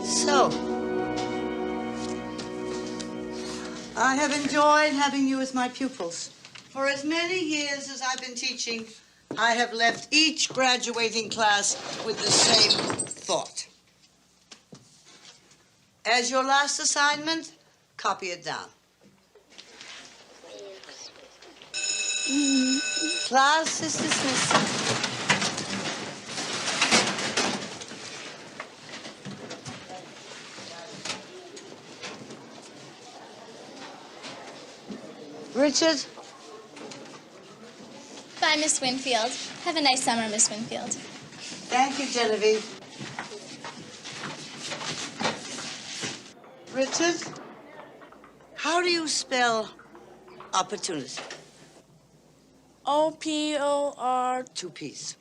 So, I have enjoyed having you as my pupils. For as many years as I've been teaching, I have left each graduating class with the same thought. As your last assignment, copy it down. Class is dismissed. Richard? Bye, Miss Winfield. Have a nice summer, Miss Winfield. Thank you, Genevieve. Richard, how do you spell opportunity? O-P-O-R. 2 P's.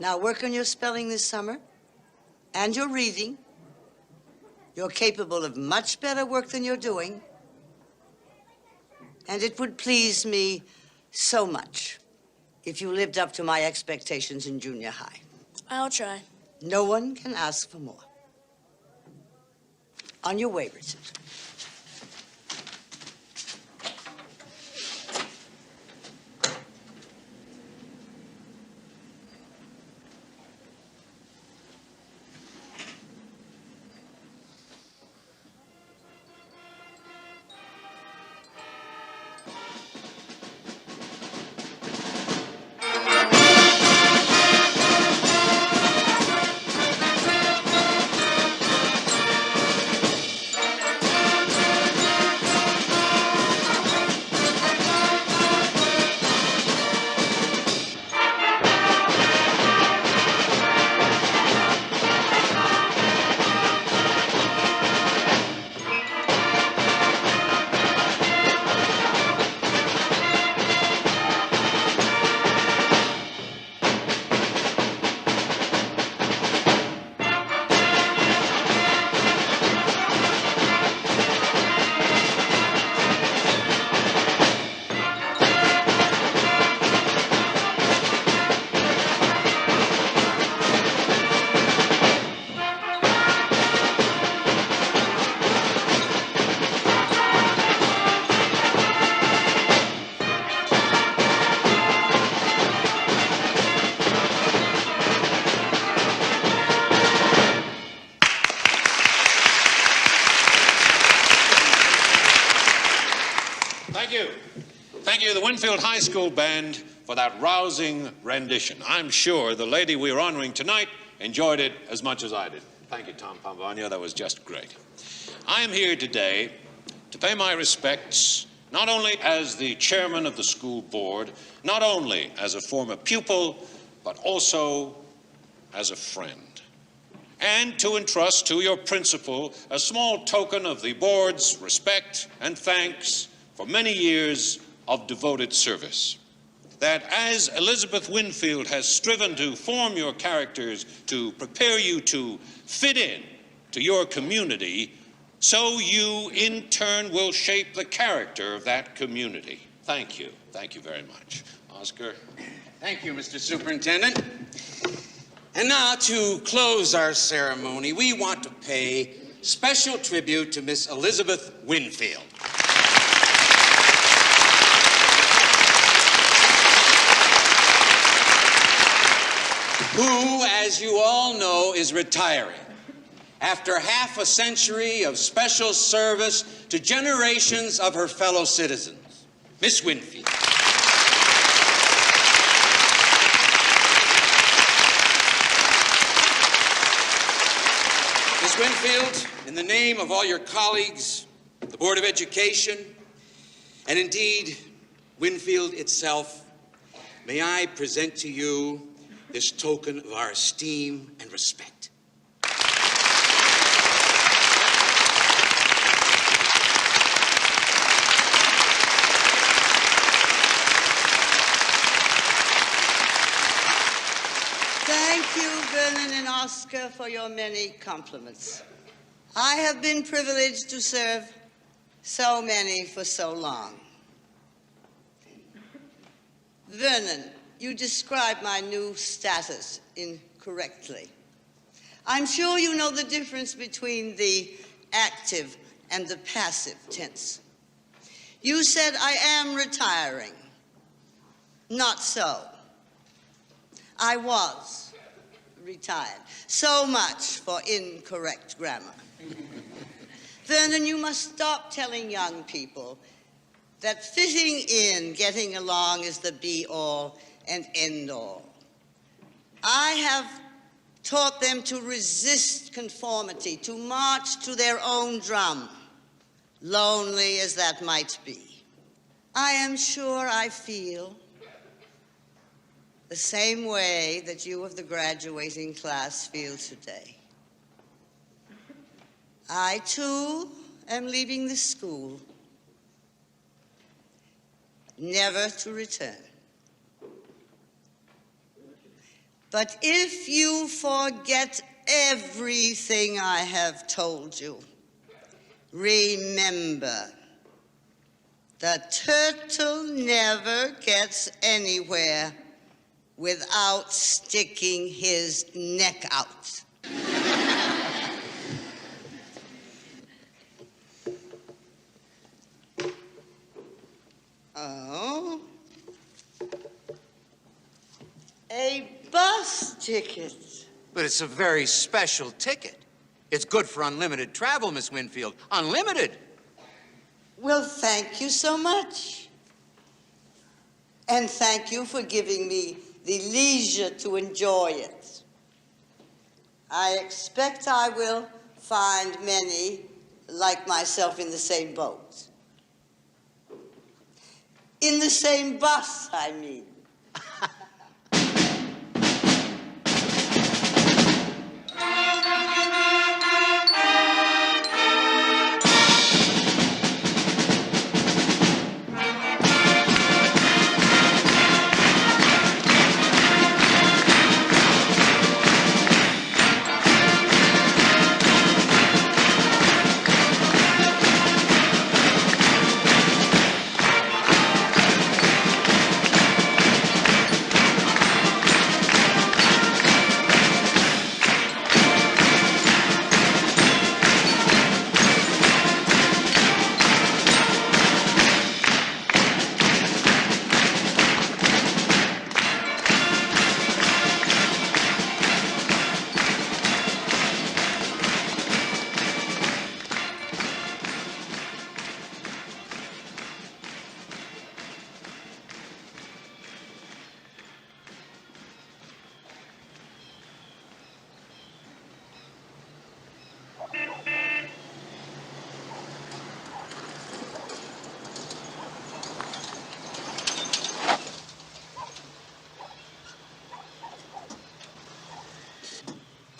Now work on your spelling this summer and your reading. You're capable of much better work than you're doing. And it would please me so much if you lived up to my expectations in junior high. I'll try. No one can ask for more. On your way, Richard. Thank you, the Winfield High School Band, for that rousing rendition. I'm sure the lady we're honoring tonight enjoyed it as much as I did. Thank you, Tom Pombania. That was just great. I am here today to pay my respects not only as the chairman of the school board, not only as a former pupil, but also as a friend, and to entrust to your principal a small token of the board's respect and thanks for many years of devoted service. That as Elizabeth Winfield has striven to form your characters, to prepare you to fit in to your community, so you in turn will shape the character of that community. Thank you. Thank you very much. Oscar. Thank you, Mr. Superintendent. And now, to close our ceremony, we want to pay special tribute to Miss Elizabeth Winfield. Who, as you all know, is retiring after half a century of special service to generations of her fellow citizens. Miss Winfield. Miss Winfield, in the name of all your colleagues, the Board of Education, and indeed Winfield itself, may I present to you this token of our esteem and respect. Thank you, Vernon and Oscar, for your many compliments. I have been privileged to serve so many for so long. Vernon, you described my new status incorrectly. I'm sure you know the difference between the active and the passive tense. You said, I am retiring. Not so. I was retired. So much for incorrect grammar. Vernon, you must stop telling young people that fitting in, getting along is the be-all and end-all. I have taught them to resist conformity, to march to their own drum, lonely as that might be. I am sure I feel the same way that you of the graduating class feel today. I, too, am leaving the school, never to return. But if you forget everything I have told you, remember, the turtle never gets anywhere without sticking his neck out. Oh, a bus ticket. But it's a very special ticket. It's good for unlimited travel, Miss Winfield. Unlimited. Well, thank you so much. And thank you for giving me the leisure to enjoy it. I expect I will find many like myself in the same boat. In the same bus, I mean.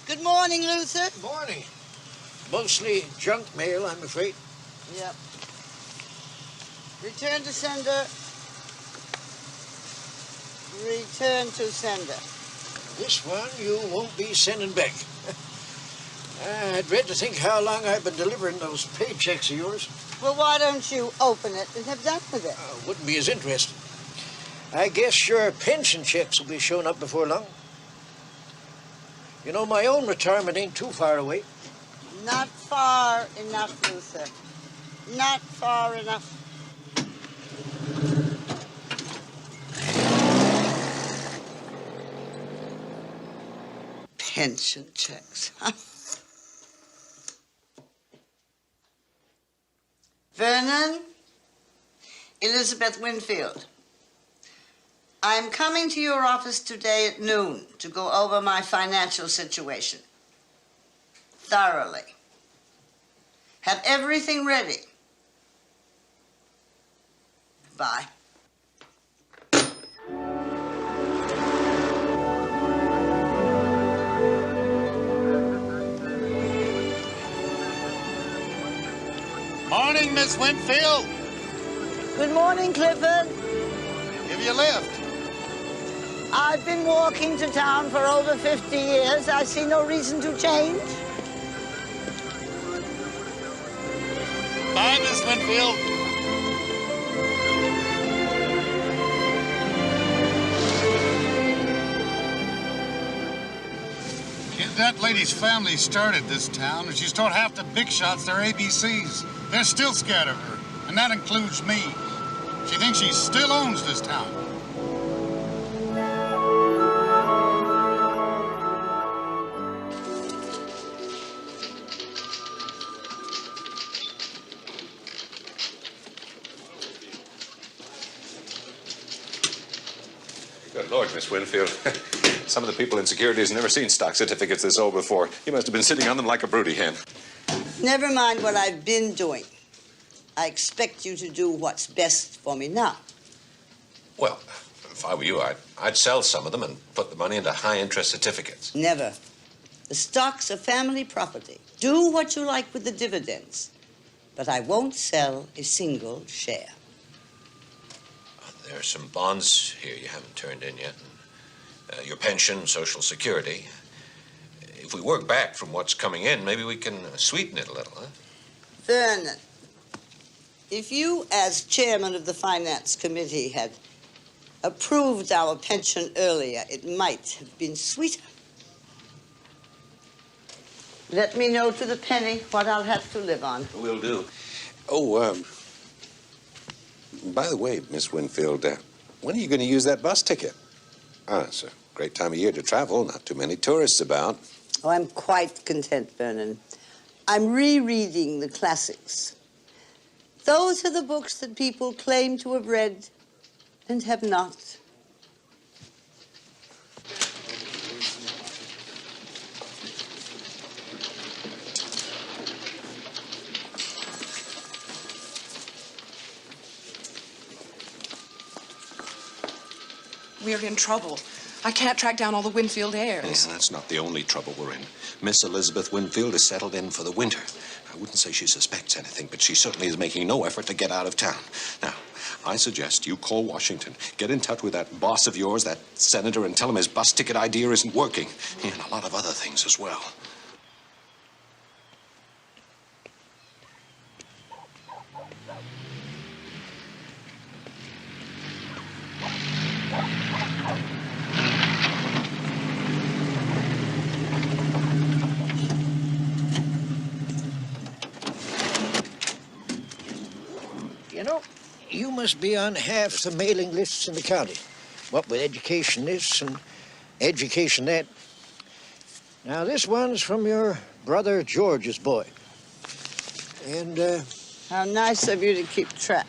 Good morning, Luther. Good morning. Mostly junk mail, I'm afraid. Yep. Return to sender. Return to sender. This one you won't be sending back. I dread to think how long I've been delivering those paychecks of yours. Well, why don't you open it and have done with it? Wouldn't be as interested. I guess your pension checks will be showing up before long. You know, my own retirement ain't too far away. Not far enough, Luther. Not far enough. Pension checks. Vernon, Elizabeth Winfield. I'm coming to your office today at noon to go over my financial situation. Thoroughly. Have everything ready. Bye. Morning, Miss Winfield. Good morning, Clifford. Give you a lift. I've been walking to town for over 50 years. I see no reason to change. Bye, Miss Winfield. That lady's family started this town, and she's taught half the big shots their ABCs. They're still scared of her, and that includes me. She thinks she still owns this town. Good Lord, Miss Winfield. Some of the people in security has never seen stock certificates this old before. You must have been sitting on them like a broody hen. Never mind what I've been doing. I expect you to do what's best for me now. Well, if I were you, I'd sell some of them and put the money into high-interest certificates. Never. The stock's a family property. Do what you like with the dividends. But I won't sell a single share. There are some bonds here you haven't turned in yet. Your pension, Social Security. If we work back from what's coming in, maybe we can sweeten it a little, huh? Vernon, if you, as chairman of the Finance Committee, had approved our pension earlier, it might have been sweeter. Let me know to the penny what I'll have to live on. Will do. Oh, by the way, Miss Winfield, when are you going to use that bus ticket? It's a great time of year to travel. Not too many tourists about. Oh, I'm quite content, Vernon. I'm rereading the classics. Those are the books that people claim to have read and have not. We're in trouble. I can't track down all the Winfield heirs. Yeah, that's not the only trouble we're in. Miss Elizabeth Winfield is settled in for the winter. I wouldn't say she suspects anything, but she certainly is making no effort to get out of town. Now, I suggest you call Washington, get in touch with that boss of yours, that senator, and tell him his bus ticket idea isn't working. And a lot of other things as well. You know, you must be on half the mailing lists in the county. What with education this and education that. Now, this one's from your brother George's boy. And, How nice of you to keep track.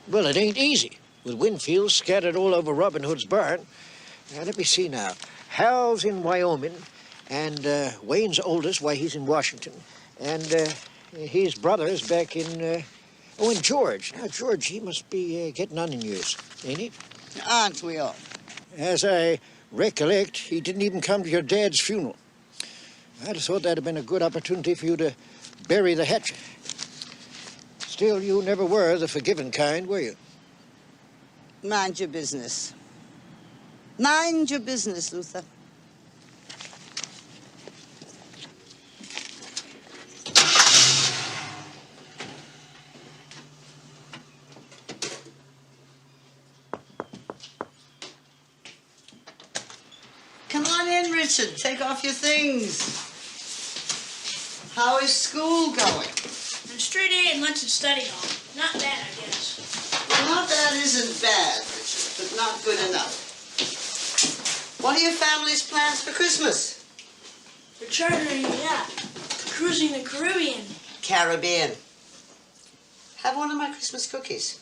well, it ain't easy, with Winfield scattered all over Robin Hood's barn. Now, let me see now. Hal's in Wyoming, and Wayne's oldest, why, he's in Washington. And his brother's back in, and George. Now, George, he must be getting on in years, ain't he? Aren't we all? As I recollect, he didn't even come to your dad's funeral. I'd have thought that'd have been a good opportunity for you to bury the hatchet. Still, you never were the forgiving kind, were you? Mind your business. Mind your business, Luther. Come on in, Richard. Take off your things. How is school going? And straight A and lunch and study hall. Not bad, I guess. Well, not that isn't bad, Richard, but not good enough. What are your family's plans for Christmas? We're chartering a yacht. Cruising the Caribbean. Caribbean. Have one of my Christmas cookies.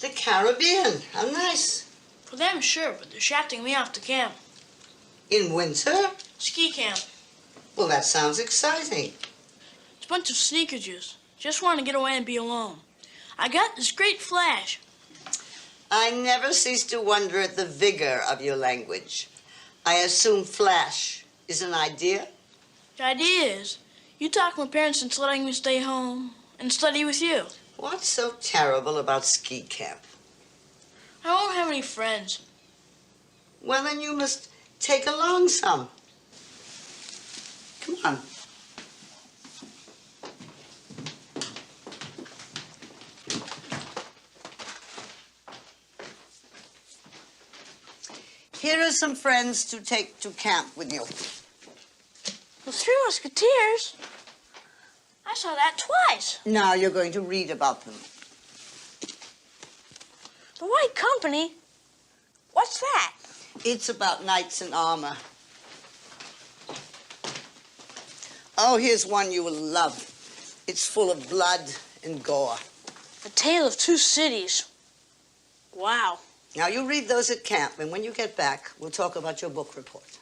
The Caribbean. How nice. For them, sure, but they're shafting me off to camp. In winter? Ski camp. Well, that sounds exciting. It's a bunch of sneaker juice. Just want to get away and be alone. I got this great flash. I never cease to wonder at the vigor of your language. I assume flash is an idea? The idea is, you talk my parents into letting me stay home and study with you. What's so terrible about ski camp? I won't have any friends. Well, then you must take along some. Come on. Here are some friends to take to camp with you. The Three Musketeers? I saw that twice. Now you're going to read about them. The White Company? What's that? It's about knights in armor. Oh, here's one you will love. It's full of blood and gore. The Tale of Two Cities. Wow. Now, you read those at camp, and when you get back, we'll talk about your book report.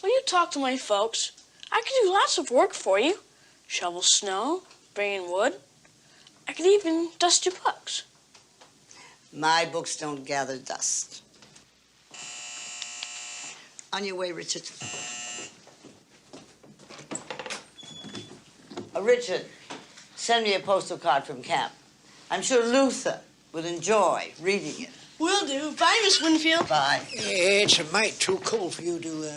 Will you talk to my folks? I could do lots of work for you. Shovel snow, bring in wood. I could even dust your books. My books don't gather dust. On your way, Richard. Richard, send me a postal card from camp. I'm sure Luther will enjoy reading it. Will do. Bye, Miss Winfield. Bye. It's a mite too cold for you to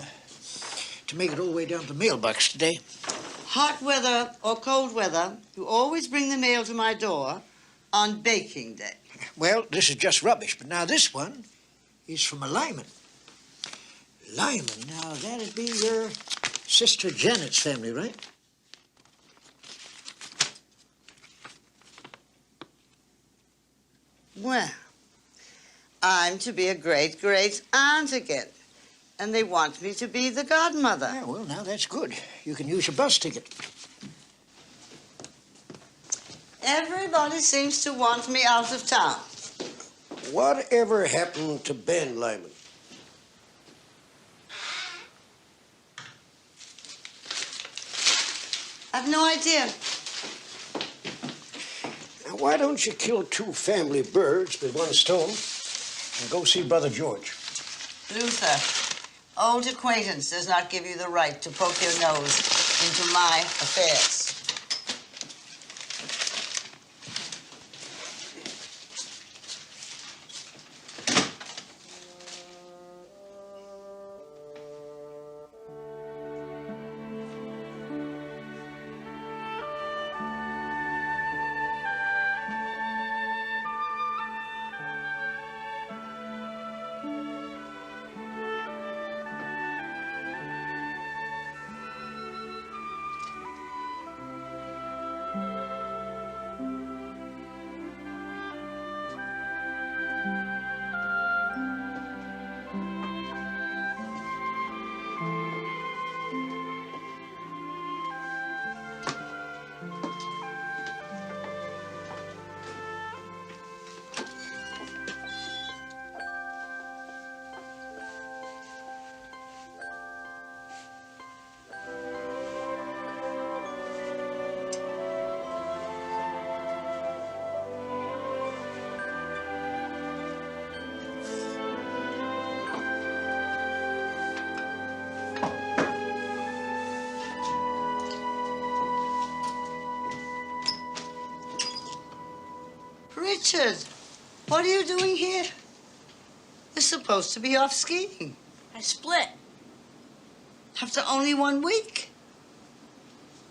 make it all the way down to the mailbox today. Hot weather or cold weather, you always bring the mail to my door on baking day. Well, this is just rubbish, but now this one is from a Lyman. Lyman, now that'd be your sister Janet's family, right? Well, I'm to be a great-great-aunt again, and they want me to be the godmother. Yeah, well, now that's good. You can use your bus ticket. Everybody seems to want me out of town. Whatever happened to Ben Lyman? I've no idea. Now, why don't you kill two family birds with one stone and go see Brother George? Luther, old acquaintance does not give you the right to poke your nose into my affairs. Richard, what are you doing here? You're supposed to be off skiing. I split. After only 1 week.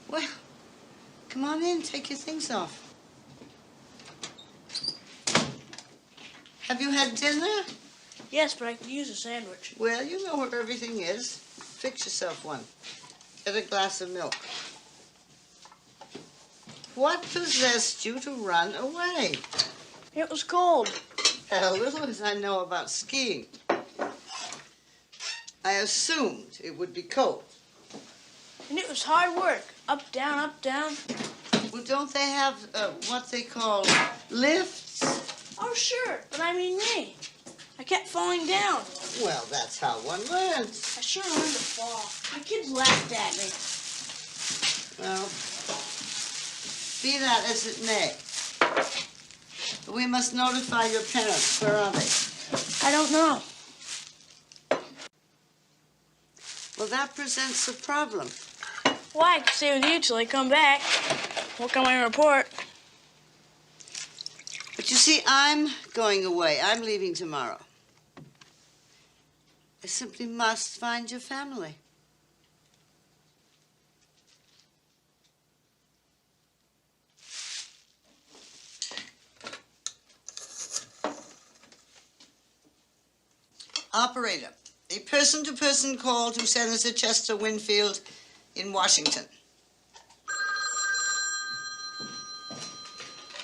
Well, come on in, take your things off. Have you had dinner? Yes, but I could use a sandwich. Well, you know where everything is. Fix yourself one. Get a glass of milk. What possessed you to run away? It was cold. As little as I know about skiing. I assumed it would be cold. And it was hard work. Up, down, up, down. Well, don't they have what they call lifts? Oh, sure. But I mean me. I kept falling down. Well, that's how one learns. I sure learned to fall. My kids laughed at me. Well, be that as it may. We must notify your parents. Where are they? I don't know. Well, that presents a problem. Why? I can stay with you till I come back. Work on my report. But you see, I'm going away. I'm leaving tomorrow. I simply must find your family. Operator, a person-to-person call to Senator Chester Winfield in Washington.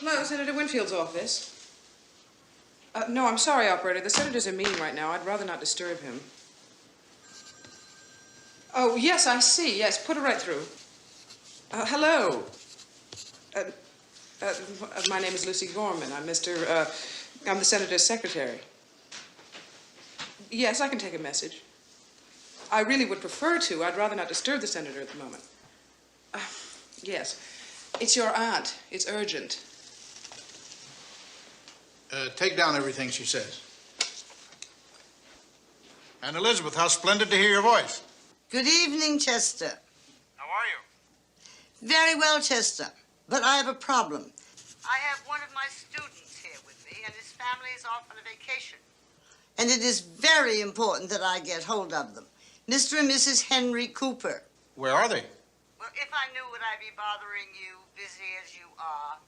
Hello, Senator Winfield's office. No, I'm sorry, operator. The senator's in meeting right now. I'd rather not disturb him. Oh, yes, I see. Yes, put her right through. Hello. My name is Lucy Gorman. I'm the senator's secretary. Yes, I can take a message. I really would prefer to. I'd rather not disturb the senator at the moment. Yes. It's your aunt. It's urgent. Take down everything she says. And Elizabeth, how splendid to hear your voice. Good evening, Chester. How are you? Very well, Chester. But I have a problem. I have one of my students here with me, and his family is off on a vacation. And it is very important that I get hold of them. Mr. and Mrs. Henry Cooper. Where are they? Well, if I knew, would I be bothering you, busy as you are?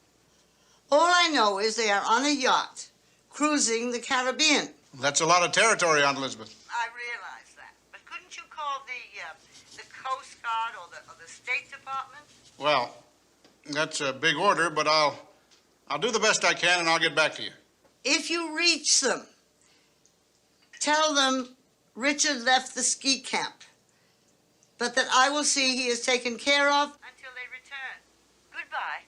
All I know is they are on a yacht, cruising the Caribbean. That's a lot of territory, Aunt Elizabeth. I realize that. But couldn't you call the Coast Guard or the State Department? Well, that's a big order, but I'll do the best I can and I'll get back to you. If you reach them, tell them Richard left the ski camp, but that I will see he is taken care of until they return. Goodbye.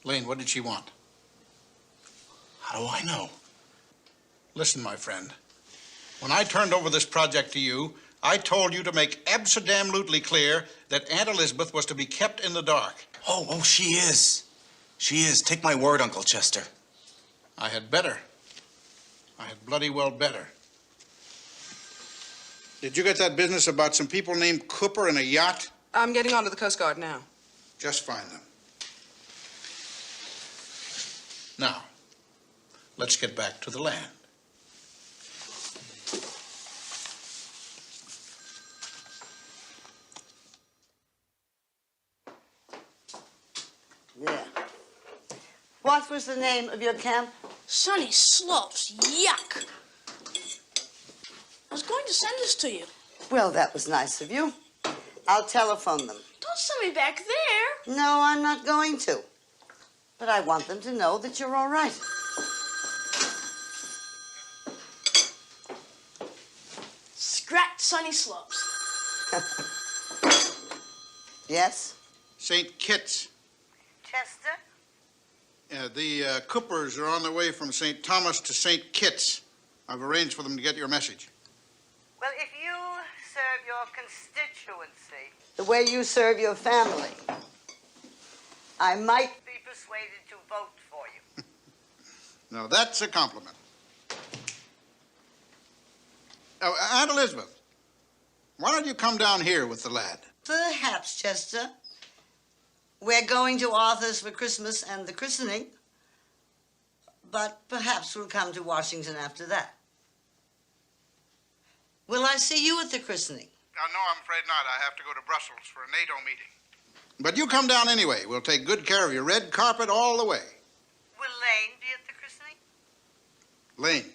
Lane, what did she want? How do I know? Listen, my friend. When I turned over this project to you, I told you to make abso-damn-lutely clear that Aunt Elizabeth was to be kept in the dark. Oh, she is. She is. Take my word, Uncle Chester. I had better. I had bloody well better. Did you get that business about some people named Cooper in a yacht? I'm getting on to the Coast Guard now. Just find them. Now, let's get back to the land. There. What was the name of your camp? Sunny Slopes. Yuck. I was going to send this to you. Well, that was nice of you. I'll telephone them. Don't send me back there. No, I'm not going to. But I want them to know that you're all right. Scrat Sunny Slopes. Yes? St. Kitts. Chester? The Coopers are on their way from St. Thomas to St. Kitts. I've arranged for them to get your message. Well, if you serve your constituency the way you serve your family, I might be persuaded to vote for you. Now, that's a compliment. Oh, Aunt Elizabeth, why don't you come down here with the lad? Perhaps, Chester. We're going to Arthur's for Christmas and the christening, but perhaps we'll come to Washington after that. Will I see you at the christening? No, I'm afraid not. I have to go to Brussels for a NATO meeting. But you come down anyway. We'll take good care of you. Red carpet all the way. Will Lane be at the christening? Lane?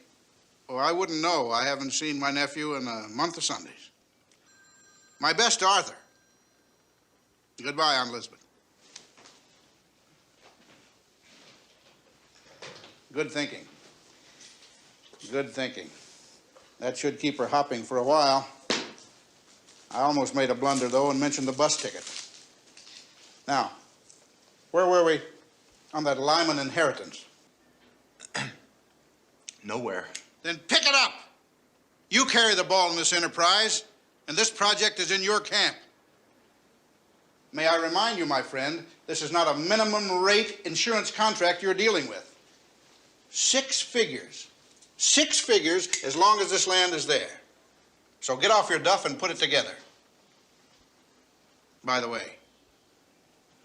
Oh, I wouldn't know. I haven't seen my nephew in a month of Sundays. My best to Arthur. Goodbye, Aunt Elizabeth. Good thinking. Good thinking. That should keep her hopping for a while. I almost made a blunder, though, and mentioned the bus ticket. Now, where were we on that Lyman inheritance? Nowhere. Then pick it up. You carry the ball in this enterprise, and this project is in your camp. May I remind you, my friend, this is not a minimum rate insurance contract you're dealing with. 6 figures. 6 figures as long as this land is there. So get off your duff and put it together. By the way,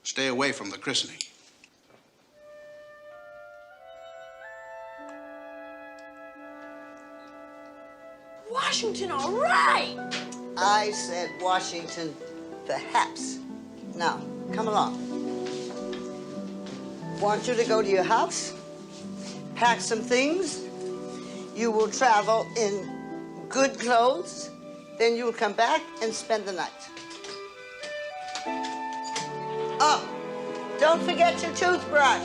stay away from the christening. Washington, all right. I said Washington, perhaps. Now, come along. Want you to go to your house, pack some things. You will travel in good clothes, then you will come back and spend the night. Oh, don't forget your toothbrush.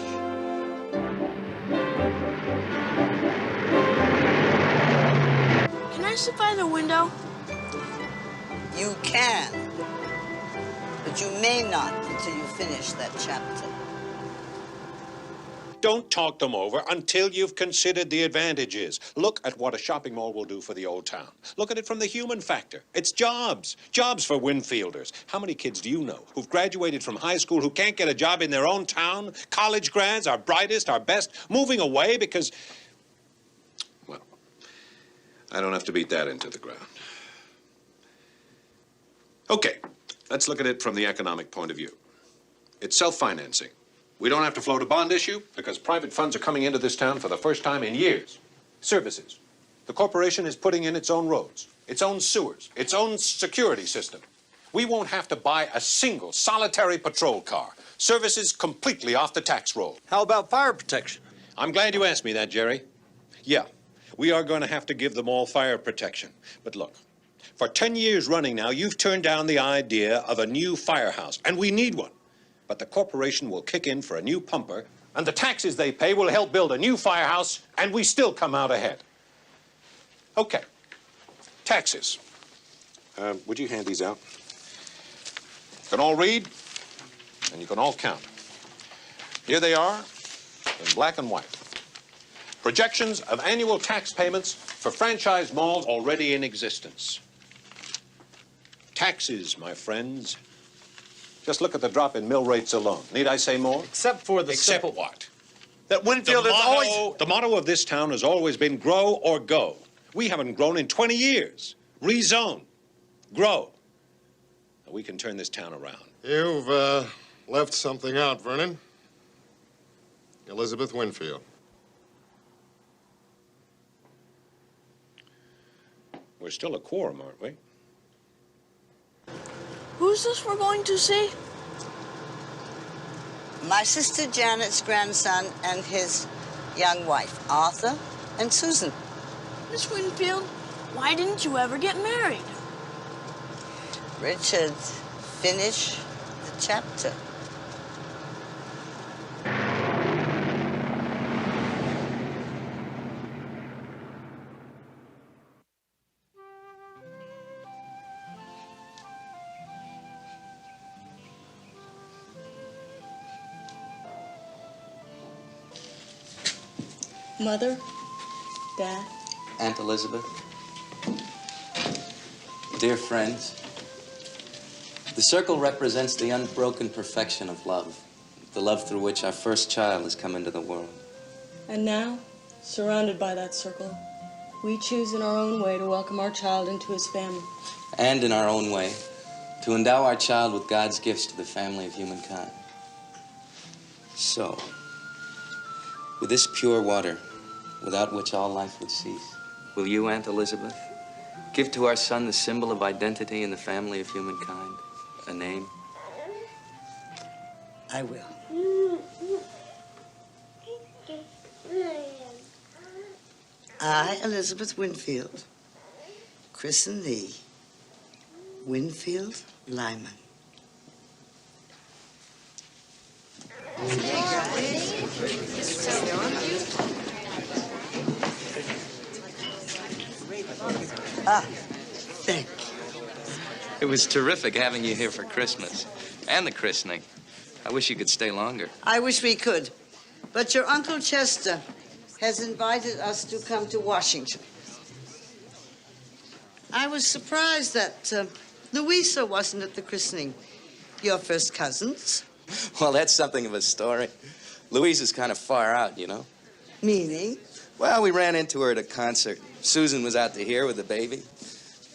Can I sit by the window? You can, but you may not until you finish that chapter. Don't talk them over until you've considered the advantages. Look at what a shopping mall will do for the old town. Look at it from the human factor. It's jobs. Jobs for Winfielders. How many kids do you know who've graduated from high school who can't get a job in their own town? College grads, our brightest, our best, moving away because... Well, I don't have to beat that into the ground. Okay, let's look at it from the economic point of view. It's self-financing. We don't have to float a bond issue because private funds are coming into this town for the first time in years. Services. The corporation is putting in its own roads, its own sewers, its own security system. We won't have to buy a single solitary patrol car. Services completely off the tax roll. How about fire protection? I'm glad you asked me that, Jerry. Yeah, we are going to have to give them all fire protection. But look, for 10 years running now, you've turned down the idea of a new firehouse, and we need one. But the corporation will kick in for a new pumper, and the taxes they pay will help build a new firehouse, and we still come out ahead. Okay, taxes. Would you hand these out? You can all read, and you can all count. Here they are, in black and white. Projections of annual tax payments for franchise malls already in existence. Taxes, my friends. Just look at the drop in mill rates alone. Need I say more? Except for the Except simple... what? That Winfield has always... The motto of this town has always been grow or go. We haven't grown in 20 years. Rezone. Grow. We can turn this town around. You've left something out, Vernon. Elizabeth Winfield. We're still a quorum, aren't we? Who's this we're going to see? My sister Janet's grandson and his young wife, Arthur and Susan. Miss Winfield, why didn't you ever get married? Richard, finish the chapter. Mother, Dad, Aunt Elizabeth, dear friends, the circle represents the unbroken perfection of love, the love through which our first child has come into the world. and now, surrounded by that circle, we choose in our own way to welcome our child into his family. And in our own way, to endow our child with God's gifts to the family of humankind. So, with this pure water, without which all life would cease, will you, Aunt Elizabeth, give to our son the symbol of identity in the family of humankind, a name? I will. I, Elizabeth Winfield, christen thee Winfield Lyman. Ah, thank you. It was terrific having you here for Christmas and the christening. I wish you could stay longer. I wish we could, but your Uncle Chester has invited us to come to Washington. I was surprised that Louisa wasn't at the christening. Your first cousins. Well, that's something of a story. Louise is kind of far out, you know. Meaning? Well, we ran into her at a concert. Susan was out to here with the baby.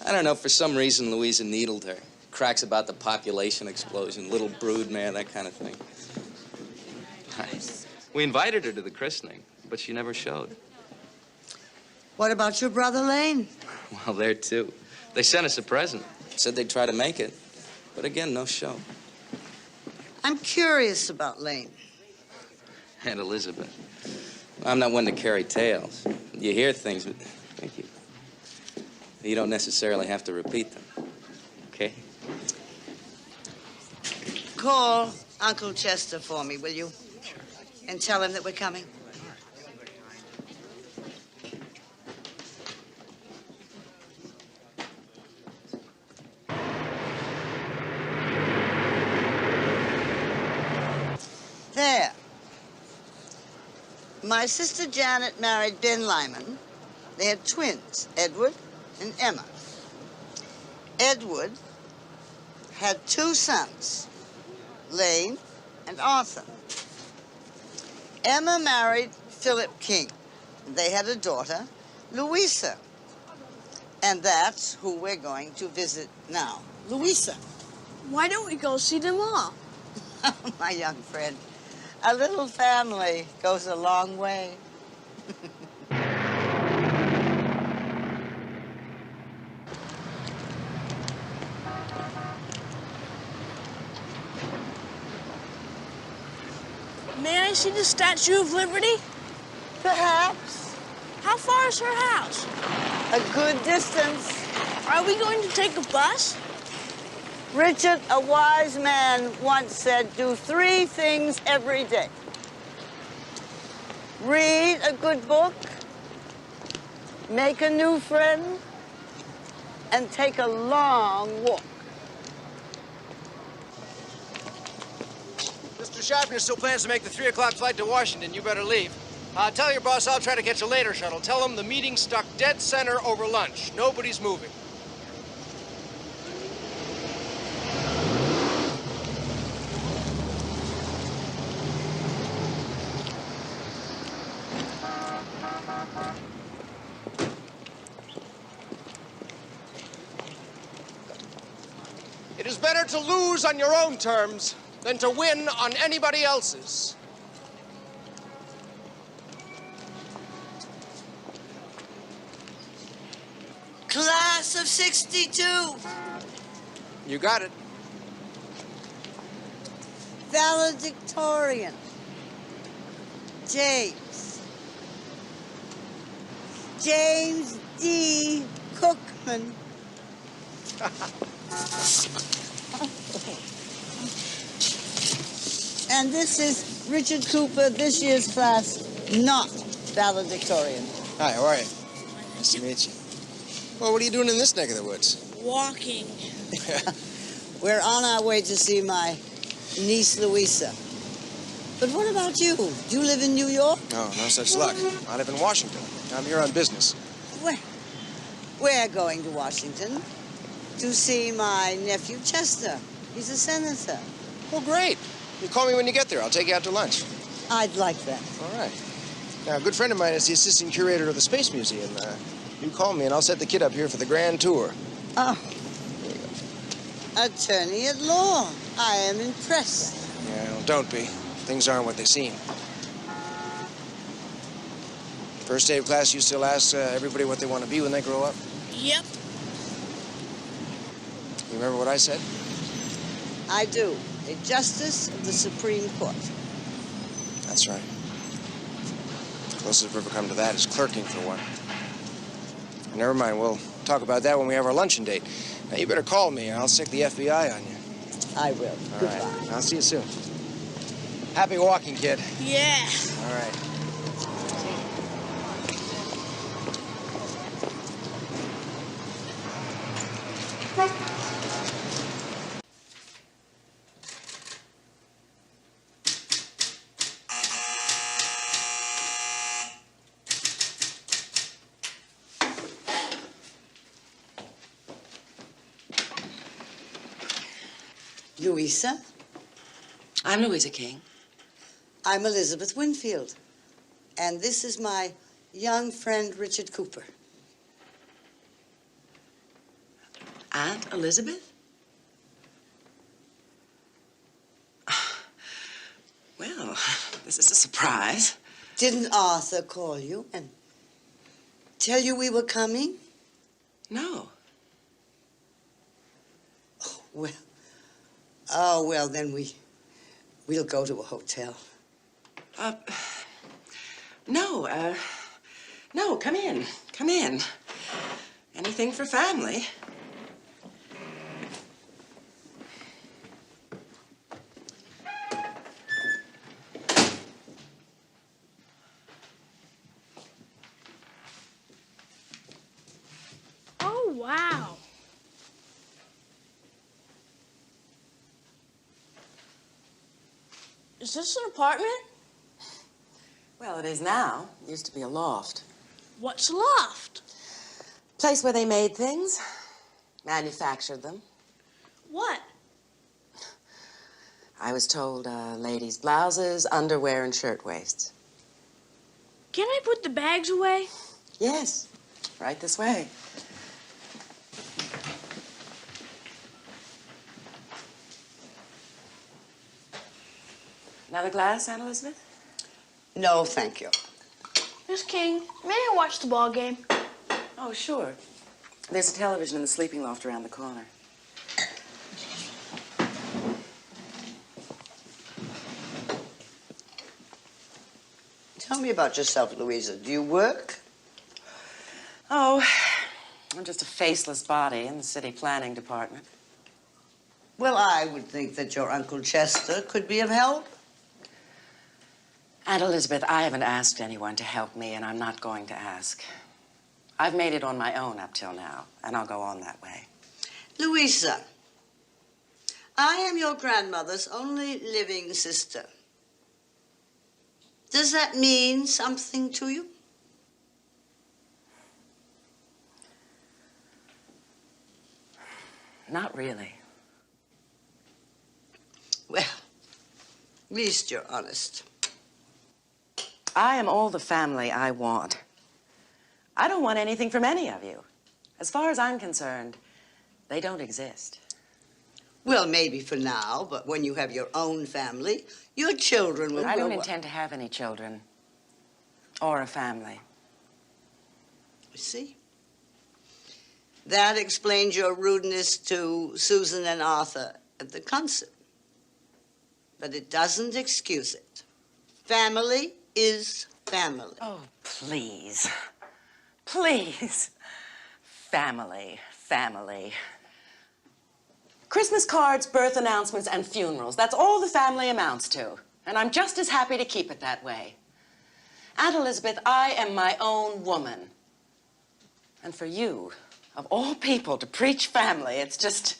I don't know, for some reason, Louisa needled her. Cracks about the population explosion, little brood mare, that kind of thing. We invited her to the christening, but she never showed. What about your brother Lane? Well, there too. They sent us a present. Said they'd try to make it. But again, no show. I'm curious about Lane. Aunt Elizabeth, I'm not one to carry tales. You hear things, but thank you. You don't necessarily have to repeat them, okay? Call Uncle Chester for me, will you? Sure. And tell him that we're coming. There. My sister Janet married Ben Lyman. They had twins, Edward and Emma. Edward had two sons, Lane and Arthur. Emma married Philip King. They had a daughter, Louisa. And that's who we're going to visit now, Louisa. Why don't we go see them all? My young friend, a little family goes a long way. May I see the Statue of Liberty? Perhaps. How far is her house? A good distance. Are we going to take a bus? Richard, a wise man, once said, do three things every day. Read a good book, make a new friend, and take a long walk. Mr. Sharpner still plans to make the 3 o'clock flight to Washington. You better leave. Tell your boss I'll try to catch a later shuttle. Tell him the meeting's stuck dead center over lunch. Nobody's moving. It is better to lose on your own terms than to win on anybody else's. Class of 62. You got it. Valedictorian. James D. Cookman. And this is Richard Cooper, this year's class, not valedictorian. Hi, how are you? Nice to meet you. Well, what are you doing in this neck of the woods? Walking. We're on our way to see my niece, Louisa. But what about you? Do you live in New York? No, no such luck. I live in Washington. I'm here on business. We're going to Washington to see my nephew, Chester. He's a senator. Oh, great. You call me when you get there. I'll take you out to lunch. I'd like that. All right. Now, a good friend of mine is the assistant curator of the Space Museum. You call me, and I'll set the kid up here for the grand tour. Oh. Attorney at law. I am impressed. Yeah, well, don't be. Things aren't what they seem. First day of class, you still ask everybody what they want to be when they grow up? Yep. You remember what I said? I do. A justice of the Supreme Court. That's right. Closest I've ever come to that is clerking for one. Never mind, we'll talk about that when we have our luncheon date. Now, you better call me, and I'll stick the FBI on you. I will. All Goodbye. right. I'll see you soon. Happy walking, kid. Yeah. All right. Louisa? I'm Louisa King. I'm Elizabeth Winfield. And this is my young friend, Richard Cooper. Aunt Elizabeth? Well, this is a surprise. Didn't Arthur call you and tell you we were coming? No. Oh, well, then we'll go to a hotel. No, No, come in. Come in. Anything for family. Oh, wow. Is this an apartment? Well, it is now. It used to be a loft. What's a loft? Place where they made things, manufactured them. What? I was told ladies' blouses, underwear, and shirtwaists. Can I put the bags away? Yes, right this way. Another glass, Aunt Elizabeth? No, thank you. Miss King, may I watch the ball game? Oh, sure. There's a television in the sleeping loft around the corner. Tell me about yourself, Louisa. Do you work? Oh, I'm just a faceless body in the city planning department. Well, I would think that your Uncle Chester could be of help. Aunt Elizabeth, I haven't asked anyone to help me, and I'm not going to ask. I've made it on my own up till now, and I'll go on that way. Louisa, I am your grandmother's only living sister. Does that mean something to you? Not really. Well, at least you're honest. I am all the family I want. I don't want anything from any of you. As far as I'm concerned, they don't exist. Well, maybe for now, but when you have your own family, your children will I don't grow up. intend to have any children. Or a family. You see? That explains your rudeness to Susan and Arthur at the concert. But it doesn't excuse it. Family is family. Oh, please. Please. Family, family. Christmas cards, birth announcements, and funerals. That's all the family amounts to. And I'm just as happy to keep it that way. Aunt Elizabeth, I am my own woman. And for you, of all people, to preach family, it's just...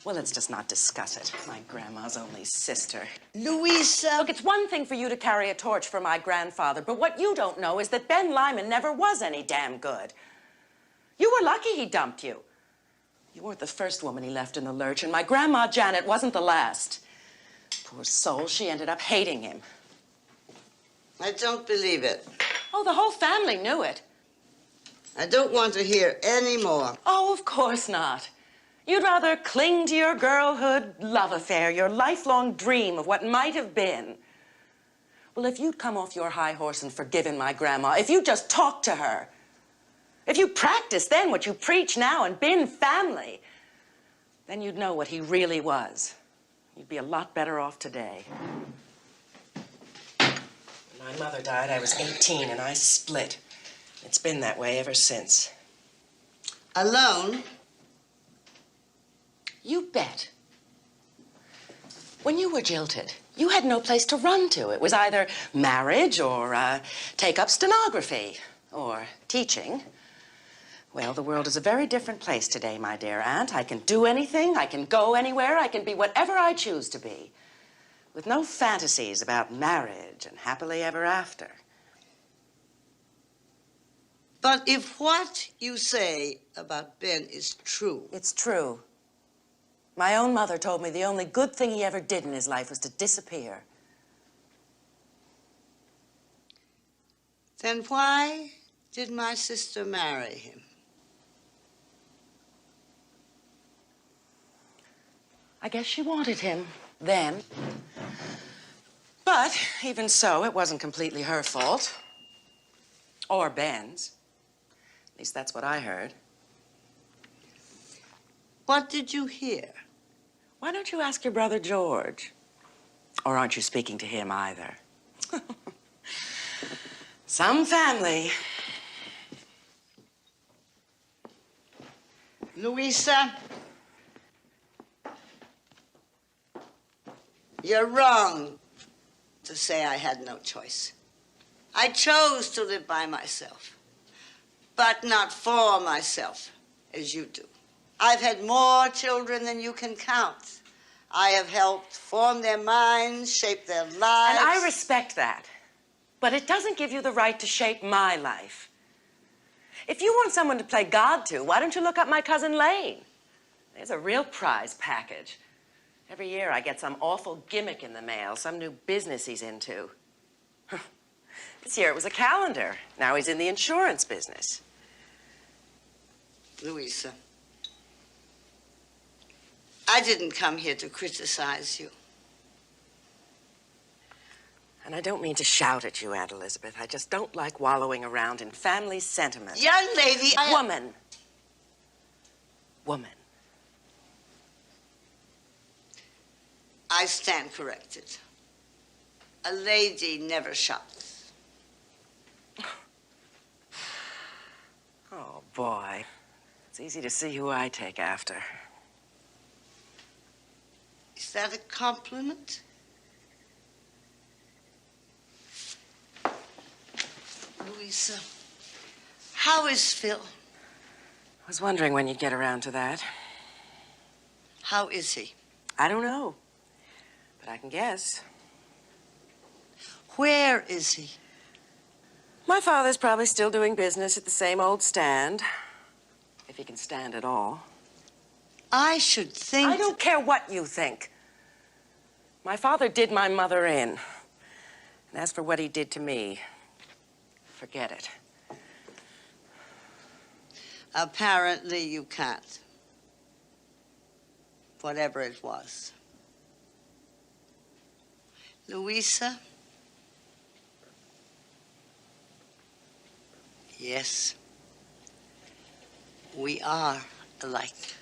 Well, let's just not discuss it. My grandma's only sister. Louisa! Look, it's one thing for you to carry a torch for my grandfather, but what you don't know is that Ben Lyman never was any damn good. You were lucky he dumped you. You weren't the first woman he left in the lurch, and my grandma Janet wasn't the last. Poor soul, she ended up hating him. I don't believe it. Oh, the whole family knew it. I don't want to hear any more. Oh, of course not. You'd rather cling to your girlhood love affair, your lifelong dream of what might have been. Well, if you'd come off your high horse and forgiven my grandma, if you'd just talked to her, if you practiced then what you preach now and been family, then you'd know what he really was. You'd be a lot better off today. When my mother died, I was 18 and I split. It's been that way ever since. Alone? You bet. When you were jilted, you had no place to run to. It was either marriage or take up stenography or teaching. Well, the world is a very different place today, my dear aunt. I can do anything, I can go anywhere, I can be whatever I choose to be, with no fantasies about marriage and happily ever after. But if what you say about Ben is true... It's true. My own mother told me the only good thing he ever did in his life was to disappear. Then why did my sister marry him? I guess she wanted him then. But even so, it wasn't completely her fault. Or Ben's. At least that's what I heard. What did you hear? Why don't you ask your brother George? Or aren't you speaking to him either? Some family. Louisa, you're wrong to say I had no choice. I chose to live by myself, but not for myself, as you do. I've had more children than you can count. I have helped form their minds, shape their lives. And I respect that. But it doesn't give you the right to shape my life. If you want someone to play God to, why don't you look up my cousin Lane? There's a real prize package. Every year I get some awful gimmick in the mail, some new business he's into. This year it was a calendar. Now he's in the insurance business. Louisa, I didn't come here to criticize you. And I don't mean to shout at you, Aunt Elizabeth. I just don't like wallowing around in family sentiment. Young lady, Woman. Woman. I stand corrected. A lady never shouts. Oh, boy. It's easy to see who I take after. Is that a compliment? Louisa, how is Phil? I was wondering when you'd get around to that. How is he? I don't know, but I can guess. Where is he? My father's probably still doing business at the same old stand, if he can stand at all. I should think... I don't care what you think. My father did my mother in. And as for what he did to me, forget it. Apparently you can't. Whatever it was. Louisa? Yes. We are alike.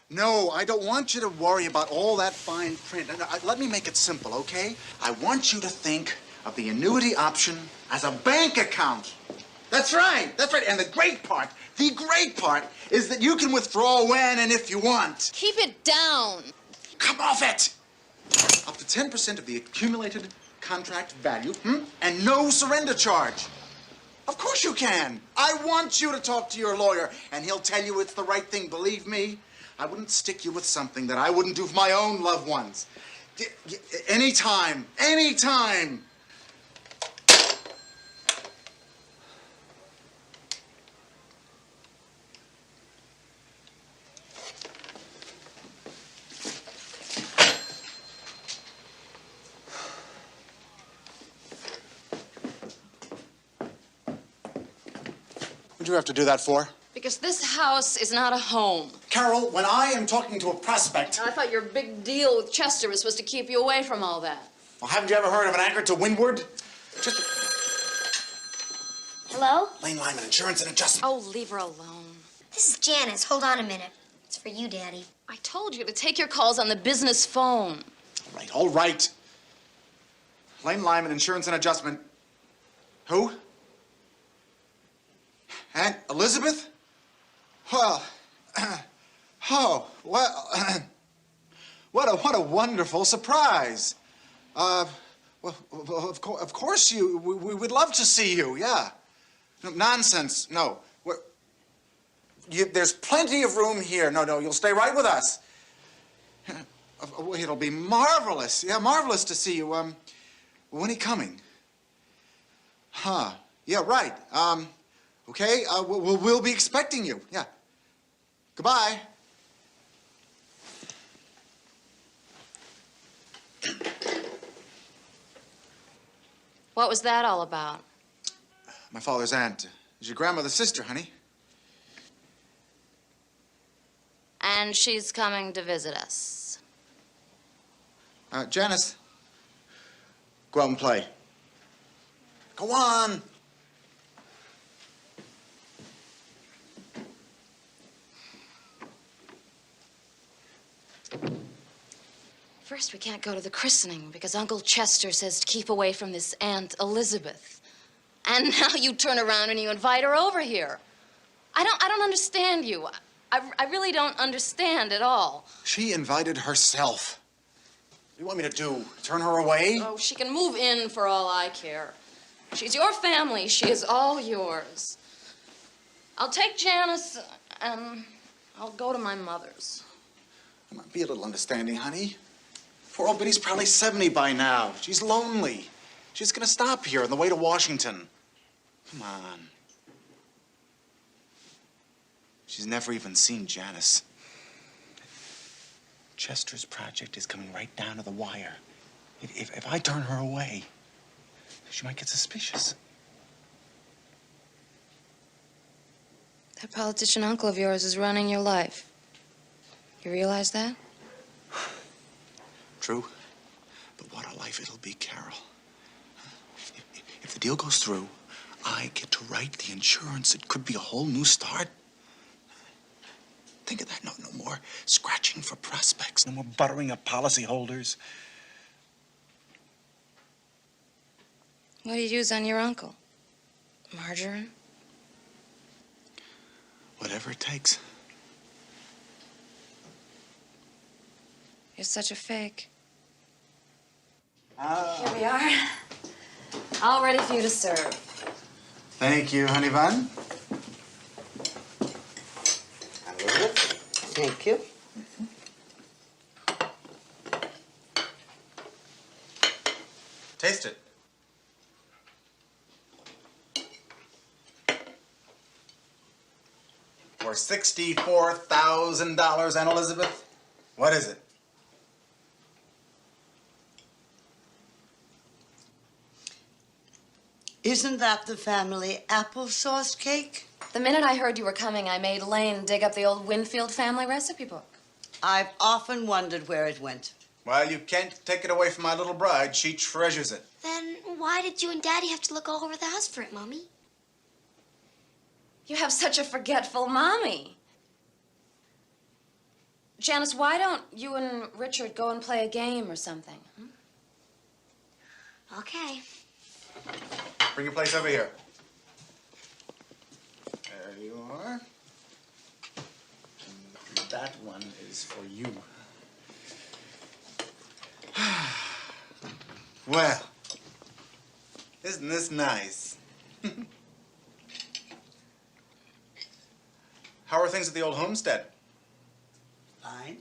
No, I don't want you to worry about all that fine print. Let me make it simple, okay? I want you to think of the annuity option as a bank account. That's right. And the great part is that you can withdraw when and if you want. Keep it down. Come off it! Up to 10% of the accumulated contract value, and no surrender charge. Of course you can. I want you to talk to your lawyer, and he'll tell you it's the right thing. Believe me, I wouldn't stick you with something that I wouldn't do for my own loved ones. Anytime. What'd you have to do that for? Because this house is not a home. Carol, when I am talking to a prospect... I thought your big deal with Chester was supposed to keep you away from all that. Well, haven't you ever heard of an anchor to windward? Just... Hello? Lane Lyman, Insurance and Adjustment. Oh, leave her alone. This is Janice. Hold on a minute. It's for you, Daddy. I told you to take your calls on the business phone. All right. Lane Lyman, Insurance and Adjustment. Who? Aunt Elizabeth? Well, oh, well, what a wonderful surprise. Well, of course we would love to see you, yeah. No, nonsense, no. There's plenty of room here. No, you'll stay right with us. It'll be marvelous. Yeah, marvelous to see you. When are you coming? Huh, yeah, right. Okay, we'll be expecting you, yeah. Goodbye. What was that all about? My father's aunt is your grandmother's sister, honey. And she's coming to visit us. Janice, go out and play. Go on. First, we can't go to the christening because Uncle Chester says to keep away from this Aunt Elizabeth. And now you turn around and you invite her over here. I don't understand you. I really don't understand at all. She invited herself. What do you want me to do? Turn her away? Oh, she can move in for all I care. She's your family. She is all yours. I'll take Janice and I'll go to my mother's. Come on, be a little understanding, honey. Poor old Biddy's probably 70 by now. She's lonely. She's gonna stop here on the way to Washington. Come on. She's never even seen Janice. Chester's project is coming right down to the wire. If I turn her away, she might get suspicious. That politician uncle of yours is running your life. You realize that? True. But what a life it'll be, Carol. If the deal goes through, I get to write the insurance. It could be a whole new start. Think of that. No more scratching for prospects. No more buttering up policyholders. What do you use on your uncle? Margarine? Whatever it takes. You're such a fake. Here we are. All ready for you to serve. Thank you, honey bun. Thank you. Taste it. For $64,000, Aunt Elizabeth? What is it? Isn't that the family applesauce cake? The minute I heard you were coming, I made Lane dig up the old Winfield family recipe book. I've often wondered where it went. Well, you can't take it away from my little bride. She treasures it. Then why did you and Daddy have to look all over the house for it, Mommy? You have such a forgetful mommy. Janice, why don't you and Richard go and play a game or something? Okay. Bring your place over here. There you are. And that one is for you. Well, isn't this nice? How are things at the old homestead? Fine.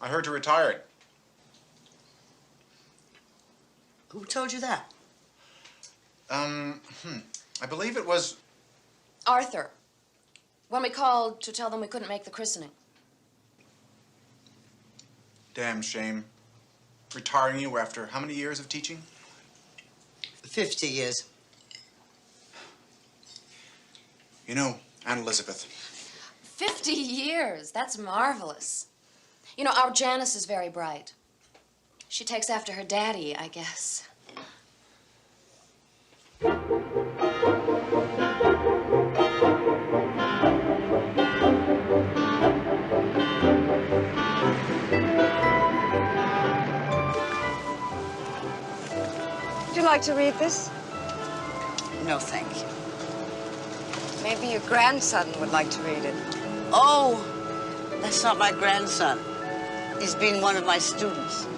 I heard you retired. Who told you that? I believe it was... Arthur. When we called to tell them we couldn't make the christening. Damn shame. Retiring you after how many years of teaching? 50 years. You know, Aunt Elizabeth. 50 years. That's marvelous. You know, our Janice is very bright. She takes after her daddy, I guess. Would you like to read this? No, thank you. Maybe your grandson would like to read it. Oh, that's not my grandson. He's been one of my students.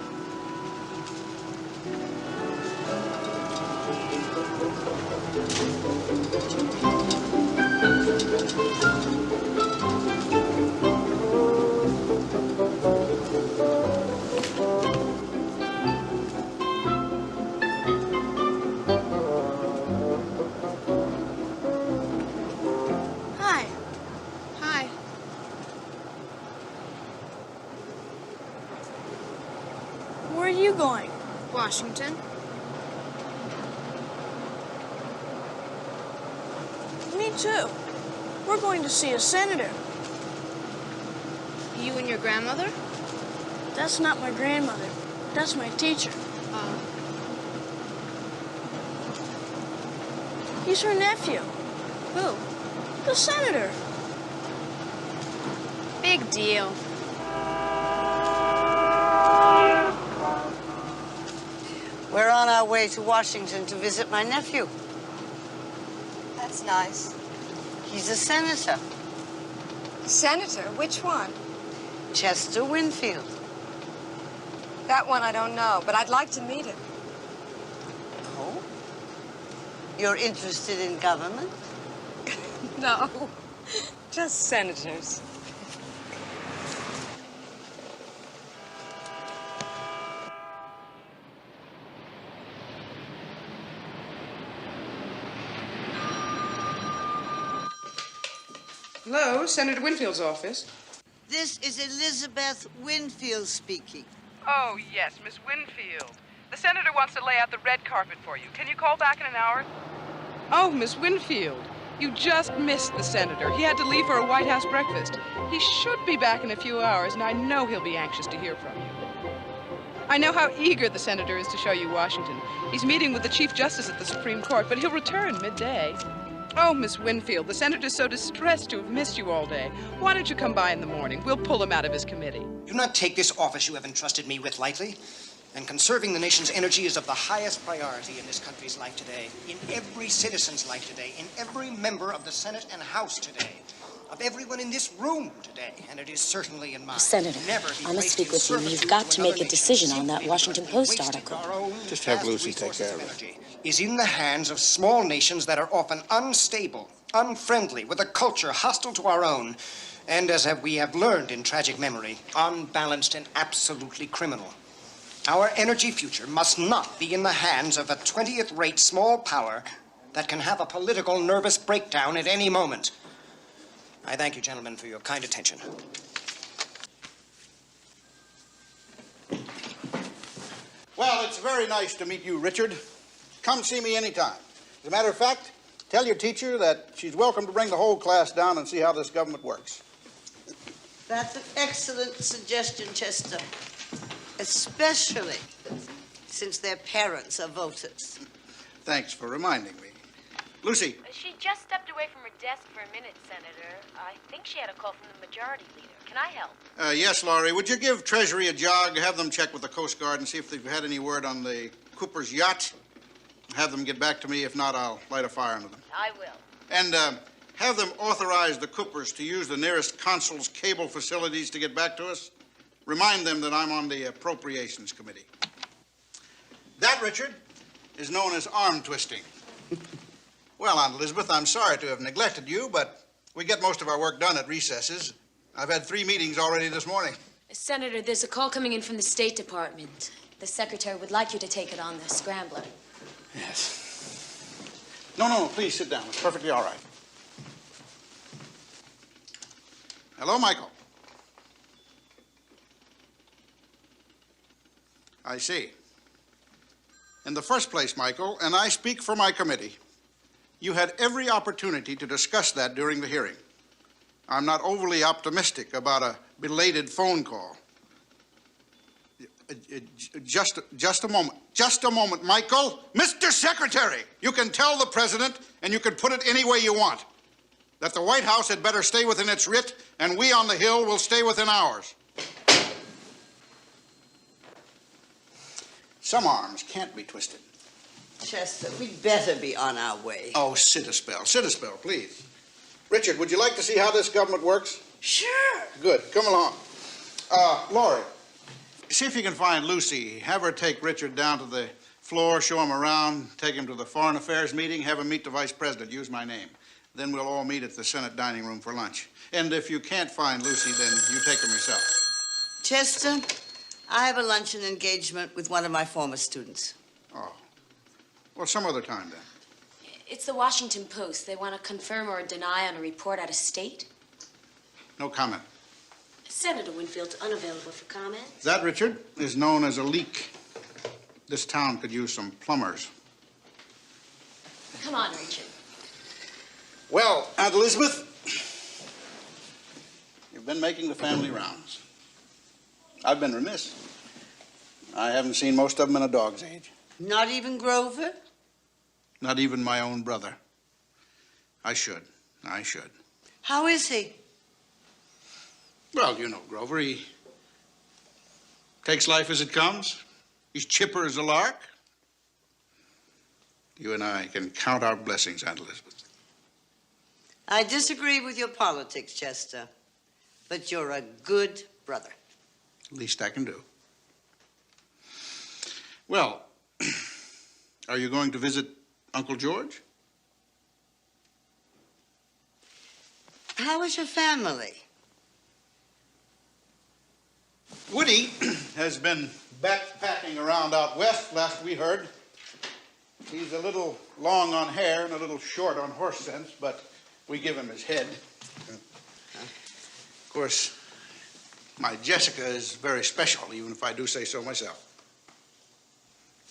Hi. Hi. Where are you going? Washington. Me too. We're going to see a senator. You and your grandmother? That's not my grandmother. That's my teacher. He's her nephew. Who? The senator. Big deal. way to Washington to visit my nephew. That's nice. He's a senator. Senator? Which one? Chester Winfield. That one I don't know, but I'd like to meet him. Oh? You're interested in government? No, just senators. Hello, Senator Winfield's office. This is Elizabeth Winfield speaking. Oh, yes, Miss Winfield. The senator wants to lay out the red carpet for you. Can you call back in an hour? Oh, Miss Winfield. You just missed the senator. He had to leave for a White House breakfast. He should be back in a few hours, and I know he'll be anxious to hear from you. I know how eager the senator is to show you Washington. He's meeting with the Chief Justice at the Supreme Court, but he'll return midday. Oh, Miss Winfield, the senator's so distressed to have missed you all day. Why don't you come by in the morning? We'll pull him out of his committee. Do not take this office you have entrusted me with lightly. And conserving the nation's energy is of the highest priority in this country's life today, in every citizen's life today, in every member of the Senate and House today, of everyone in this room today, and it is certainly in mine. Senator, I must speak with you. You've got to make a decision on that Washington Post article. Just have Lucy take care of it. Is in the hands of small nations that are often unstable, unfriendly, with a culture hostile to our own, and as we have learned in tragic memory, unbalanced and absolutely criminal. Our energy future must not be in the hands of a 20th-rate small power that can have a political nervous breakdown at any moment. I thank you, gentlemen, for your kind attention. Well, it's very nice to meet you, Richard. Come see me anytime. As a matter of fact, tell your teacher that she's welcome to bring the whole class down and see how this government works. That's an excellent suggestion, Chester. Especially since their parents are voters. Thanks for reminding me. Lucy. She just stepped away from her desk for a minute, Senator. I think she had a call from the majority leader. Can I help? Yes, Laurie. Would you give Treasury a jog, have them check with the Coast Guard and see if they've had any word on the Cooper's yacht? Have them get back to me. If not, I'll light a fire under them. I will. And have them authorize the Coopers to use the nearest consul's cable facilities to get back to us. Remind them that I'm on the Appropriations Committee. That, Richard, is known as arm twisting. Well, Aunt Elizabeth, I'm sorry to have neglected you, but we get most of our work done at recesses. I've had 3 meetings already this morning. Senator, there's a call coming in from the State Department. The secretary would like you to take it on the scrambler. Yes. No, please sit down. It's perfectly all right. Hello, Michael. I see. In the first place, Michael, and I speak for my committee, you had every opportunity to discuss that during the hearing. I'm not overly optimistic about a belated phone call. Just a moment. Just a moment, Michael. Mr. Secretary, you can tell the president, and you can put it any way you want, that the White House had better stay within its writ, and we on the Hill will stay within ours. Some arms can't be twisted. Chester, we'd better be on our way. Oh, sit a spell. Sit a spell, please. Richard, would you like to see how this government works? Sure. Good. Come along. Laurie, see if you can find Lucy. Have her take Richard down to the floor, show him around, take him to the Foreign Affairs meeting, have him meet the Vice President. Use my name. Then we'll all meet at the Senate dining room for lunch. And if you can't find Lucy, then you take him yourself. Chester, I have a luncheon engagement with one of my former students. Oh. Well, some other time, then. It's the Washington Post. They want to confirm or deny on a report out of state. No comment. Senator Winfield's unavailable for comment. That, Richard, is known as a leak. This town could use some plumbers. Come on, Richard. Well, Aunt Elizabeth, you've been making the family rounds. I've been remiss. I haven't seen most of them in a dog's age. Not even Grover? Not even my own brother. I should. How is he? Well, you know Grover. He takes life as it comes. He's chipper as a lark. You and I can count our blessings, Aunt Elizabeth. I disagree with your politics, Chester, but you're a good brother. Least I can do. Well, are you going to visit Uncle George? How is your family? Woody has been backpacking around out west, last we heard. He's a little long on hair and a little short on horse sense, but we give him his head. Of course, my Jessica is very special, even if I do say so myself.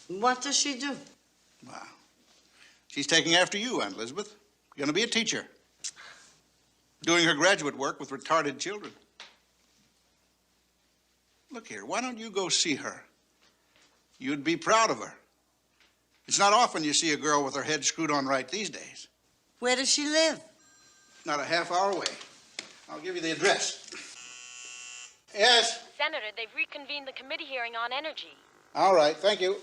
What does she do? Wow. She's taking after you, Aunt Elizabeth. Going to be a teacher. Doing her graduate work with retarded children. Look here, why don't you go see her? You'd be proud of her. It's not often you see a girl with her head screwed on right these days. Where does she live? Not a half hour away. I'll give you the address. Yes? Senator, they've reconvened the committee hearing on energy. All right, thank you.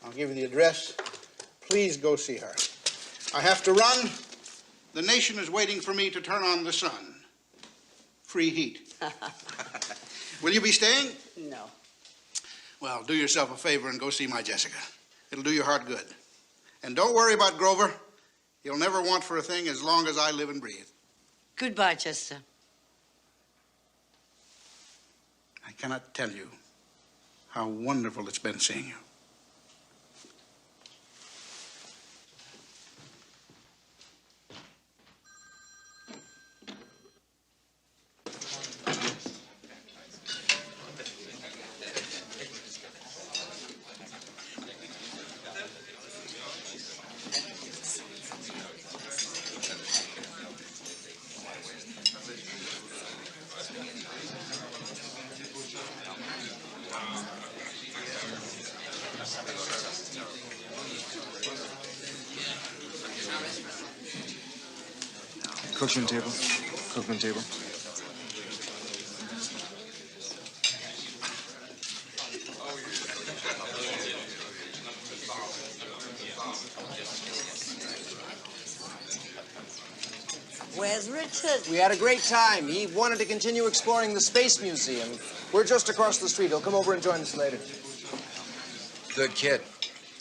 I'll give you the address. Please go see her. I have to run. The nation is waiting for me to turn on the sun. Free heat. Will you be staying? No. Well, do yourself a favor and go see my Jessica. It'll do your heart good. And don't worry about Grover. He'll never want for a thing as long as I live and breathe. Goodbye, Chester. I cannot tell you how wonderful it's been seeing you. Cookman table. Cookman table. Where's Richard? We had a great time. He wanted to continue exploring the Space Museum. We're just across the street. He'll come over and join us later. Good kid.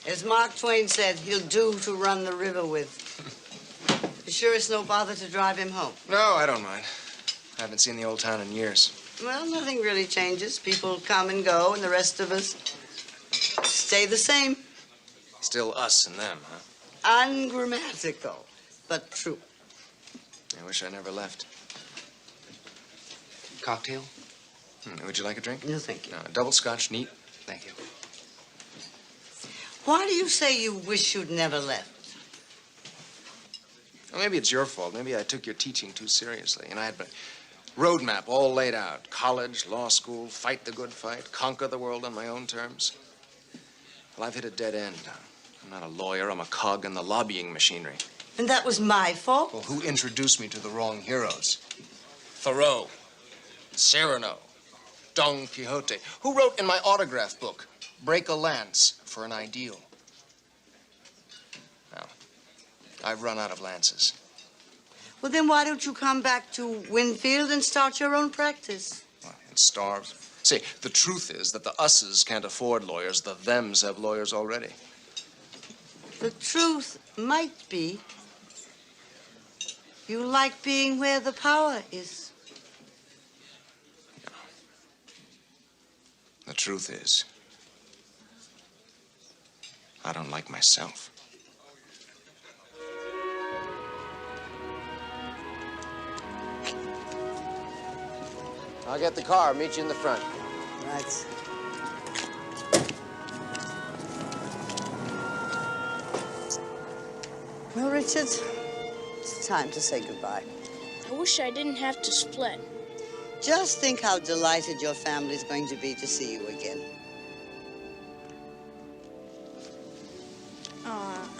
As Mark Twain said, he'll do to run the river with. You sure it's no bother to drive him home? No, I don't mind. I haven't seen the old town in years. Well, nothing really changes. People come and go, and the rest of us stay the same. Still us and them, huh? Ungrammatical, but true. I wish I never left. Cocktail? Would you like a drink? No, thank you. No, a double scotch, neat. Thank you. Why do you say you wish you'd never left? Well, maybe it's your fault. Maybe I took your teaching too seriously. And I had my roadmap all laid out. College, law school, fight the good fight, conquer the world on my own terms. Well, I've hit a dead end. I'm not a lawyer. I'm a cog in the lobbying machinery. And that was my fault? Well, who introduced me to the wrong heroes? Thoreau, Cyrano, Don Quixote. Who wrote in my autograph book, break a lance for an ideal? Now, I've run out of lances. Well, then why don't you come back to Winfield and start your own practice? Well, it's starved. See, the truth is that the us's can't afford lawyers. The thems have lawyers already. The truth might be you like being where the power is. The truth is, I don't like myself. I'll get the car. Meet you in the front. Right. Well, Richard, it's time to say goodbye. I wish I didn't have to split. Just think how delighted your family's going to be to see you again.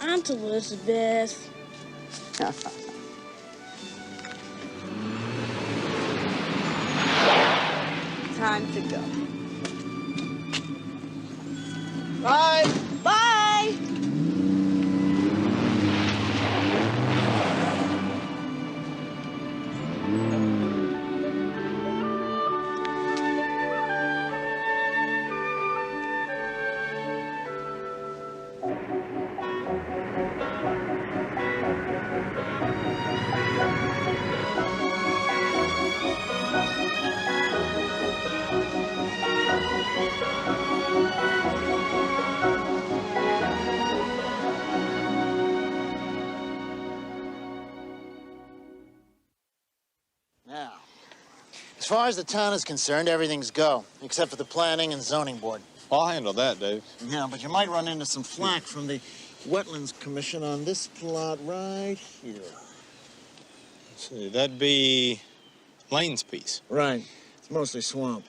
Aunt Elizabeth. Time to go. Bye. Bye. Now, as far as the town is concerned, everything's go, except for the planning and zoning board. I'll handle that, Dave. Yeah, but you might run into some flack from the Wetlands Commission on this plot right here. Let's see, that'd be Lane's piece. Right. It's mostly swamp.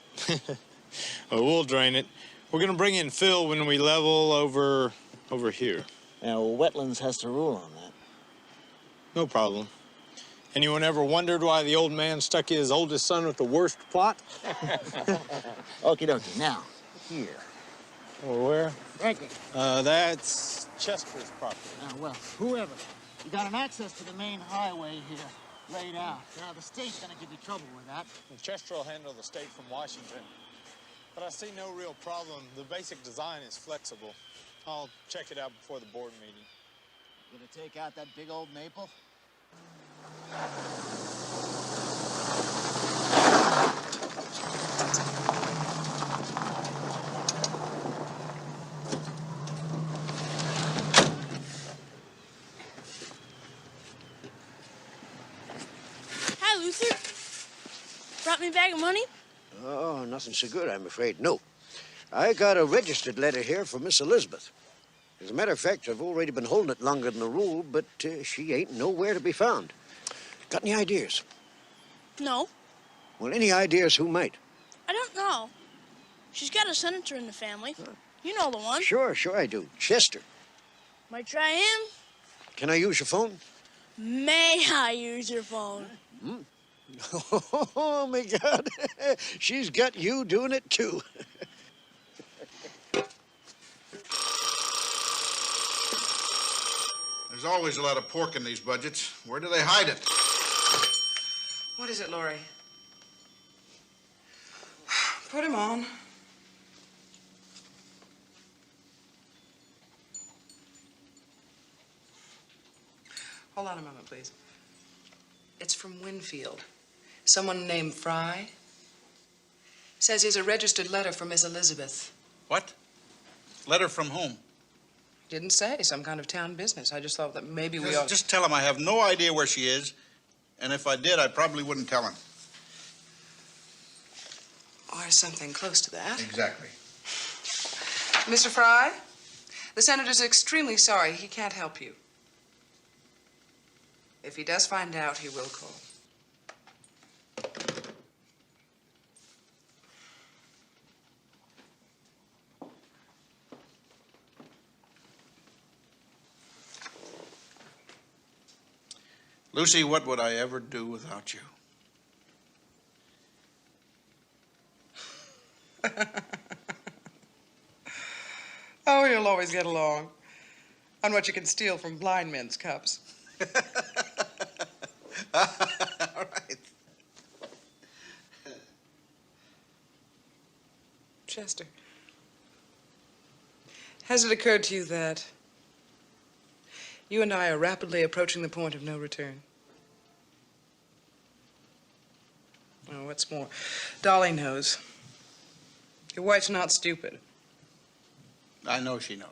Well, we'll drain it. We're gonna bring in fill when we level over here. Yeah, well, Wetlands has to rule on that. No problem. Anyone ever wondered why the old man stuck his oldest son with the worst plot? Okie dokie. Now, here. Or where? Right there. That's Chester's property. Well, whoever. You got an access to the main highway here laid out. Now, the state's gonna give you trouble with that. Chester will handle the state from Washington. But I see no real problem. The basic design is flexible. I'll check it out before the board meeting. Gonna take out that big old maple? Hi, Luther. Brought me a bag of money? Oh, nothing so good, I'm afraid. No. I got a registered letter here from Miss Elizabeth. As a matter of fact, I've already been holding it longer than the rule, but she ain't nowhere to be found. Got any ideas? No. Well, any ideas who might? I don't know. She's got a senator in the family. You know the one. Sure I do. Chester. Might try him. Can I use your phone? May I use your phone? Oh, my God. She's got you doing it, too. There's always a lot of pork in these budgets. Where do they hide it? What is it, Laurie? Put him on. Hold on a moment, please. It's from Winfield. Someone named Fry. Says he's a registered letter for Miss Elizabeth. What? Letter from whom? Didn't say. Some kind of town business. I just thought that maybe we ought... Just tell him I have no idea where she is, and if I did, I probably wouldn't tell him. Or something close to that. Exactly. Mr. Fry, the senator's extremely sorry. He can't help you. If he does find out, he will call. Lucy, what would I ever do without you? Oh, you'll always get along. On what you can steal from blind men's cups. All right. Chester, has it occurred to you that you and I are rapidly approaching the point of no return? Oh, what's more, Dolly knows. Your wife's not stupid. I know she knows.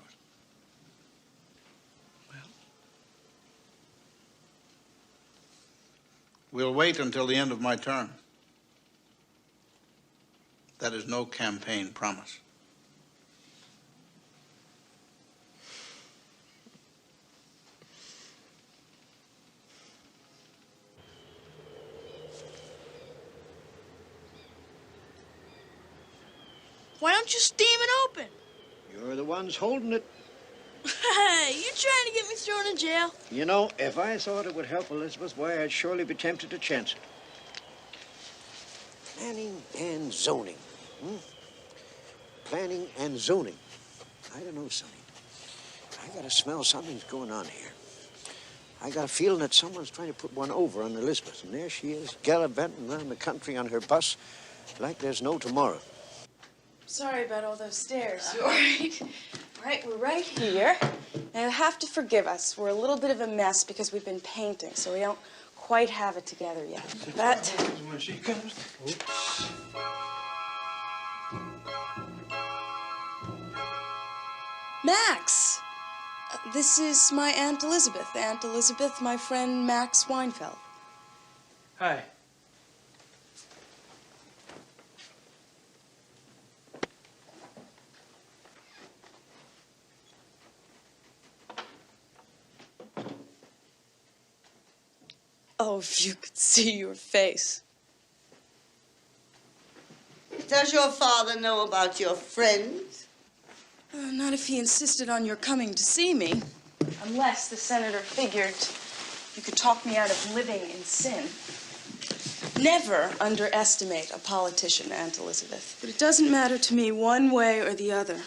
We'll wait until the end of my term. That is no campaign promise. Why don't you steam it open? You're the ones holding it. Hey, you trying to get me thrown in jail? You know, if I thought it would help Elizabeth, why, I'd surely be tempted to chance it. Planning and zoning. Planning and zoning. I don't know, Sonny. I got to smell something's going on here. I got a feeling that someone's trying to put one over on Elizabeth, and there she is, gallivanting around the country on her bus like there's no tomorrow. Sorry about all those stairs. You all right? All right, we're right here. Now, you'll have to forgive us. We're a little bit of a mess because we've been painting, so we don't quite have it together yet. But... When she comes... Oops. Max! This is my Aunt Elizabeth. Aunt Elizabeth, my friend Max Weinfeld. Hi. Oh, if you could see your face. Does your father know about your friends? Not if he insisted on your coming to see me. Unless the senator figured you could talk me out of living in sin. Never underestimate a politician, Aunt Elizabeth. But it doesn't matter to me one way or the other.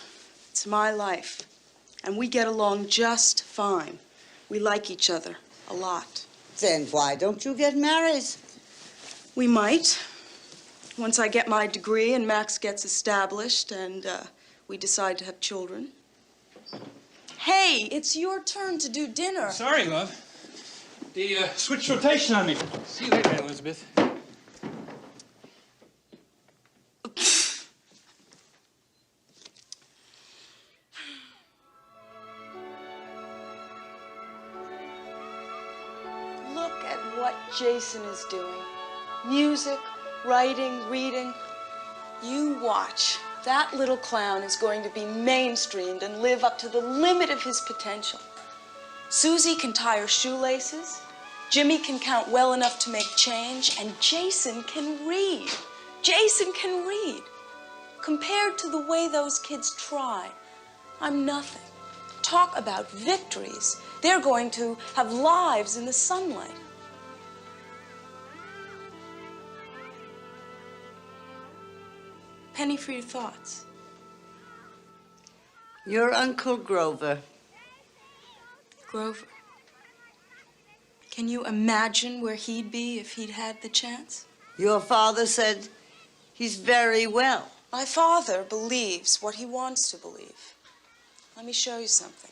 It's my life. And we get along just fine. We like each other a lot. Then why don't you get married? We might. Once I get my degree and Max gets established and we decide to have children. Hey, it's your turn to do dinner. Sorry, love. The switch rotation on me. See you later, Aunt Elizabeth. Look at what Jason is doing. Music, writing, reading. You watch. That little clown is going to be mainstreamed and live up to the limit of his potential. Susie can tie her shoelaces, Jimmy can count well enough to make change, and Jason can read. Jason can read. Compared to the way those kids try, I'm nothing. Talk about victories. They're going to have lives in the sunlight. Penny for your thoughts. Your Uncle Grover. Grover. Can you imagine where he'd be if he'd had the chance? Your father said he's very well. My father believes what he wants to believe. Let me show you something.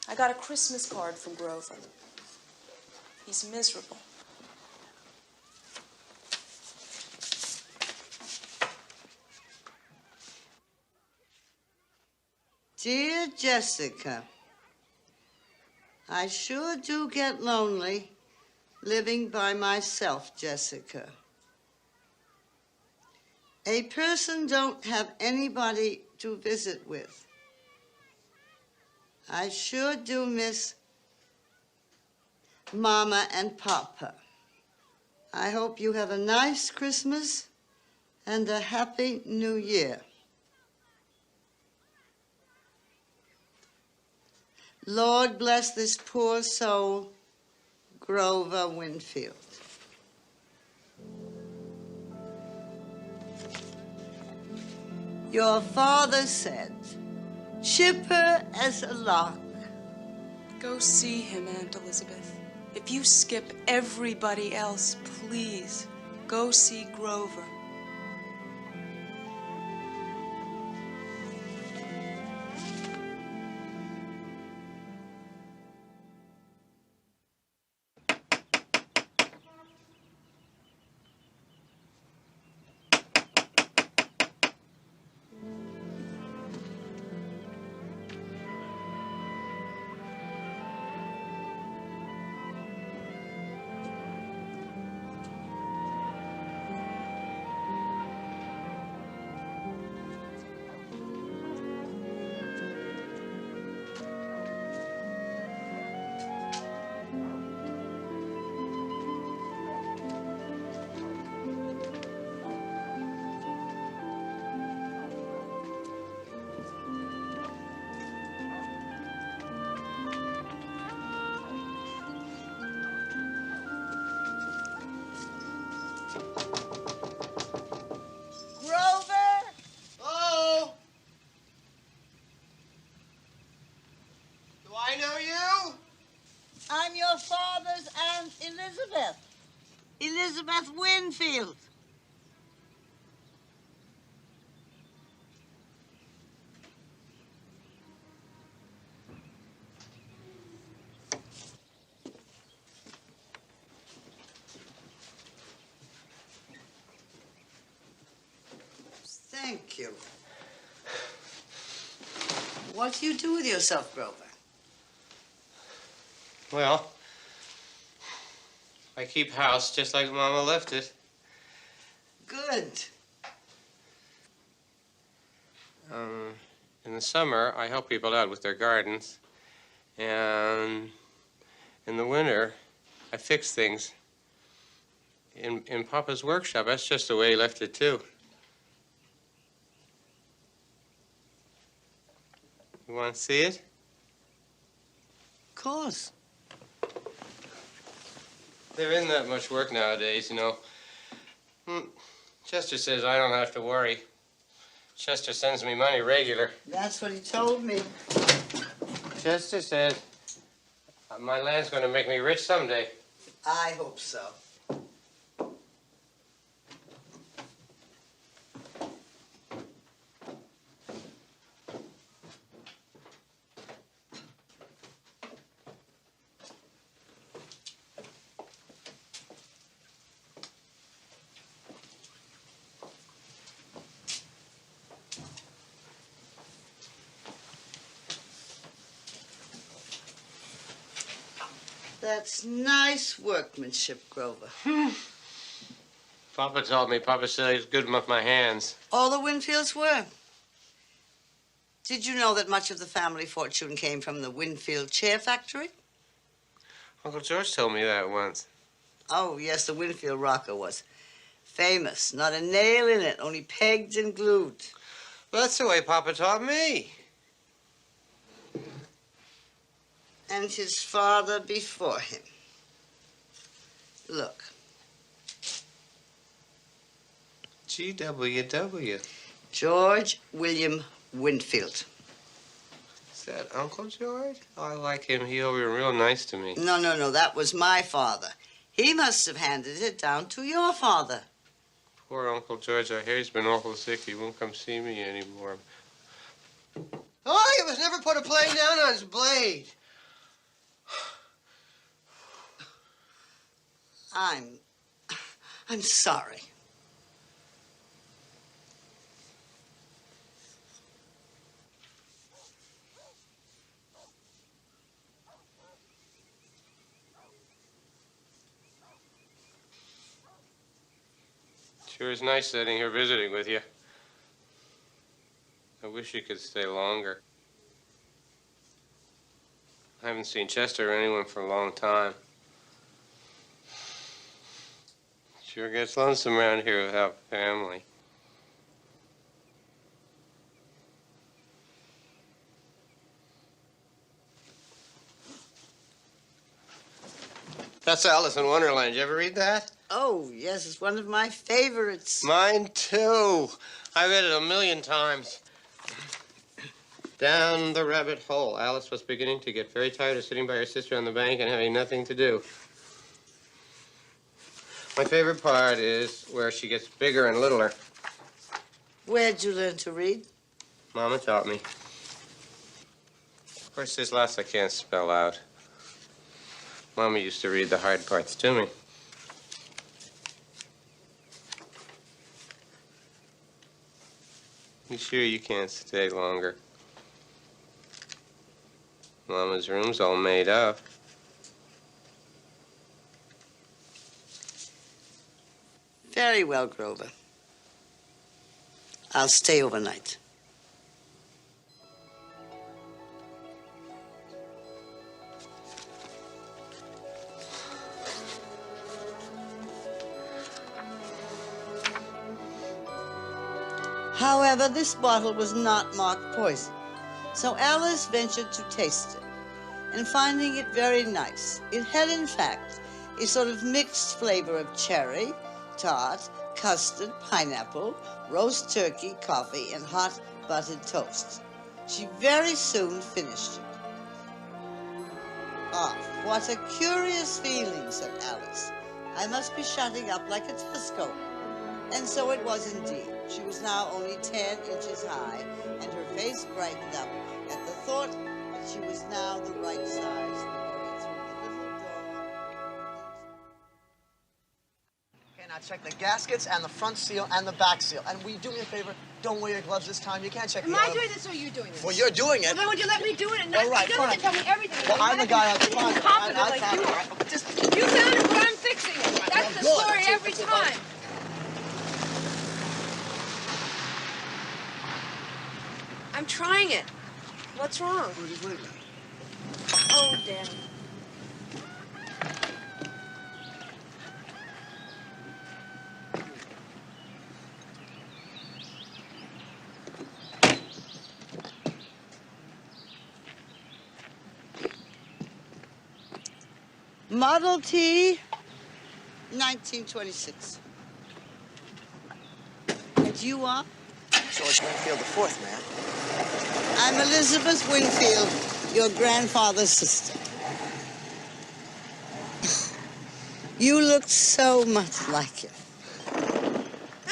I got a Christmas card from Grover. He's miserable. Dear Jessica, I sure do get lonely living by myself, Jessica. A person don't have anybody to visit with. I sure do miss Mama and Papa. I hope you have a nice Christmas and a happy New Year. Lord bless this poor soul, Grover Winfield. Your father said, chipper as a lark. Go see him, Aunt Elizabeth. If you skip everybody else, please, go see Grover. I'm your father's Aunt Elizabeth. Elizabeth Winfield. Thank you. What do you do with yourself, Grover? Well, I keep house just like Mama left it. Good. In the summer, I help people out with their gardens. And in the winter, I fix things. In Papa's workshop, that's just the way he left it, too. You want to see it? Of course. There isn't that much work nowadays, you know. Chester says I don't have to worry. Chester sends me money regular. That's what he told me. Chester said my land's going to make me rich someday. I hope so. That's nice workmanship, Grover. Papa told me. Papa said he's good with my hands. All the Winfields were. Did you know that much of the family fortune came from the Winfield chair factory? Uncle George told me that once. Oh, yes, the Winfield rocker was famous. Not a nail in it, only pegged and glued. Well, that's the way Papa taught me. And his father before him. Look. GWW. George William Winfield. Is that Uncle George? Oh, I like him. He always been real nice to me. No, that was my father. He must have handed it down to your father. Poor Uncle George, I hear he's been awful sick. He won't come see me anymore. Oh, he must never put a blade down on his blade. I'm sorry. Sure is nice sitting here visiting with you. I wish you could stay longer. I haven't seen Chester or anyone for a long time. Sure gets lonesome around here without family. That's Alice in Wonderland. You ever read that? Oh, yes, it's one of my favorites. Mine too. I read it 1,000,000 times. Down the rabbit hole. Alice was beginning to get very tired of sitting by her sister on the bank and having nothing to do. My favorite part is where she gets bigger and littler. Where'd you learn to read? Mama taught me. Of course, there's lots I can't spell out. Mama used to read the hard parts to me. You sure you can't stay longer? Mama's room's all made up. Very well, Grover. I'll stay overnight. However, this bottle was not marked poison, so Alice ventured to taste it, and finding it very nice, it had in fact a sort of mixed flavor of cherry, tart, custard, pineapple, roast turkey, coffee, and hot buttered toast. She very soon finished it. Ah, what a curious feeling, said Alice. I must be shutting up like a telescope. And so it was indeed. She was now only 10 inches high, and her face brightened up at the thought that she was now the right size for going through the little door. Okay, now check the gaskets and the front seal and the back seal. And will you do me a favor? Don't wear your gloves this time. You can't check Am the I oil. doing this or are you doing this? Well, you're doing it. Well, then would you let me do it and not All right, you don't have to tell fine. me everything. Well, I'm the guy on the I'm front. confident I like found you it. are. Just you found it, but I'm fixing it. That's the good. story every time. I'm trying it. What's wrong? Oh, damn. Model T, 1926. And you are? George Winfield IV, ma'am. I'm Elizabeth Winfield, your grandfather's sister. You look so much like him.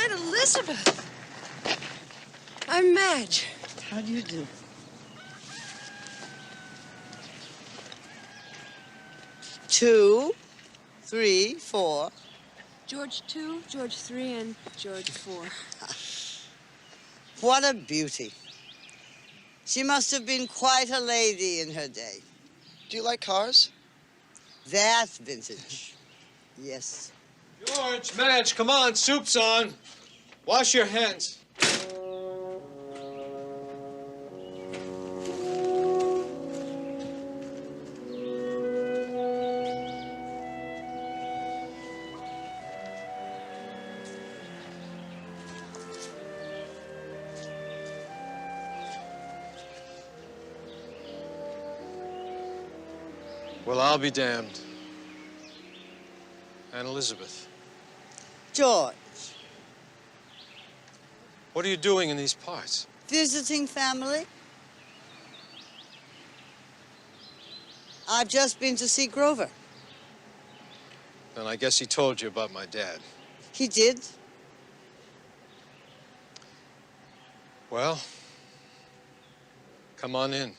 Aunt Elizabeth. I'm Madge. How do you do? Two, three, four. George 2, George 3, and George 4. What a beauty. She must have been quite a lady in her day. Do you like cars? That's vintage. Yes. George, Madge, come on, soup's on. Wash your hands. Well, I'll be damned. Aunt Elizabeth, George, what are you doing in these parts? visiting family? I've just been to see Grover. Then I guess he told you about my dad. He did. Well, come on in.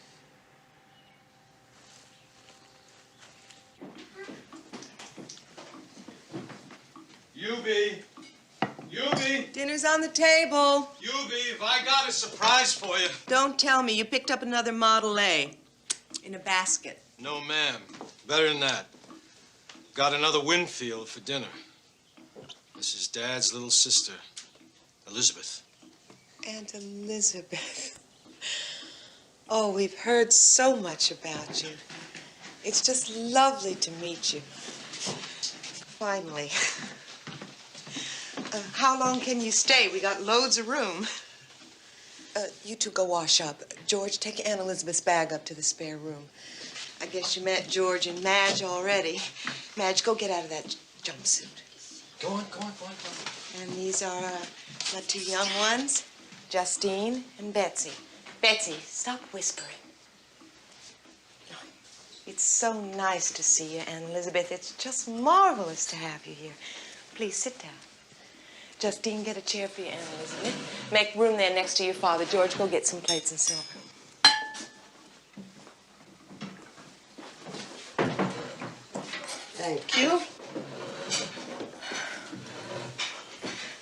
Yubi! Dinner's on the table. Yubi, have I got a surprise for you? Don't tell me you picked up another Model A in a basket. No, ma'am. Better than that. Got another Winfield for dinner. This is Dad's little sister, Elizabeth. Aunt Elizabeth. Oh, we've heard so much about you. It's just lovely to meet you. Finally. How long can you stay? We got loads of room. You two go wash up. George, take Aunt Elizabeth's bag up to the spare room. I guess you met George and Madge already. Madge, go get out of that jumpsuit. Go on. And these are my two young ones, Justine and Betsy. Betsy, stop whispering. It's so nice to see you, Aunt Elizabeth. It's just marvelous to have you here. Please sit down. Justine, get a chair for you, Aunt Elizabeth. Make room there next to your father. George, go get some plates and silver. Thank you.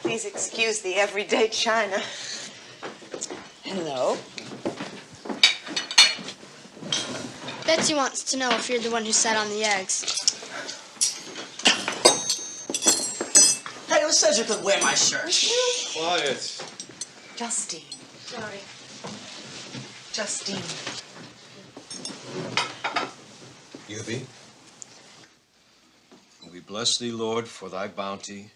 Please excuse the everyday china. Hello. Betsy wants to know if you're the one who sat on the eggs. Hey, who says you could wear my shirt? Quiet. Justine. Sorry. Justine. Yubi, we bless thee, Lord, for thy bounty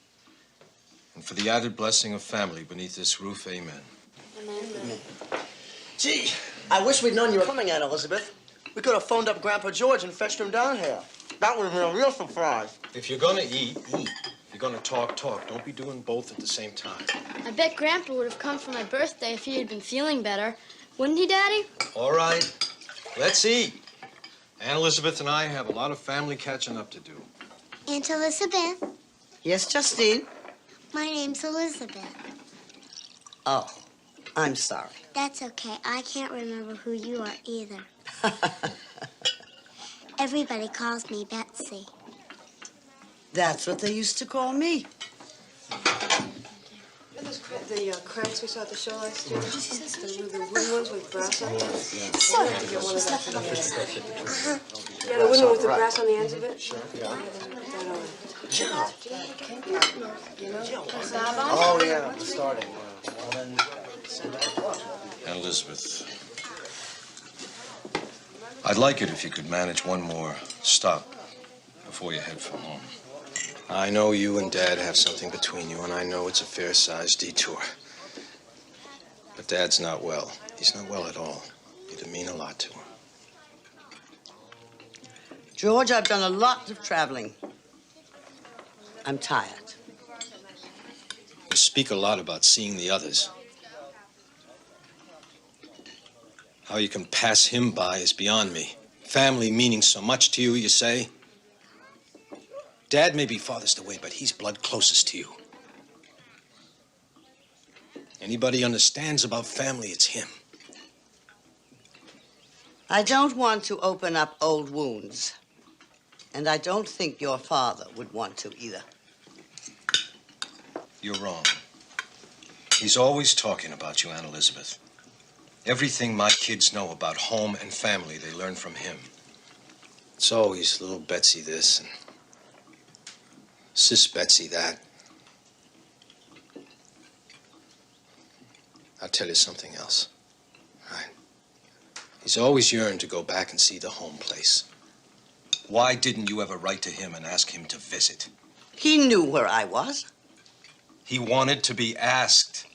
and for the added blessing of family beneath this roof. Amen. Amen. Gee, I wish we'd known you were coming, Aunt Elizabeth. We could have phoned up Grandpa George and fetched him down here. That would have been a real surprise. If you're gonna eat, eat. If you're gonna talk, talk. Don't be doing both at the same time. I bet Grandpa would have come for my birthday if he had been feeling better. Wouldn't he, Daddy? All right, let's eat. Aunt Elizabeth and I have a lot of family catching up to do. Aunt Elizabeth, Yes, Justine? my name's Elizabeth. Oh, I'm sorry. That's okay. I can't remember who you are either. Everybody calls me Betsy. That's what they used to call me. those cranks we saw at the show last year? The wooden ones with brass on the ends? Yeah. We'll have to get one of those for the ends. Yeah, the wooden one with the brass on the ends of it? Sure. Yeah. Oh, yeah, starting. Elizabeth, I'd like it if you could manage one more stop before you head for home. I know you and Dad have something between you, and I know it's a fair-sized detour. But Dad's not well. He's not well at all. It'd mean a lot to him. George, I've done a lot of traveling. I'm tired. You speak a lot about seeing the others. How you can pass him by is beyond me. Family meaning so much to you, you say? Dad may be farthest away, but he's blood closest to you. Anybody understands about family, it's him. I don't want to open up old wounds. And I don't think your father would want to either. You're wrong. He's always talking about you, Aunt Elizabeth. Everything my kids know about home and family, they learn from him. It's always little Betsy this and Sis Betsy that. I'll tell you something else. All right? He's always yearned to go back and see the home place. Why didn't you ever write to him and ask him to visit? He knew where I was. He wanted to be asked.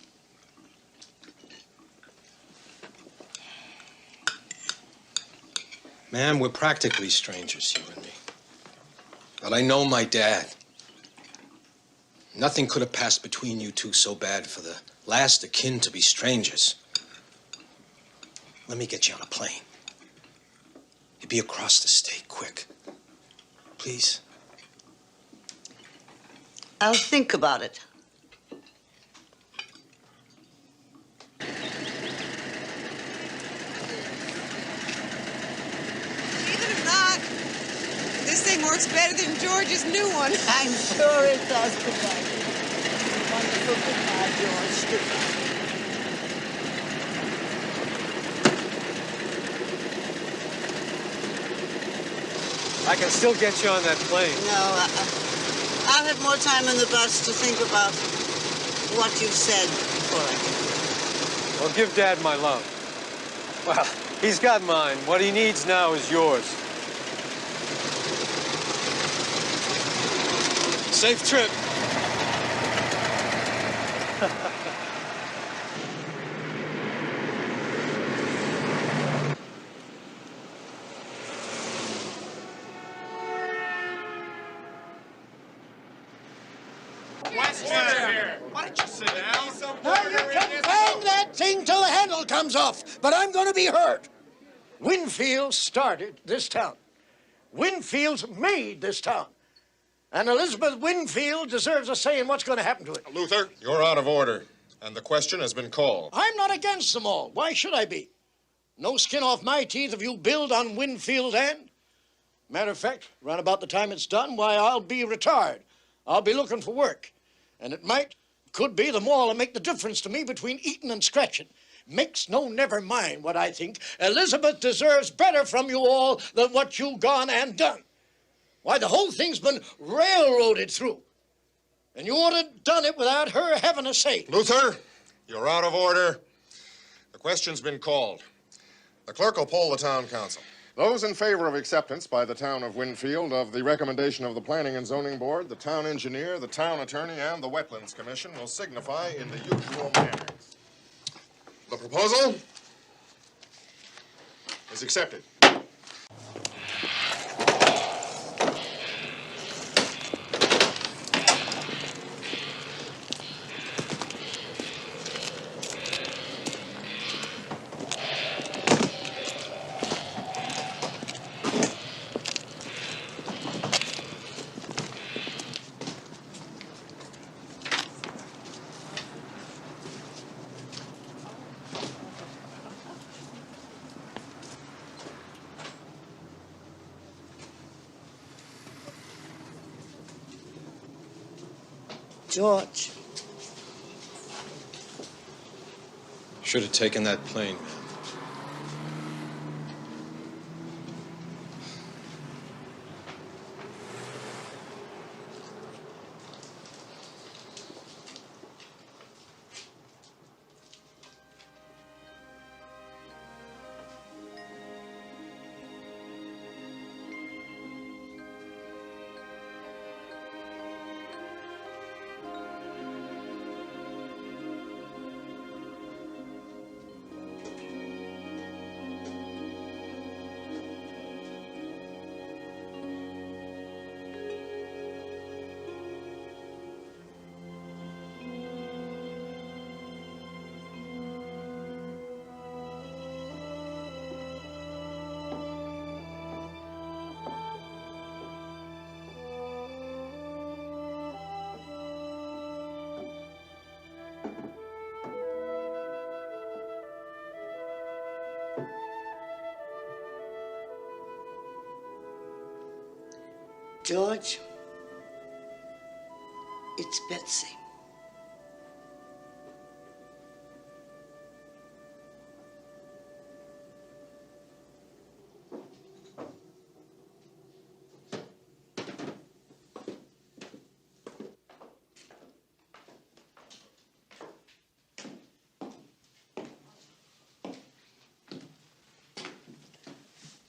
Ma'am, we're practically strangers, you and me. But I know my dad. Nothing could have passed between you two so bad for the last of kin to be strangers. Let me get you on a plane. You'd be across the state quick. Please. I'll think about it. Believe it or not, this thing works better than George's new one. I'm sure it does, goodbye. Wonderful goodbye, George. Goodbye. I can still get you on that plane. No, I'll have more time on the bus to think about what you've said before I get. Well, give Dad my love. Well, he's got mine. What he needs now is yours. Safe trip. Why don't you sit down? Now you can bang that thing till the handle comes off, but I'm going to be hurt. Winfield started this town. Winfield's made this town. And Elizabeth Winfield deserves a say in what's going to happen to it. Luther, you're out of order, and the question has been called. I'm not against them all. Why should I be? No skin off my teeth if you build on Winfield's end. Matter of fact, round about the time it's done, why, I'll be retired. I'll be looking for work. And it could be the more will make the difference to me between eating and scratching. Makes no never mind what I think. Elizabeth deserves better from you all than what you gone and done. Why, the whole thing's been railroaded through. And you ought to have done it without her having a say. Luther, you're out of order. The question's been called. The clerk will poll the town council. Those in favor of acceptance by the town of Winfield of the recommendation of the Planning and Zoning Board, the town engineer, the town attorney, and the Wetlands Commission will signify in the usual manner. The proposal is accepted. George, Should have taken that plane. George, it's Betsy.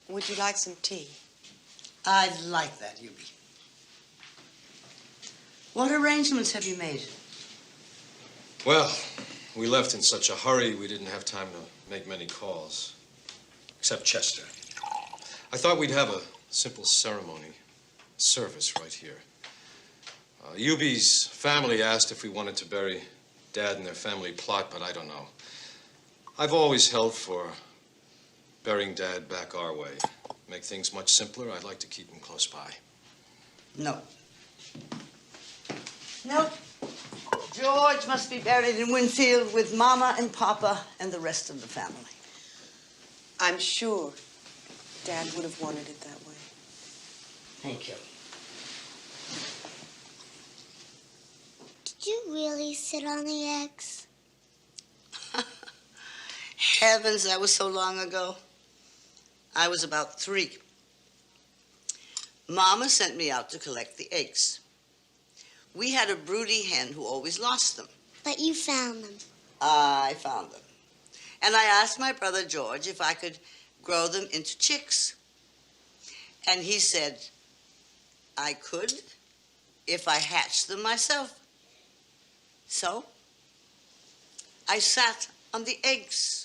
Would you like some tea? I'd like that, Yubi. What arrangements have you made? Well, we left in such a hurry, we didn't have time to make many calls. Except Chester. I thought we'd have a simple ceremony, service right here. Yubi's family asked if we wanted to bury Dad in their family plot, but I don't know. I've always held for burying Dad back our way. Make things much simpler. I'd like to keep him close by. No. Nope. George must be buried in Winfield with Mama and Papa and the rest of the family. I'm sure Dad would have wanted it that way. Thank you. Did you really sit on the eggs? Heavens, that was so long ago. I was about 3. Mama sent me out to collect the eggs. We had a broody hen who always lost them. But you found them. I found them. And I asked my brother George if I could grow them into chicks. And he said I could if I hatched them myself. So I sat on the eggs.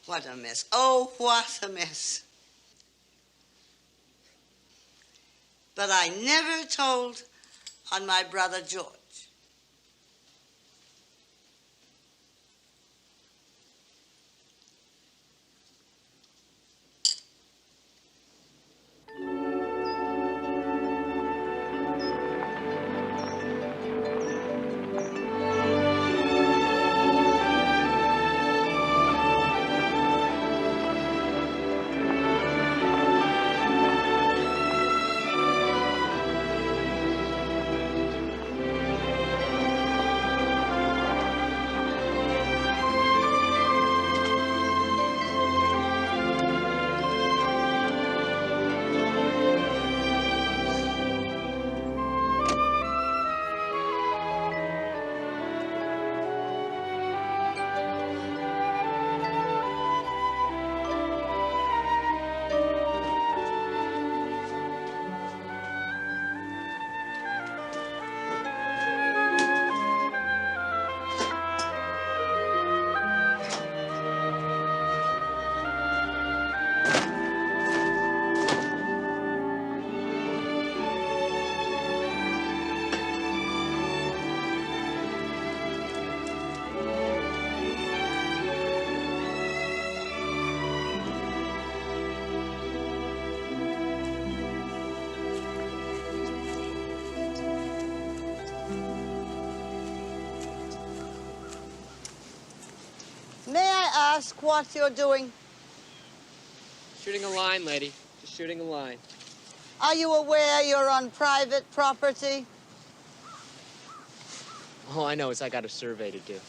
What a mess. Oh, what a mess. But I never told on my brother George. May I ask what you're doing? Shooting a line, lady. Just shooting a line. Are you aware you're on private property? All I know is I got a survey to do.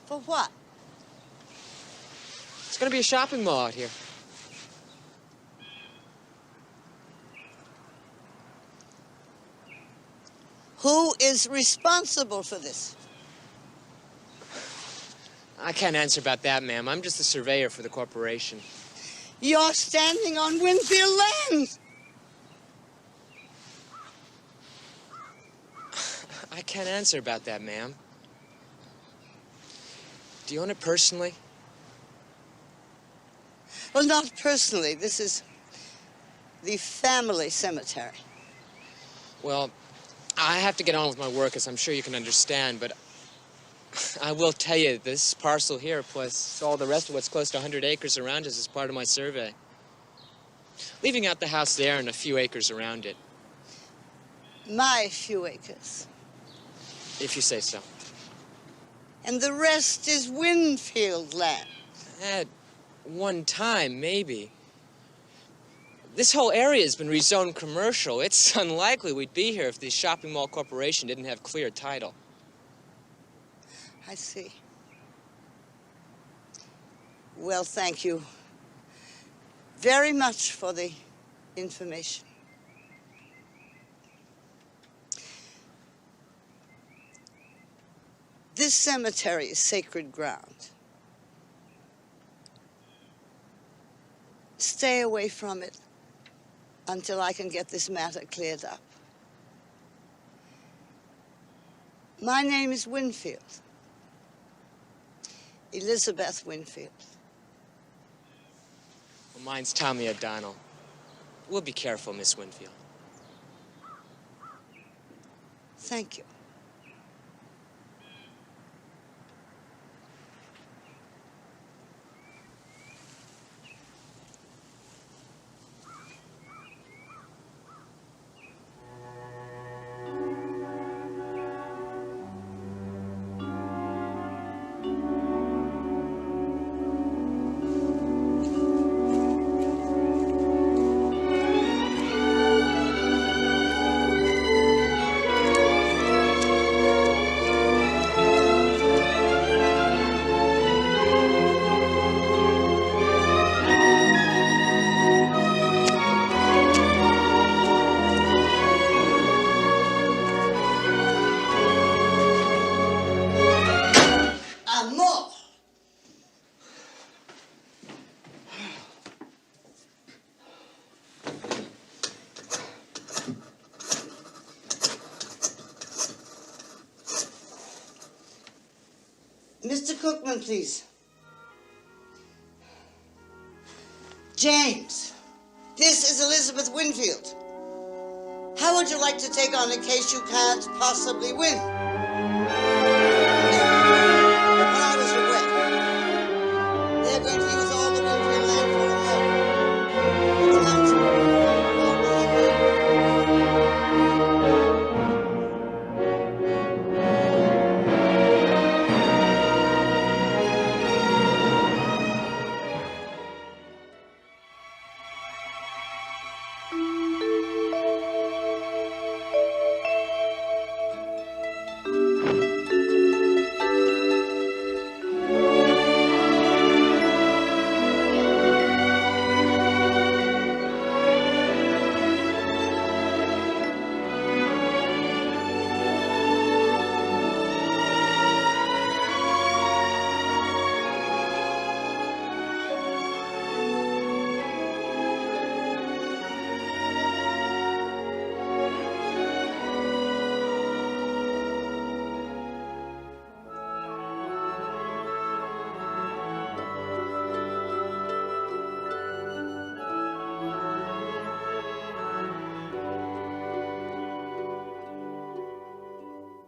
For what? It's gonna be a shopping mall out here. Who is responsible for this? I can't answer about that, ma'am. I'm just the surveyor for the corporation. You're standing on Winfield land. I can't answer about that, ma'am. Do you own it personally? Well, not personally. This is the family cemetery. Well, I have to get on with my work, as I'm sure you can understand, but I will tell you, this parcel here, plus all the rest of what's close to 100 acres around us, is part of my survey. Leaving out the house there and a few acres around it. My few acres. If you say so. And the rest is Winfield land. At one time, maybe. This whole area has been rezoned commercial. It's unlikely we'd be here if the shopping mall corporation didn't have clear title. I see. Well, thank you very much for the information. This cemetery is sacred ground. Stay away from it until I can get this matter cleared up. My name is Winfield. Elizabeth Winfield. Well, mine's Tommy O'Donnell. We'll be careful, Miss Winfield. Thank you. Mr. Cookman, please. James, this is Elizabeth Winfield. How would you like to take on a case you can't possibly win? When I was away, they're going to use all the Winfield land for a home. The council.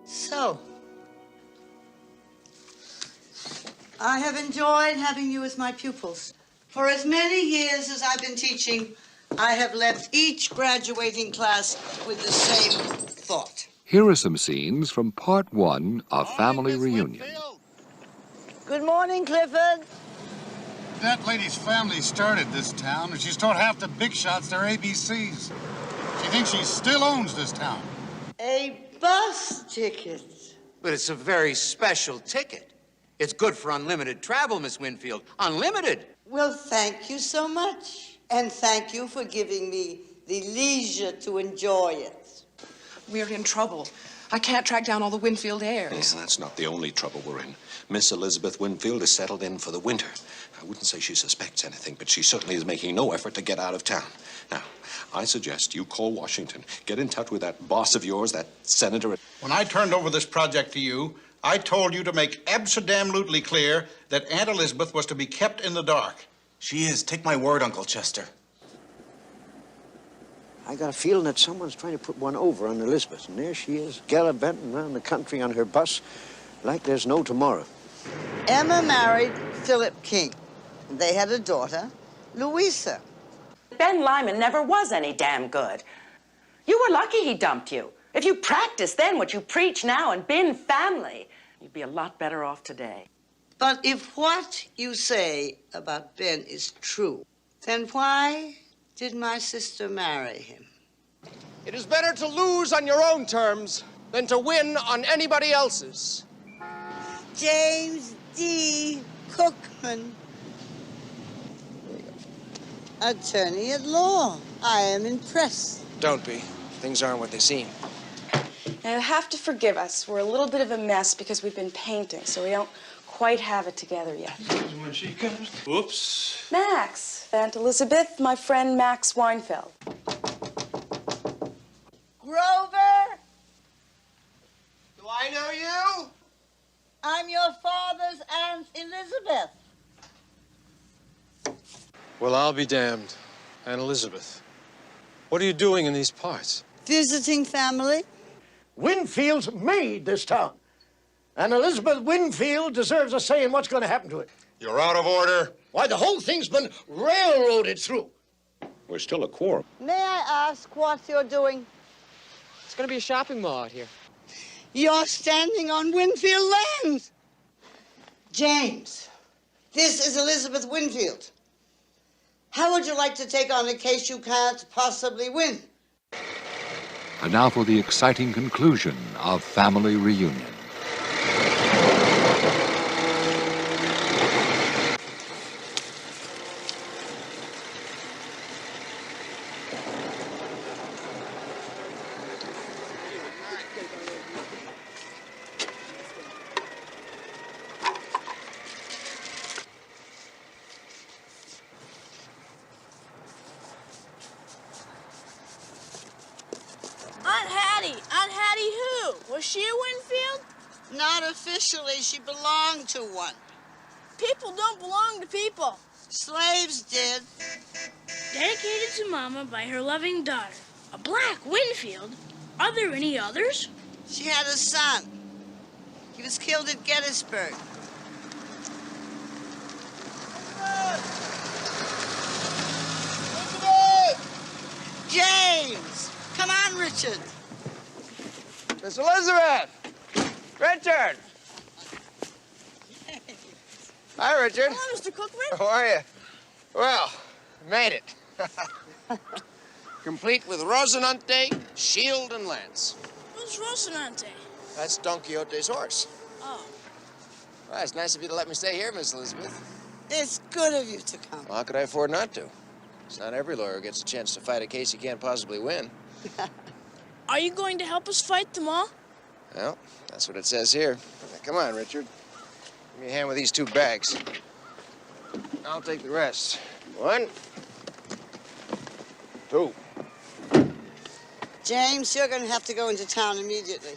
So, I have enjoyed having you as my pupils. For as many years as I've been teaching, I have left each graduating class with the same thought. Here are some scenes from part 1 of Family Reunion. Good morning, Clifford. That lady's family started this town, and she's taught half the big shots their ABCs. She thinks she still owns this town. A bus ticket. But it's a very special ticket. It's good for unlimited travel, Miss Winfield. Unlimited. Well, thank you so much. And thank you for giving me the leisure to enjoy it. We're in trouble. I can't track down all the Winfield heirs. Yeah, that's not the only trouble we're in. Miss Elizabeth Winfield is settled in for the winter. I wouldn't say she suspects anything, but she certainly is making no effort to get out of town. Now, I suggest you call Washington, get in touch with that boss of yours, that senator. When I turned over this project to you, I told you to make absolutely clear that Aunt Elizabeth was to be kept in the dark. She is. Take my word, Uncle Chester. I got a feeling that someone's trying to put one over on Elizabeth, and there she is, gallivanting around the country on her bus like there's no tomorrow. Emma married Philip King. They had a daughter, Louisa. Ben Lyman never was any damn good. You were lucky he dumped you. If you practiced then what you preach now and been family, you'd be a lot better off today. But if what you say about Ben is true, then why did my sister marry him? It is better to lose on your own terms than to win on anybody else's. James D. Cookman, attorney at law. I am impressed. Don't be. Things aren't what they seem. Now, you'll have to forgive us. We're a little bit of a mess because we've been painting, so we don't quite have it together yet. When she comes. Whoops. Max, Aunt Elizabeth, my friend Max Weinfeld. Grover, Do I know you? I'm your father's Aunt Elizabeth. Well, I'll be damned. Aunt Elizabeth, what are you doing in these parts? Visiting family. Winfield's made this town. And Elizabeth Winfield deserves a say in what's going to happen to it. You're out of order. Why, the whole thing's been railroaded through. We're still a quorum. May I ask what you're doing? It's going to be a shopping mall out here. You're standing on Winfield land. James, this is Elizabeth Winfield. How would you like to take on a case you can't possibly win? And now for the exciting conclusion of Family Reunion. Aunt Hattie who? Was she a Winfield? Not officially. She belonged to one. People don't belong to people. Slaves did. Dedicated to Mama by her loving daughter, a black Winfield. Are there any others? She had a son. He was killed at Gettysburg. James! Come on, Richard. Miss Elizabeth! Richard! Hi, Richard. Hello, Mr. Cookman. How are you? Well, made it. Complete with Rosinante, shield, and lance. Who's Rosinante? That's Don Quixote's horse. Oh. Well, it's nice of you to let me stay here, Miss Elizabeth. It's good of you to come. Well, how could I afford not to? It's not every lawyer who gets a chance to fight a case he can't possibly win. Are you going to help us fight them all? Well, that's what it says here. Now, come on, Richard. Give me a hand with these 2 bags. I'll take the rest. 1, 2. James, you're going to have to go into town immediately.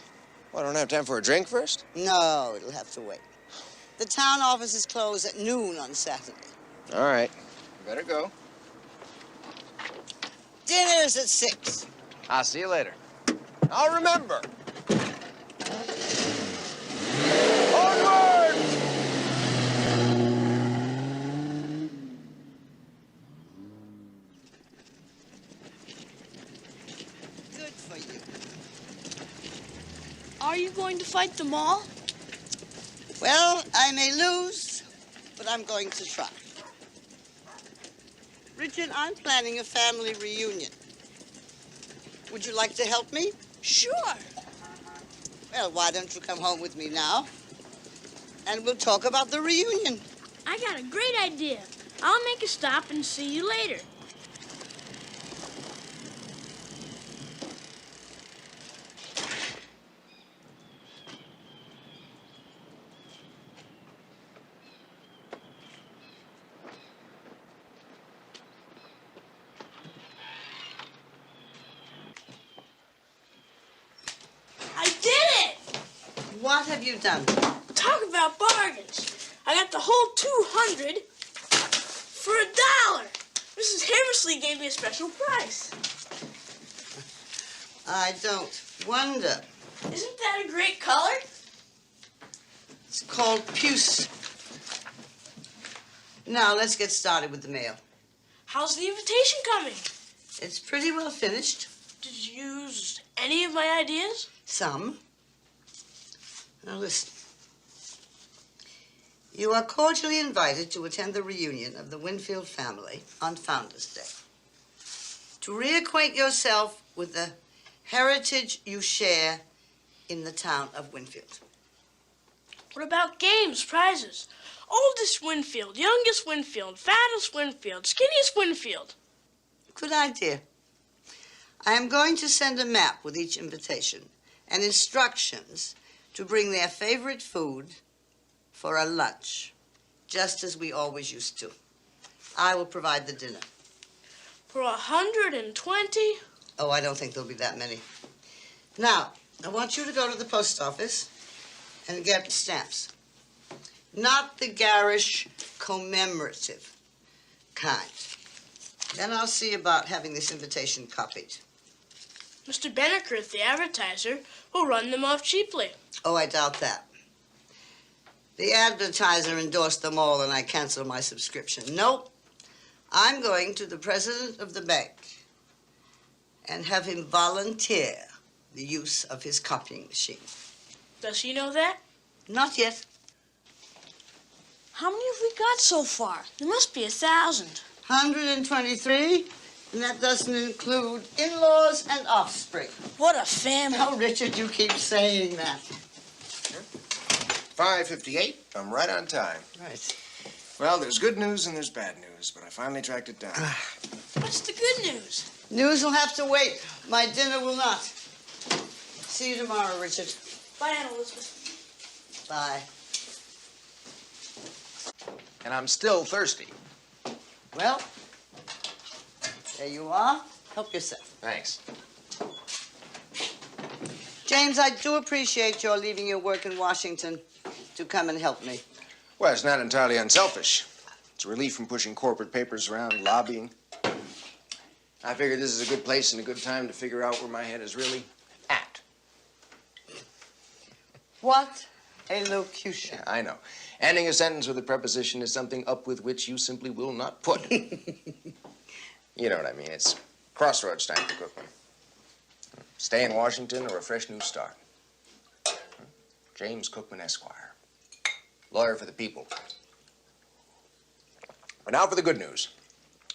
Well, I don't have time for a drink first? No, it'll have to wait. The town office is closed at noon on Saturday. All right. You better go. Dinner's at 6. I'll see you later. I'll remember. Onward! Good for you. Are you going to fight them all? Well, I may lose, but I'm going to try. Richard, I'm planning a family reunion. Would you like to help me? Sure. Well, why don't you come home with me now? and we'll talk about the reunion. I got a great idea. I'll make a stop and see you later. I did it! What have you done? Talk about bargains. I got the whole 200 for $1. Mrs. Hammersley gave me a special price. I don't wonder. Isn't that a great color? It's called puce. Now, let's get started with the mail. How's the invitation coming? It's pretty well finished. Did you use any of my ideas? Some. Now, listen. You are cordially invited to attend the reunion of the Winfield family on Founder's Day. To reacquaint yourself with the heritage you share in the town of Winfield. What about games, prizes? Oldest Winfield, youngest Winfield, fattest Winfield, skinniest Winfield. Good idea. I am going to send a map with each invitation and instructions to bring their favorite food for a lunch, just as we always used to. I will provide the dinner. For 120? Oh, I don't think there'll be that many. Now, I want you to go to the post office and get stamps. Not the garish commemorative kind. Then I'll see about having this invitation copied. Mr. Benneker, the advertiser, will run them off cheaply. Oh, I doubt that. The advertiser endorsed them all and I canceled my subscription. Nope. I'm going to the president of the bank and have him volunteer the use of his copying machine. Does he know that? Not yet. How many have we got so far? There must be 1,000. 123, and that doesn't include in-laws and offspring. What a family. Oh, Richard, you keep saying that. 5:58. I'm right on time. Right. Well, there's good news and there's bad news, but I finally tracked it down. What's the good news? News will have to wait. My dinner will not. See you tomorrow, Richard. Bye, Aunt Elizabeth. Bye. And I'm still thirsty. Well, there you are. Help yourself. Thanks. James, I do appreciate your leaving your work in Washington to come and help me. Well, it's not entirely unselfish. It's a relief from pushing corporate papers around, lobbying. I figured this is a good place and a good time to figure out where my head is really at. What a locution. Yeah, I know. Ending a sentence with a preposition is something up with which you simply will not put. You know what I mean. It's crossroads time for Cookman. Stay in Washington or a fresh new start. James Cookman, Esquire. Lawyer for the people. But now for the good news.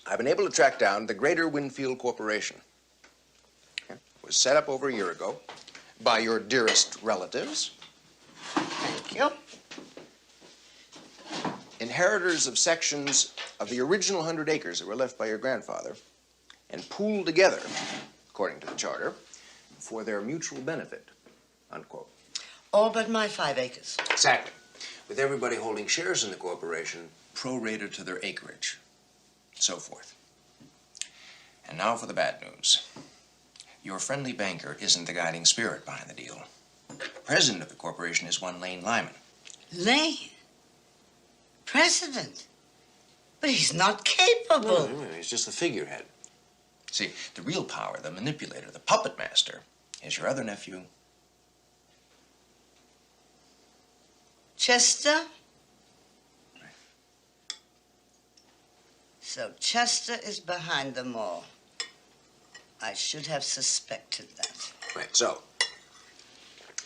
I've been able to track down the Greater Winfield Corporation. It was set up over a year ago by your dearest relatives. Thank you. Inheritors of sections of the original 100 acres that were left by your grandfather and pooled together, according to the charter, for their mutual benefit, unquote. All but my 5 acres. Exactly. With everybody holding shares in the corporation prorated to their acreage, so forth. And now for the bad news. Your friendly banker isn't the guiding spirit behind the deal. President of the corporation is one Lane Lyman. Lane? President? But he's not capable. No, he's just the figurehead. See, the real power, the manipulator, the puppet master, is your other nephew. Chester? So Chester is behind them all. I should have suspected that. Right, so,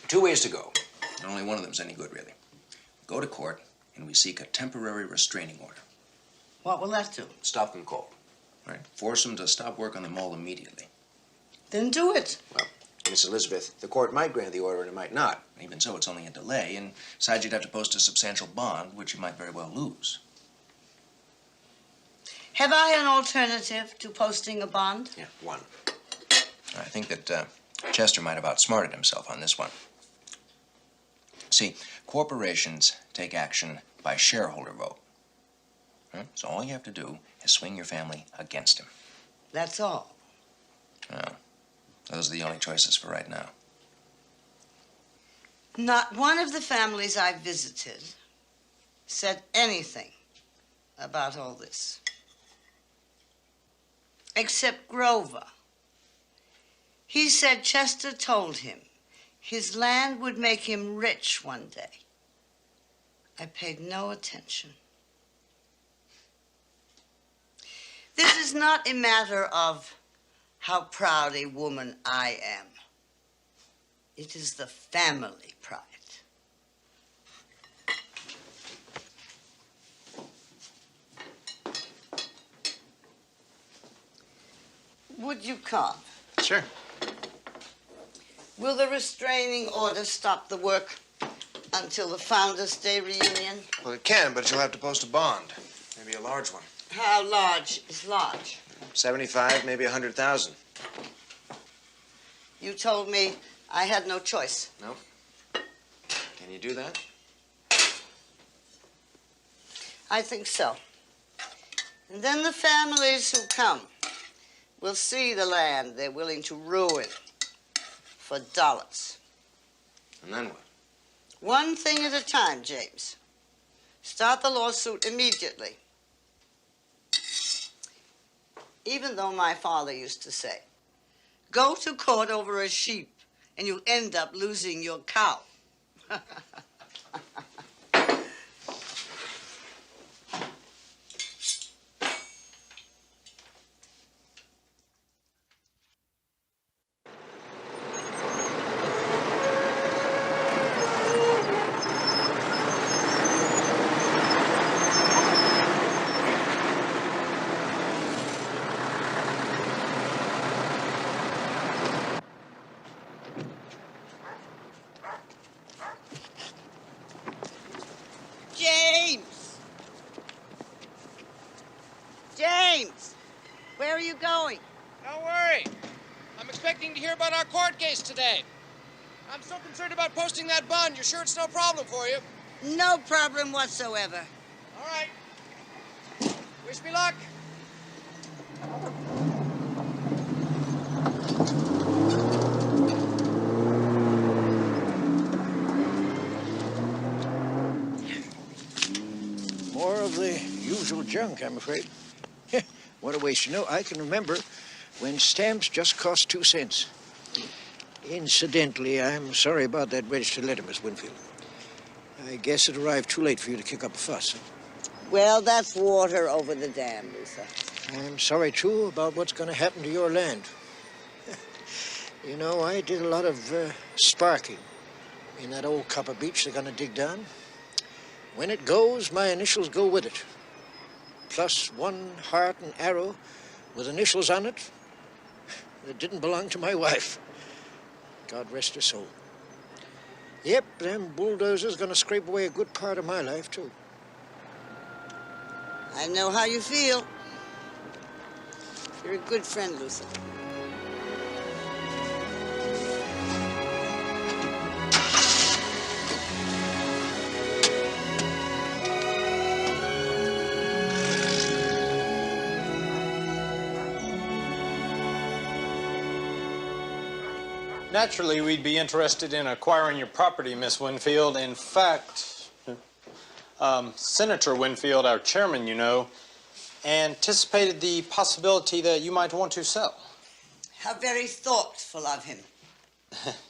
2 ways to go. And only one of them's any good, really. Go to court, and we seek a temporary restraining order. What will that do? Stop them cold. Right? Force them to stop work on the mall immediately. Then do it. Well, Miss Elizabeth, the court might grant the order and it might not. Even so, it's only a delay, and besides, you'd have to post a substantial bond, which you might very well lose. Have I an alternative to posting a bond? Yeah, one. I think that Chester might have outsmarted himself on this one. See, corporations take action by shareholder vote. So all you have to do is swing your family against him. That's all. Well, those are the only choices for right now. Not one of the families I visited said anything about all this. Except Grover. He said Chester told him his land would make him rich one day. I paid no attention. This is not a matter of how proud a woman I am. It is the family pride. Would you come? Sure. Will the restraining order stop the work until the Founders' Day reunion? Well, it can, but you'll have to post a bond. Maybe a large one. How large is large? 75, maybe 100,000. You told me I had no choice. No? Can you do that? I think so. And then the families who come will see the land they're willing to ruin for dollars. And then what? One thing at a time, James. Start the lawsuit immediately. Even though my father used to say, go to court over a sheep and you'll end up losing your cow. James! James! Where are you going? Don't worry. I'm expecting to hear about our court case today. I'm so concerned about posting that bond. You're sure it's no problem for you? No problem whatsoever. All right. Wish me luck. More of the usual junk, I'm afraid. What a waste. You know, I can remember when stamps just cost 2 cents. Incidentally, I'm sorry about that registered letter, Miss Winfield. I guess it arrived too late for you to kick up a fuss. Well, that's water over the dam, Lisa. I'm sorry, too, about what's going to happen to your land. You know, I did a lot of sparking in that old copper beach they're going to dig down. When it goes, my initials go with it. Plus one heart and arrow with initials on it that didn't belong to my wife. God rest her soul. Yep, them bulldozers gonna scrape away a good part of my life, too. I know how you feel. You're a good friend, Lucy. Naturally, we'd be interested in acquiring your property, Miss Winfield. In fact, Senator Winfield, our chairman, you know, anticipated the possibility that you might want to sell. How very thoughtful of him.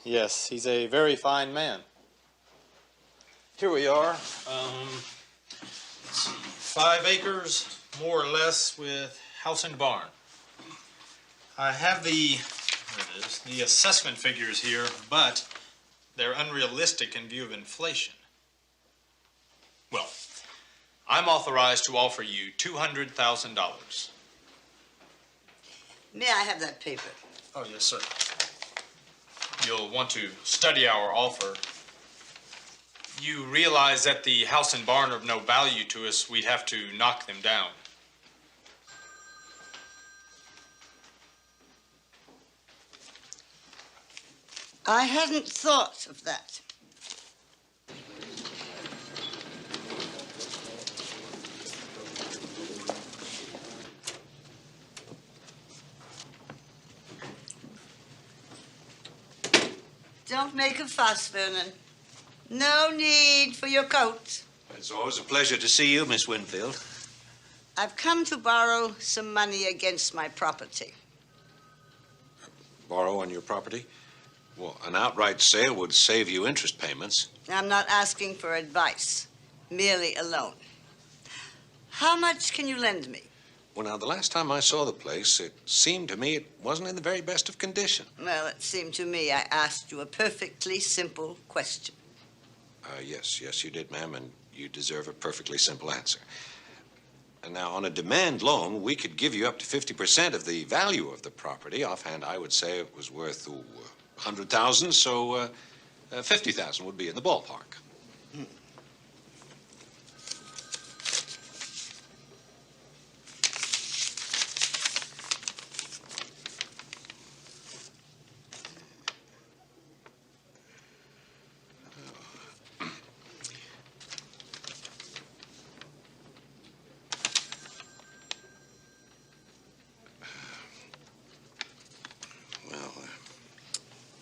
Yes, he's a very fine man. Here we are. Let's see, 5 acres, more or less, with house and barn. I have the assessment figures here, but they're unrealistic in view of inflation. Well, I'm authorized to offer you $200,000. May I have that paper? Oh, yes, sir. you'll want to study our offer. You realize that the house and barn are of no value to us. We'd have to knock them down. I hadn't thought of that. Don't make a fuss, Vernon. No need for your coat. It's always a pleasure to see you, Miss Winfield. I've come to borrow some money against my property. Borrow on your property? Well, an outright sale would save you interest payments. I'm not asking for advice, merely a loan. How much can you lend me? Well, now, the last time I saw the place, it seemed to me it wasn't in the very best of condition. Well, it seemed to me I asked you a perfectly simple question. Yes, you did, ma'am, and you deserve a perfectly simple answer. And now, on a demand loan, we could give you up to 50% of the value of the property. Offhand, I would say it was worth $100,000, so 50,000 would be in the ballpark.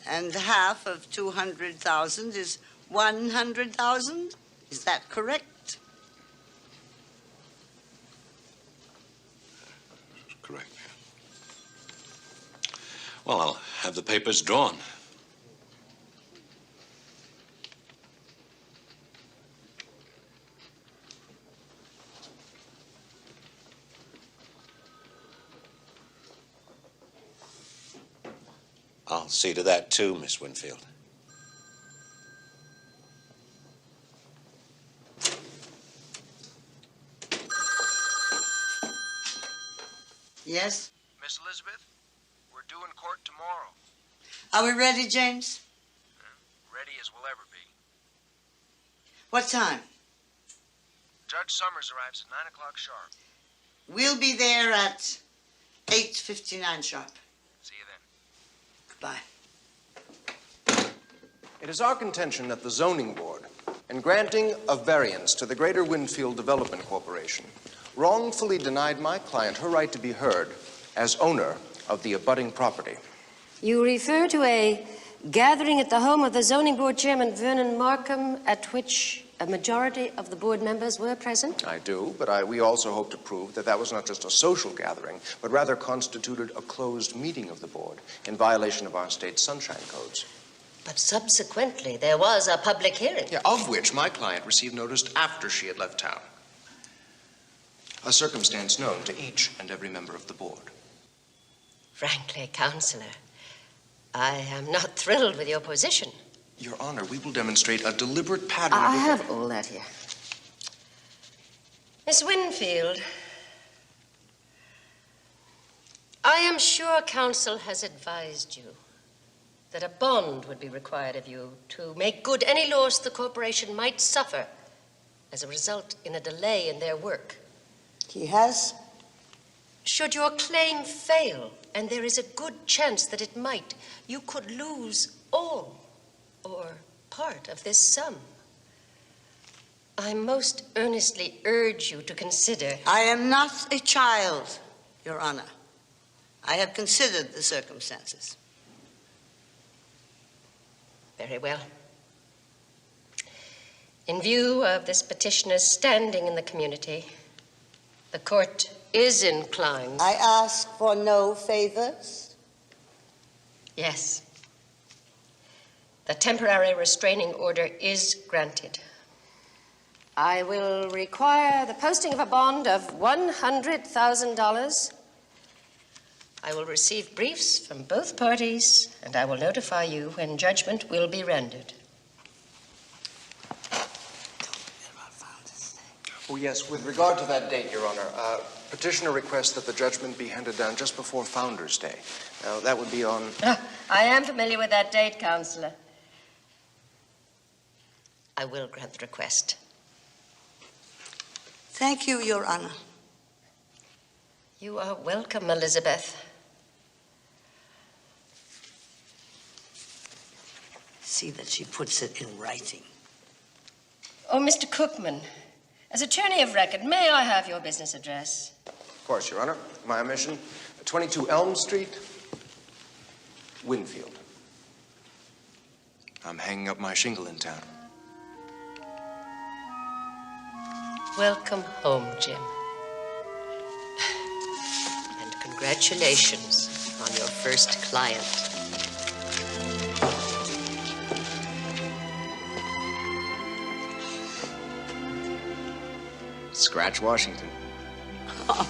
And half of 200,000 is 100,000? Is that correct? Correct. Well, I'll have the papers drawn. I'll see to that, too, Miss Winfield. Yes? Miss Elizabeth, we're due in court tomorrow. Are we ready, James? Ready as we'll ever be. What time? Judge Summers arrives at 9 o'clock sharp. We'll be there at 8:59 sharp. See you then. Goodbye. It is our contention that the Zoning Board, in granting a variance to the Greater Winfield Development Corporation, wrongfully denied my client her right to be heard as owner of the abutting property. You refer to a gathering at the home of the Zoning Board Chairman Vernon Markham, at which a majority of the board members were present? I do, but we also hope to prove that that was not just a social gathering, but rather constituted a closed meeting of the board in violation of our state's sunshine codes. But subsequently, there was a public hearing. Yeah, of which my client received notice after she had left town. A circumstance known to each and every member of the board. Frankly, Counselor, I am not thrilled with your position. Your Honor, we will demonstrate a deliberate pattern I have all that here. Miss Winfield, I am sure counsel has advised you that a bond would be required of you to make good any loss the corporation might suffer as a result in a delay in their work. He has? Should your claim fail, and there is a good chance that it might, you could lose all or part of this sum. I most earnestly urge you to consider. I am not a child, Your Honor. I have considered the circumstances. Very well. In view of this petitioner's standing in the community, the court is inclined. I ask for no favors? Yes. The temporary restraining order is granted. I will require the posting of a bond of $100,000. I will receive briefs from both parties, and I will notify you when judgment will be rendered. Oh, yes, with regard to that date, Your Honor, petitioner requests that the judgment be handed down just before Founder's Day. Now, that would be on... I am familiar with that date, Counselor. I will grant the request. Thank you, Your Honor. You are welcome, Elizabeth. See that she puts it in writing. Oh, Mr. Cookman, as attorney of record, may I have your business address? Of course, Your Honor. My mission, 22 Elm Street, Winfield. I'm hanging up my shingle in town. Welcome home, Jim. And congratulations on your first client. Scratch Washington. Well,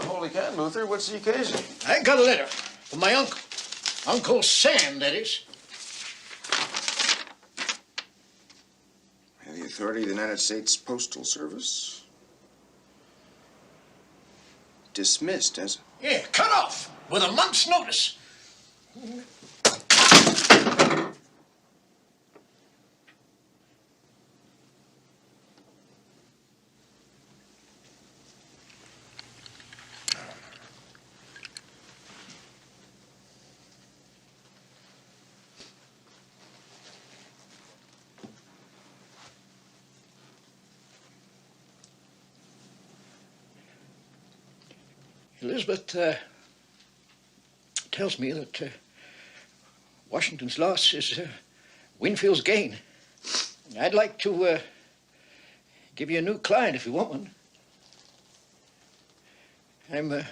holy can, Luther, what's the occasion? I got a letter from my uncle. Uncle Sam, that is. The authority of the United States Postal Service. Dismissed as... Yeah, cut off with a month's notice. Elizabeth tells me that Washington's loss is Winfield's gain. I'd like to give you a new client if you want one. I'm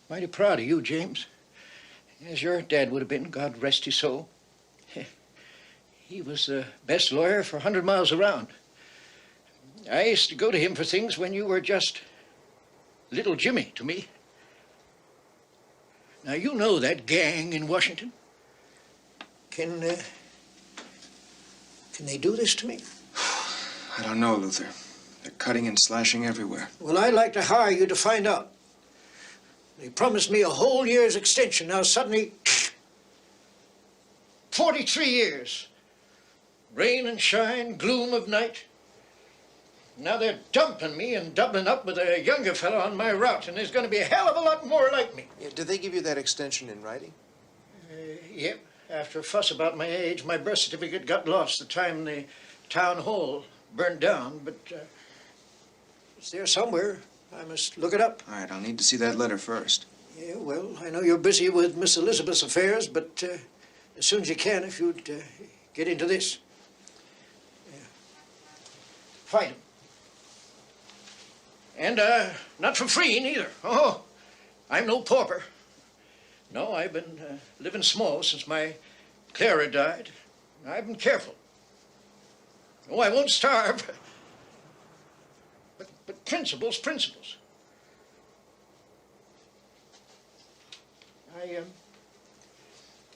mighty proud of you, James, as your dad would have been, God rest his soul. He was the best lawyer for 100 miles around. I used to go to him for things when you were just little Jimmy to me. Now, you know that gang in Washington. Can they do this to me? I don't know, Luther. They're cutting and slashing everywhere. Well, I'd like to hire you to find out. They promised me a whole year's extension. Now, suddenly, 43 years. Rain and shine, gloom of night. Now they're dumping me and doubling up with a younger fellow on my route, and there's going to be a hell of a lot more like me. Yeah, did they give you that extension in writing? Yep. After a fuss about my age, my birth certificate got lost the time the town hall burned down, but it's there somewhere. I must look it up. All right, I'll need to see that letter first. Yeah, well, I know you're busy with Miss Elizabeth's affairs, but as soon as you can, if you'd get into this. Fight 'em. And not for free, neither. Oh, I'm no pauper. No, I've been living small since my Clara died. I've been careful. Oh, I won't starve. But principles, principles.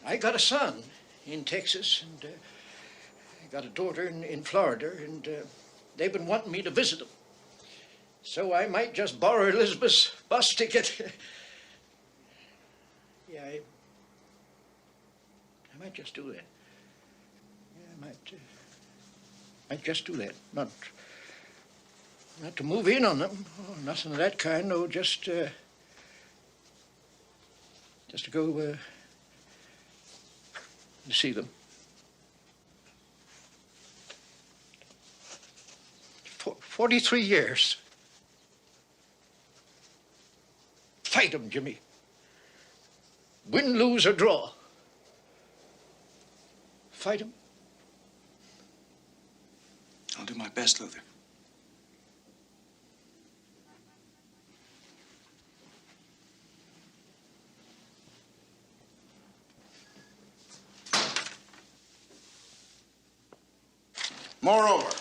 I got a son in Texas, and I got a daughter in Florida, and they've been wanting me to visit them. So I might just borrow Elizabeth's bus ticket. Yeah, I might just do that. Yeah, I might just do that. Not to move in on them. Oh, nothing of that kind. No, just to go to see them. 43 years. Fight 'em, Jimmy. Win, lose, or draw. Fight 'em. I'll do my best, Luther. Moreover,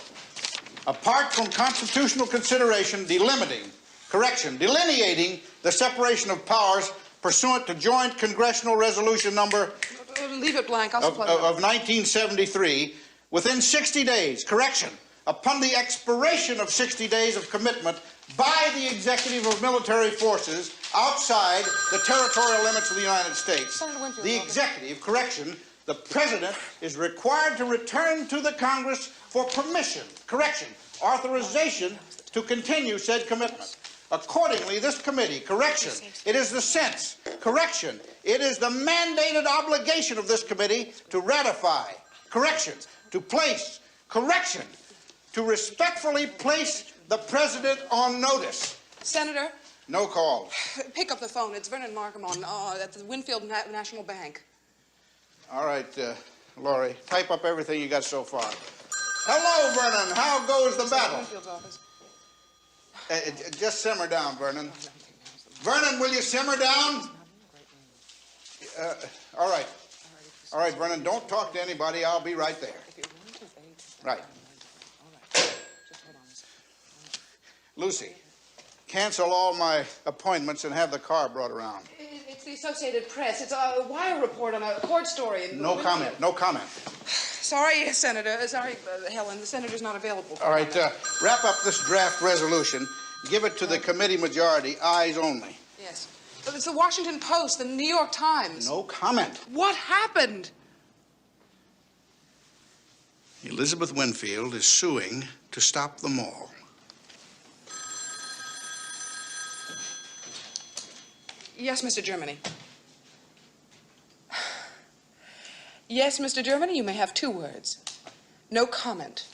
apart from constitutional consideration delimiting correction, delineating the separation of powers pursuant to joint congressional resolution number Leave it blank. I'll supply of 1973 within 60 days, correction, upon the expiration of 60 days of commitment by the executive of military forces outside the territorial limits of the United States. The executive, correction, the president is required to return to the Congress for permission, correction, authorization to continue said commitment. Accordingly, this committee, correction, it is the sense, correction, it is the mandated obligation of this committee to ratify, correction, to place, correction, to respectfully place the president on notice. Senator? No call. Pick up the phone. It's Vernon Markham at the Winfield National Bank. All right, Laurie, type up everything you got so far. Hello, Vernon. How goes the battle? Winfield's office. Just simmer down, Vernon. Vernon, will you simmer down? All right. All right, Vernon, don't talk to anybody. I'll be right there. Right. Lucy, cancel all my appointments and have the car brought around. It's the Associated Press. It's a wire report on a court story. No comment. No comment. Sorry, Senator. Sorry, Helen. The senator's not available. All right, wrap up this draft resolution. Give it to the committee majority, ayes only. Yes. But it's the Washington Post, the New York Times. No comment. What happened? Elizabeth Winfield is suing to stop the mall. Yes, Mr. Germany. Yes, Mr. Germany, you may have 2 words. No comment.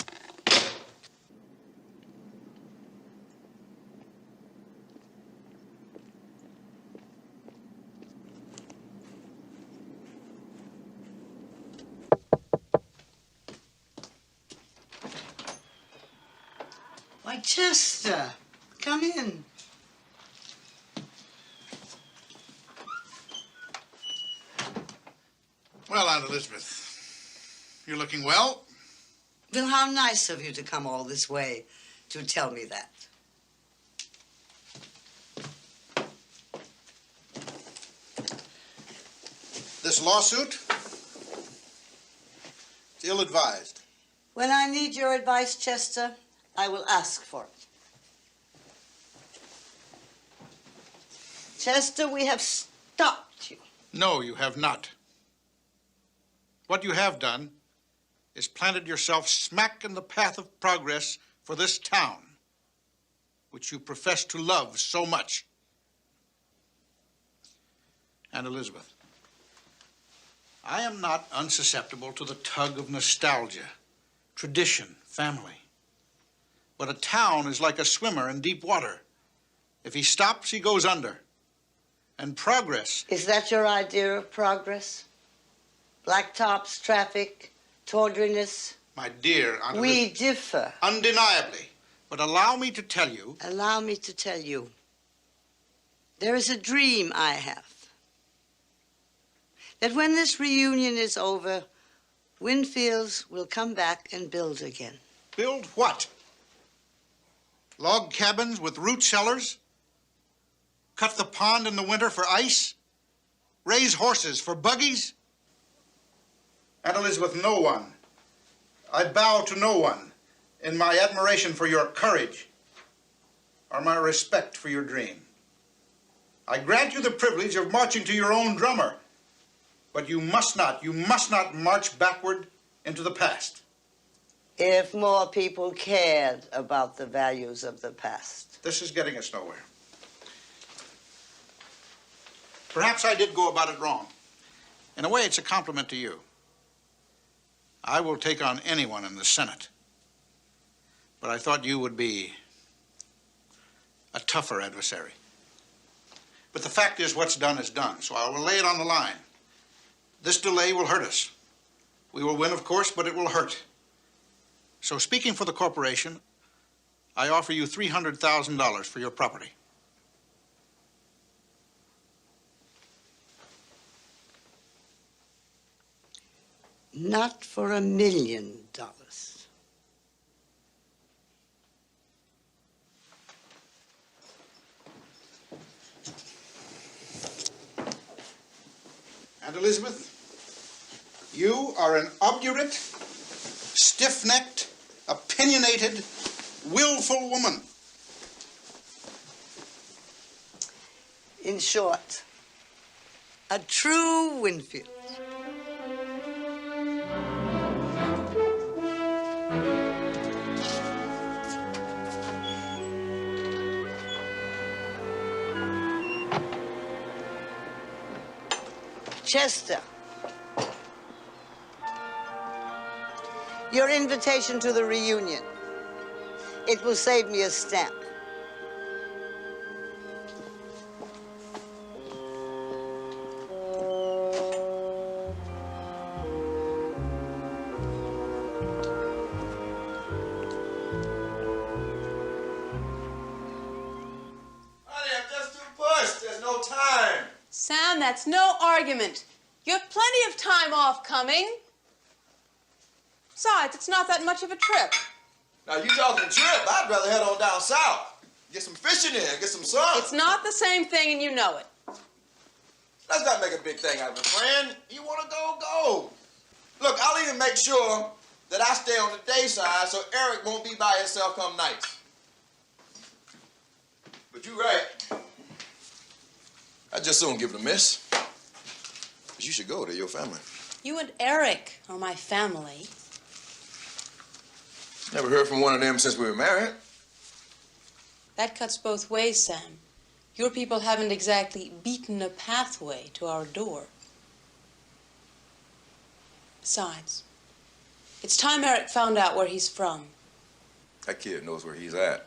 Why, Chester, come in. Well, Aunt Elizabeth, you're looking well. Well, how nice of you to come all this way to tell me that. This lawsuit is ill-advised. When I need your advice, Chester, I will ask for it. Chester, we have stopped you. No, you have not. What you have done is planted yourself smack in the path of progress for this town, which you profess to love so much. And Elizabeth, I am not unsusceptible to the tug of nostalgia, tradition, family. But a town is like a swimmer in deep water. If he stops, he goes under. And progress... Is that your idea of progress? Blacktops, traffic, tawdriness? My dear Aunt We Elizabeth, differ. undeniably. But allow me to tell you... Allow me to tell you. There is a dream I have. That when this reunion is over, Winfields will come back and build again. Build what? Log cabins with root cellars? Cut the pond in the winter for ice? Raise horses for buggies? Aunt Elizabeth, no one, I bow to no one in my admiration for your courage or my respect for your dream. I grant you the privilege of marching to your own drummer, but you must not march backward into the past. If more people cared about the values of the past. This is getting us nowhere. Perhaps I did go about it wrong. In a way, it's a compliment to you. I will take on anyone in the Senate. But I thought you would be a tougher adversary. But the fact is, what's done is done, so I will lay it on the line. This delay will hurt us. We will win, of course, but it will hurt. So speaking for the corporation, I offer you $300,000 for your property. Not for $1 million. And Elizabeth, you are an obdurate, stiff-necked, opinionated, willful woman. In short, a true Winfield. Chester, your invitation to the reunion. It will save me a stamp. Sam, that's no argument. You have plenty of time off coming. Besides, it's not that much of a trip. Now, you talking trip, I'd rather head on down south. Get some fishing in, get some sun. It's not the same thing, and you know it. Let's not make a big thing out of it, friend. You want to go, go. Look, I'll even make sure that I stay on the day side so Eric won't be by himself come nights. But you're right. I just soon give it a miss. But you should go to your family. You and Eric are my family. Never heard from one of them since we were married. That cuts both ways, Sam. Your people haven't exactly beaten a pathway to our door. Besides, it's time Eric found out where he's from. That kid knows where he's at.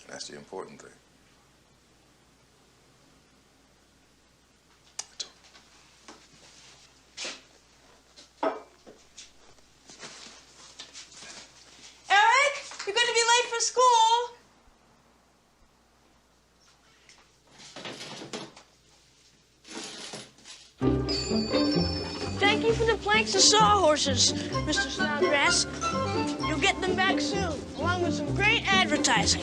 And that's the important thing. Eric, you're going to be late for school. Thank you for the planks and sawhorses, Mr. Snodgrass. You'll get them back soon, along with some great advertising.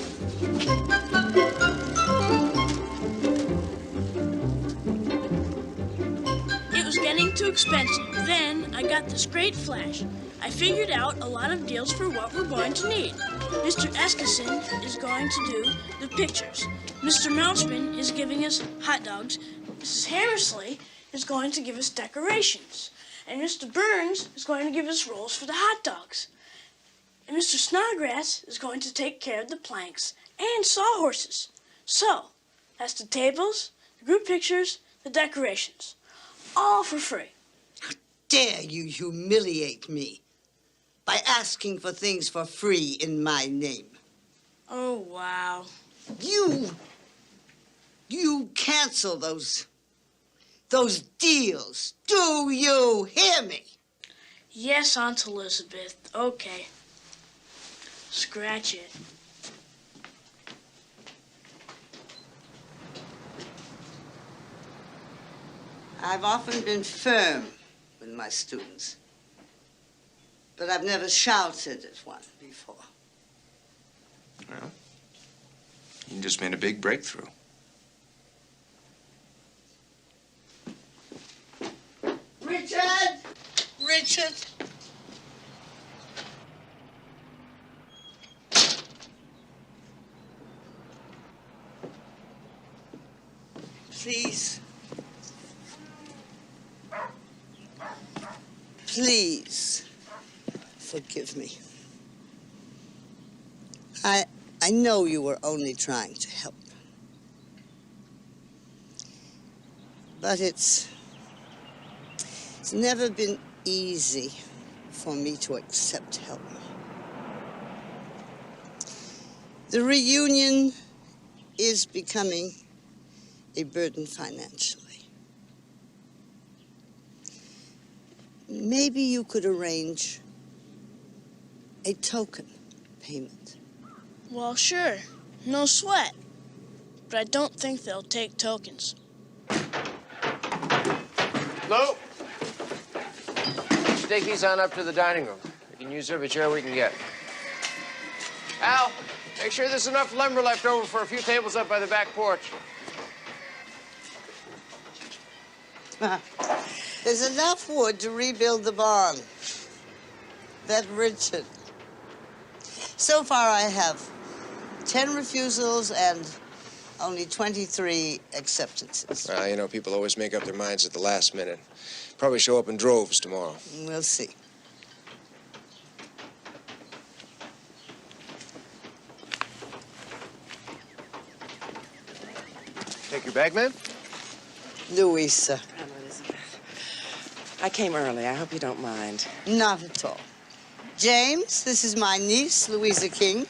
It was getting too expensive. Then I got this great flash. I figured out a lot of deals for what we're going to need. Mr. Eskison is going to do the pictures. Mr. Melchman is giving us hot dogs. Mrs. Hammersley is going to give us decorations. And Mr. Burns is going to give us rolls for the hot dogs. And Mr. Snodgrass is going to take care of the planks and sawhorses. So, that's the tables, the group pictures, the decorations. All for free. Dare you humiliate me by asking for things for free in my name? Oh, wow. You cancel those deals. Do you hear me? Yes, Aunt Elizabeth. Okay. Scratch it. I've often been firm with my students, but I've never shouted at one before. Well, you just made a big breakthrough. Richard! Richard! Please. Please forgive me. I know you were only trying to help. But it's never been easy for me to accept help. The reunion is becoming a burden financially. Maybe you could arrange a token payment. Well, sure. No sweat. But I don't think they'll take tokens. Hello? Take these on up to the dining room. We can use every chair we can get. Al, make sure there's enough lumber left over for a few tables up by the back porch. There's enough wood to rebuild the barn. That Richard. So far, I have 10 refusals and only 23 acceptances. Well, you know, people always make up their minds at the last minute. Probably show up in droves tomorrow. We'll see. Take your bag, ma'am? Louisa. I'm Elizabeth. I came early. I hope you don't mind. Not at all. James, this is my niece, Louisa King.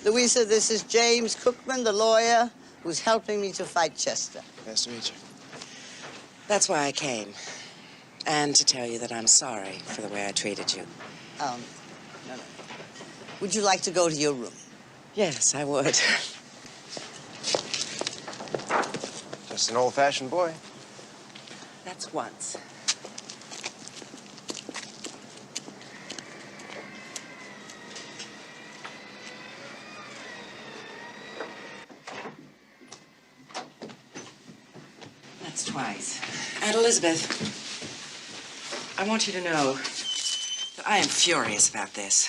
Louisa, this is James Cookman, the lawyer, who's helping me to fight Chester. Nice to meet you. That's why I came. And to tell you that I'm sorry for the way I treated you. No. Would you like to go to your room? Yes, I would. Just an old-fashioned boy. That's once. That's twice. And Elizabeth, I want you to know that I am furious about this.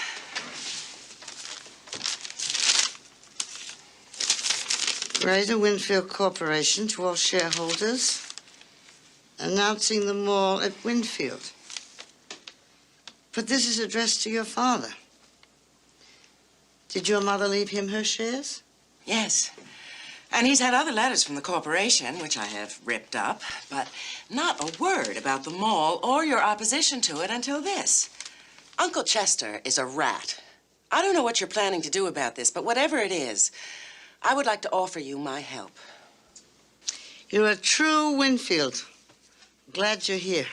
Greater Winfield Corporation to all shareholders, announcing the mall at Winfield. But this is addressed to your father. Did your mother leave him her shares? Yes. And he's had other letters from the corporation, which I have ripped up, but not a word about the mall or your opposition to it until this. Uncle Chester is a rat. I don't know what you're planning to do about this, but whatever it is, I would like to offer you my help. You're a true Winfield. Glad you're here.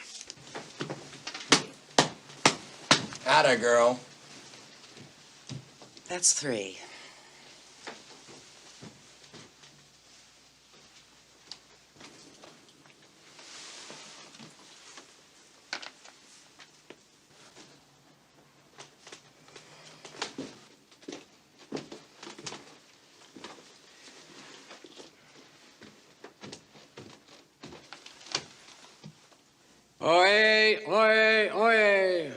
Atta girl. That's 3. Oyez, oyez, oyez.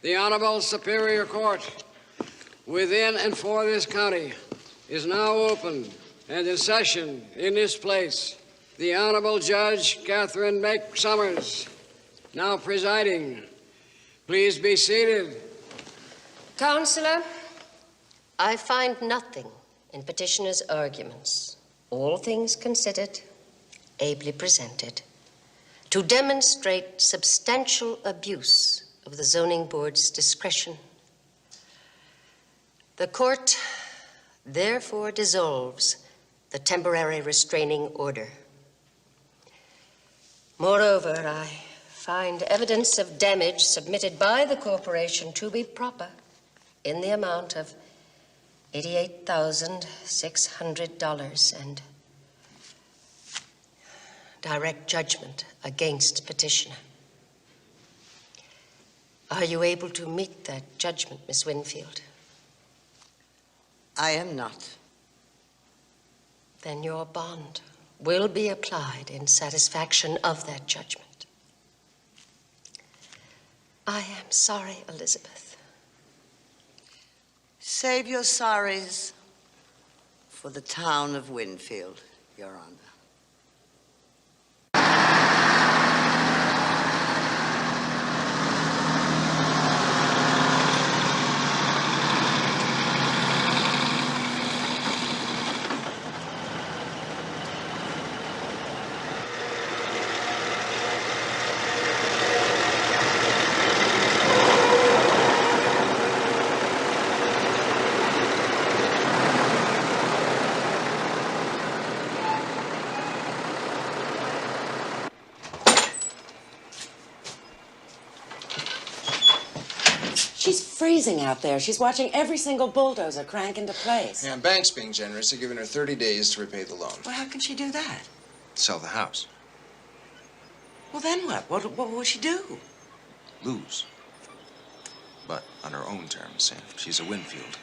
The Honorable Superior Court within and for this county is now open and in session in this place. The Honorable Judge Catherine Make Summers now presiding. Please be seated. Counselor, I find nothing in petitioner's arguments, all things considered, ably presented, to demonstrate substantial abuse of the zoning board's discretion. The court therefore dissolves the temporary restraining order. Moreover, I find evidence of damage submitted by the corporation to be proper in the amount of $88,600 and direct judgment against petitioner. Are you able to meet that judgment, Miss Winfield? I am not. Then your bond will be applied in satisfaction of that judgment. I am sorry, Elizabeth. Save your sorries for the town of Winfield, Your Honor. She's freezing out there. She's watching every single bulldozer crank into place. Yeah, bank's being generous. They're giving her 30 days to repay the loan. Well, how can she do that? Sell the house. Well, then what? What will she do? Lose. But on her own terms, Sam. She's a Winfield.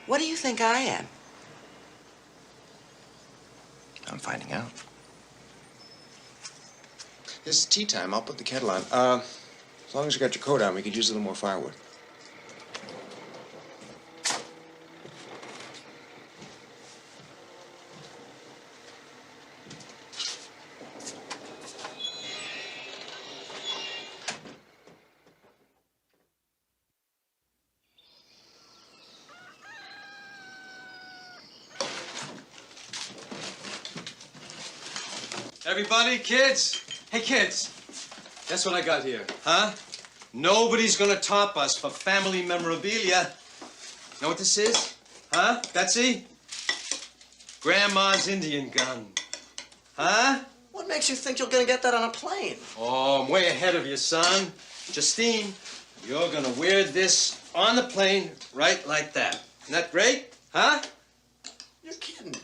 What do you think I am? I'm finding out. It's tea time. I'll put the kettle on. As long as you got your coat on, we could use a little more firewood. Everybody, kids? Hey, kids. Guess what I got here, huh? Nobody's gonna top us for family memorabilia. Know what this is? Huh, Betsy? Grandma's Indian gun. Huh? What makes you think you're gonna get that on a plane? Oh, I'm way ahead of you, son. Justine, you're gonna wear this on the plane right like that. Isn't that great? Huh? You're kidding.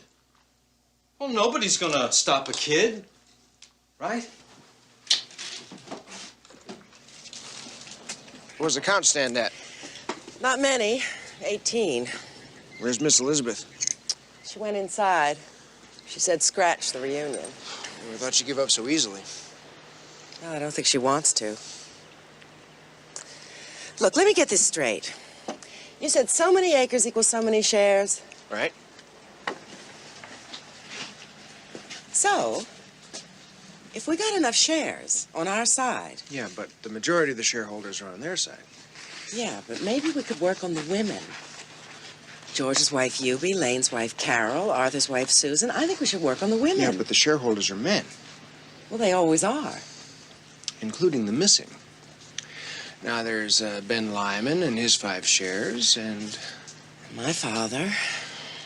Well, nobody's gonna stop a kid, right? Where's the count stand at? Not many. 18. Where's Miss Elizabeth? She went inside. She said scratch the reunion. I thought she'd give up so easily. No, I don't think she wants to. Look, let me get this straight. You said so many acres equals so many shares? Right. So, if we got enough shares on our side... Yeah, but the majority of the shareholders are on their side. Yeah, but maybe we could work on the women. George's wife, Eubie, Lane's wife, Carol, Arthur's wife, Susan. I think we should work on the women. Yeah, but the shareholders are men. Well, they always are. Including the missing. Now, there's Ben Lyman and his 5 shares, and... My father.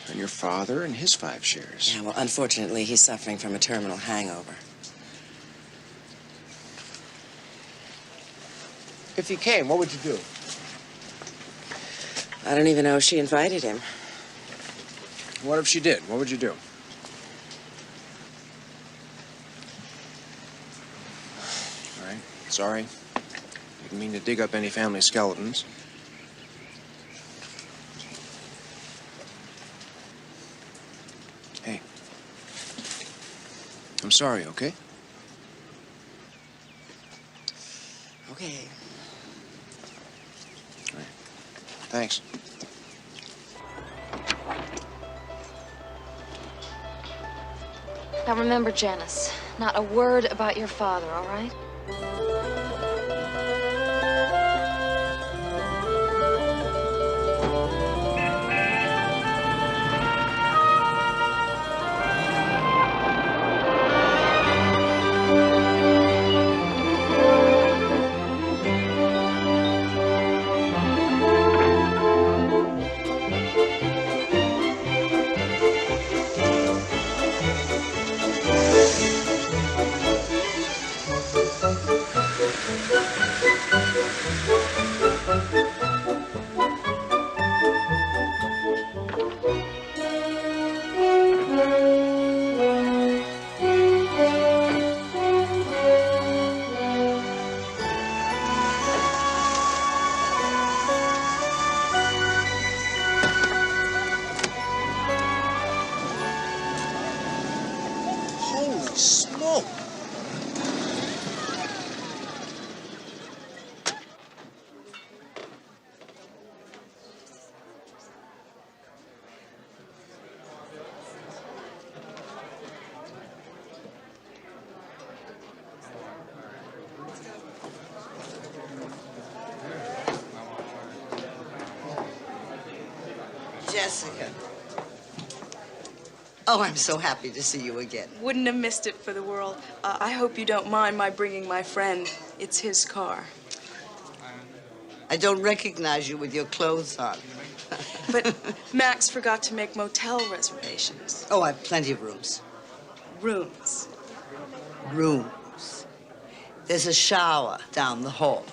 And your father and his 5 shares. Yeah, well, unfortunately, he's suffering from a terminal hangover. If he came, what would you do? I don't even know if she invited him. What if she did? What would you do? All right, sorry. Didn't mean to dig up any family skeletons. Hey. I'm sorry, okay? Okay. All right. Thanks. Now remember, Janice, not a word about your father, all right? Holy smoke! Jessica. Oh, I'm so happy to see you again. Wouldn't have missed it for the world. I hope you don't mind my bringing my friend. It's his car. I don't recognize you with your clothes on. But Max forgot to make motel reservations. Oh, I have plenty of rooms. Rooms. Rooms. There's a shower down the hall.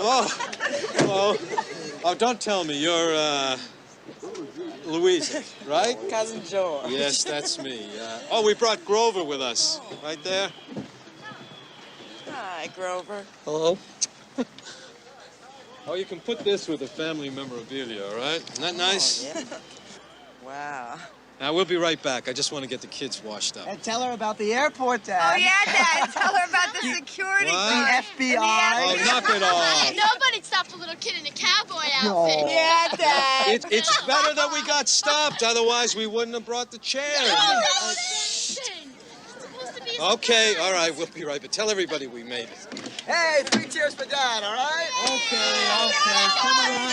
Oh, hello. Oh, don't tell me you're, Louisa, right? Cousin George. Yes, that's me. Oh, we brought Grover with us, right there. Hi, Grover. Hello. Oh, you can put this with the family memorabilia, all right? Isn't that nice? Oh, yeah. Wow. Now, we'll be right back. I just want to get the kids washed up. And tell her about the airport, Dad. Oh, yeah, Dad. Tell her about the security guard. The FBI. Oh, knock it off. Nobody stopped a little kid in a cowboy outfit. No. Yeah, Dad. It's better that we got stopped. Otherwise, we wouldn't have brought the chair. Okay, all right, we'll be right back. Tell everybody we made it. Hey, 3 cheers for Dad, all right? Okay, come on.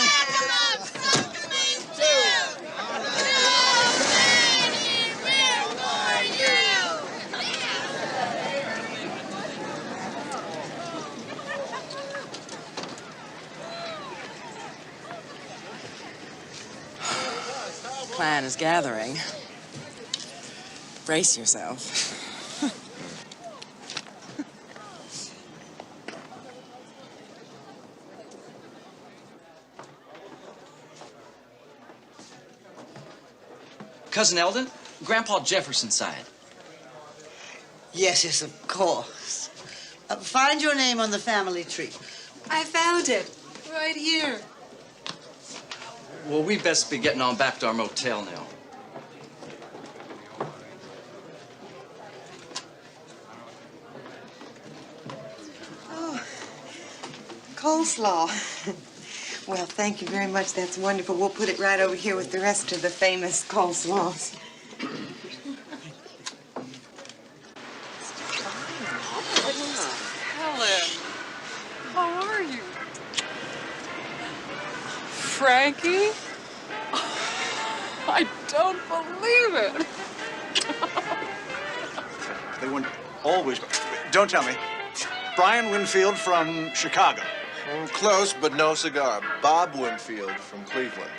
Clan is gathering. Brace yourself. Cousin Eldon, Grandpa Jefferson's side. Yes, of course. Find your name on the family tree. I found it. Right here. Well, we best be getting on back to our motel now. Oh, coleslaw. Well, thank you very much. That's wonderful. We'll put it right over here with the rest of the famous coleslaws. Helen, how are you? Frankie? I don't believe it. They weren't always... Don't tell me. Brian Winfield from Chicago. Close, but no cigar. Bob Winfield from Cleveland.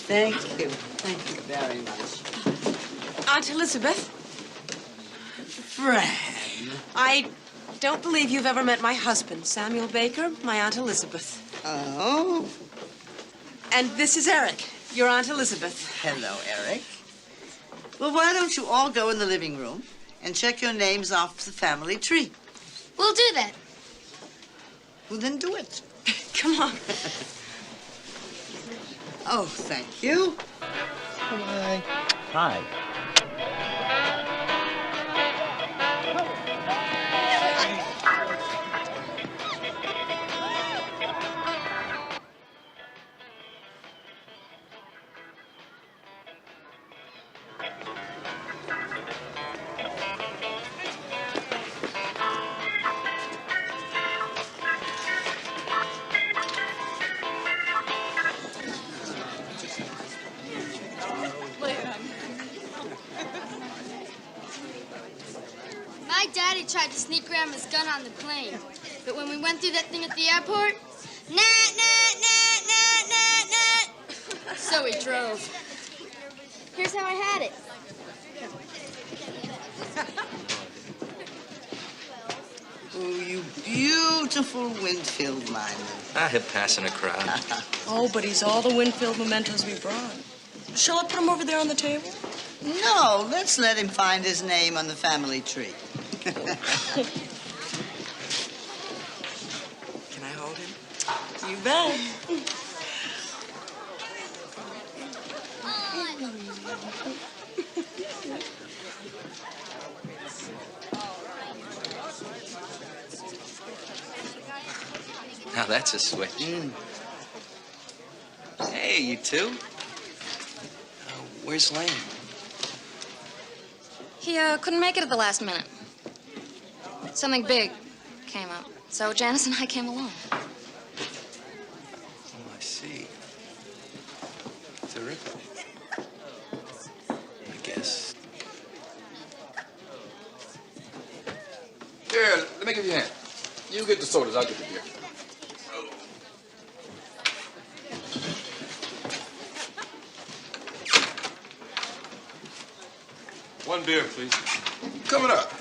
Thank you. Thank you very much. Aunt Elizabeth? Fran. I don't believe you've ever met my husband, Samuel Baker, my Aunt Elizabeth. Oh. And this is Eric, your Aunt Elizabeth. Hello, Eric. Well, why don't you all go in the living room and check your names off the family tree? We'll do that. Well, then do it. Come on. Oh, thank you. Hi. Hi. My daddy tried to sneak Grandma's gun on the plane. But when we went through that thing at the airport, so he drove. Here's how I had it. Oh, you beautiful Winfield Lyman. I have passing a crowd. Oh, but he's all the Winfield mementos we brought. Shall I put him over there on the table? No, let's let him find his name on the family tree. Can I hold him? You bet. Now that's a switch. Hey, you two. Where's Lane? He couldn't make it at the last minute. Something big came up. So Janice and I came along. Oh, I see. Terrific. I guess. Here, let me give you a hand. You get the sodas, I'll get the beer. One beer, please. Coming up.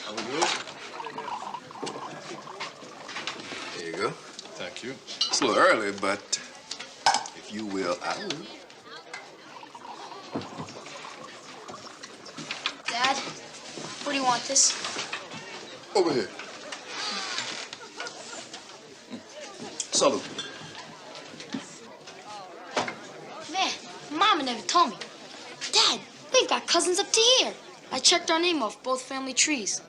How we doing? There you go. Thank you. It's a little early, but if you will, I will. Dad, where do you want this? Over here. Salute. Man, Mama never told me. Dad, we've got cousins up to here. I checked our name off both family trees.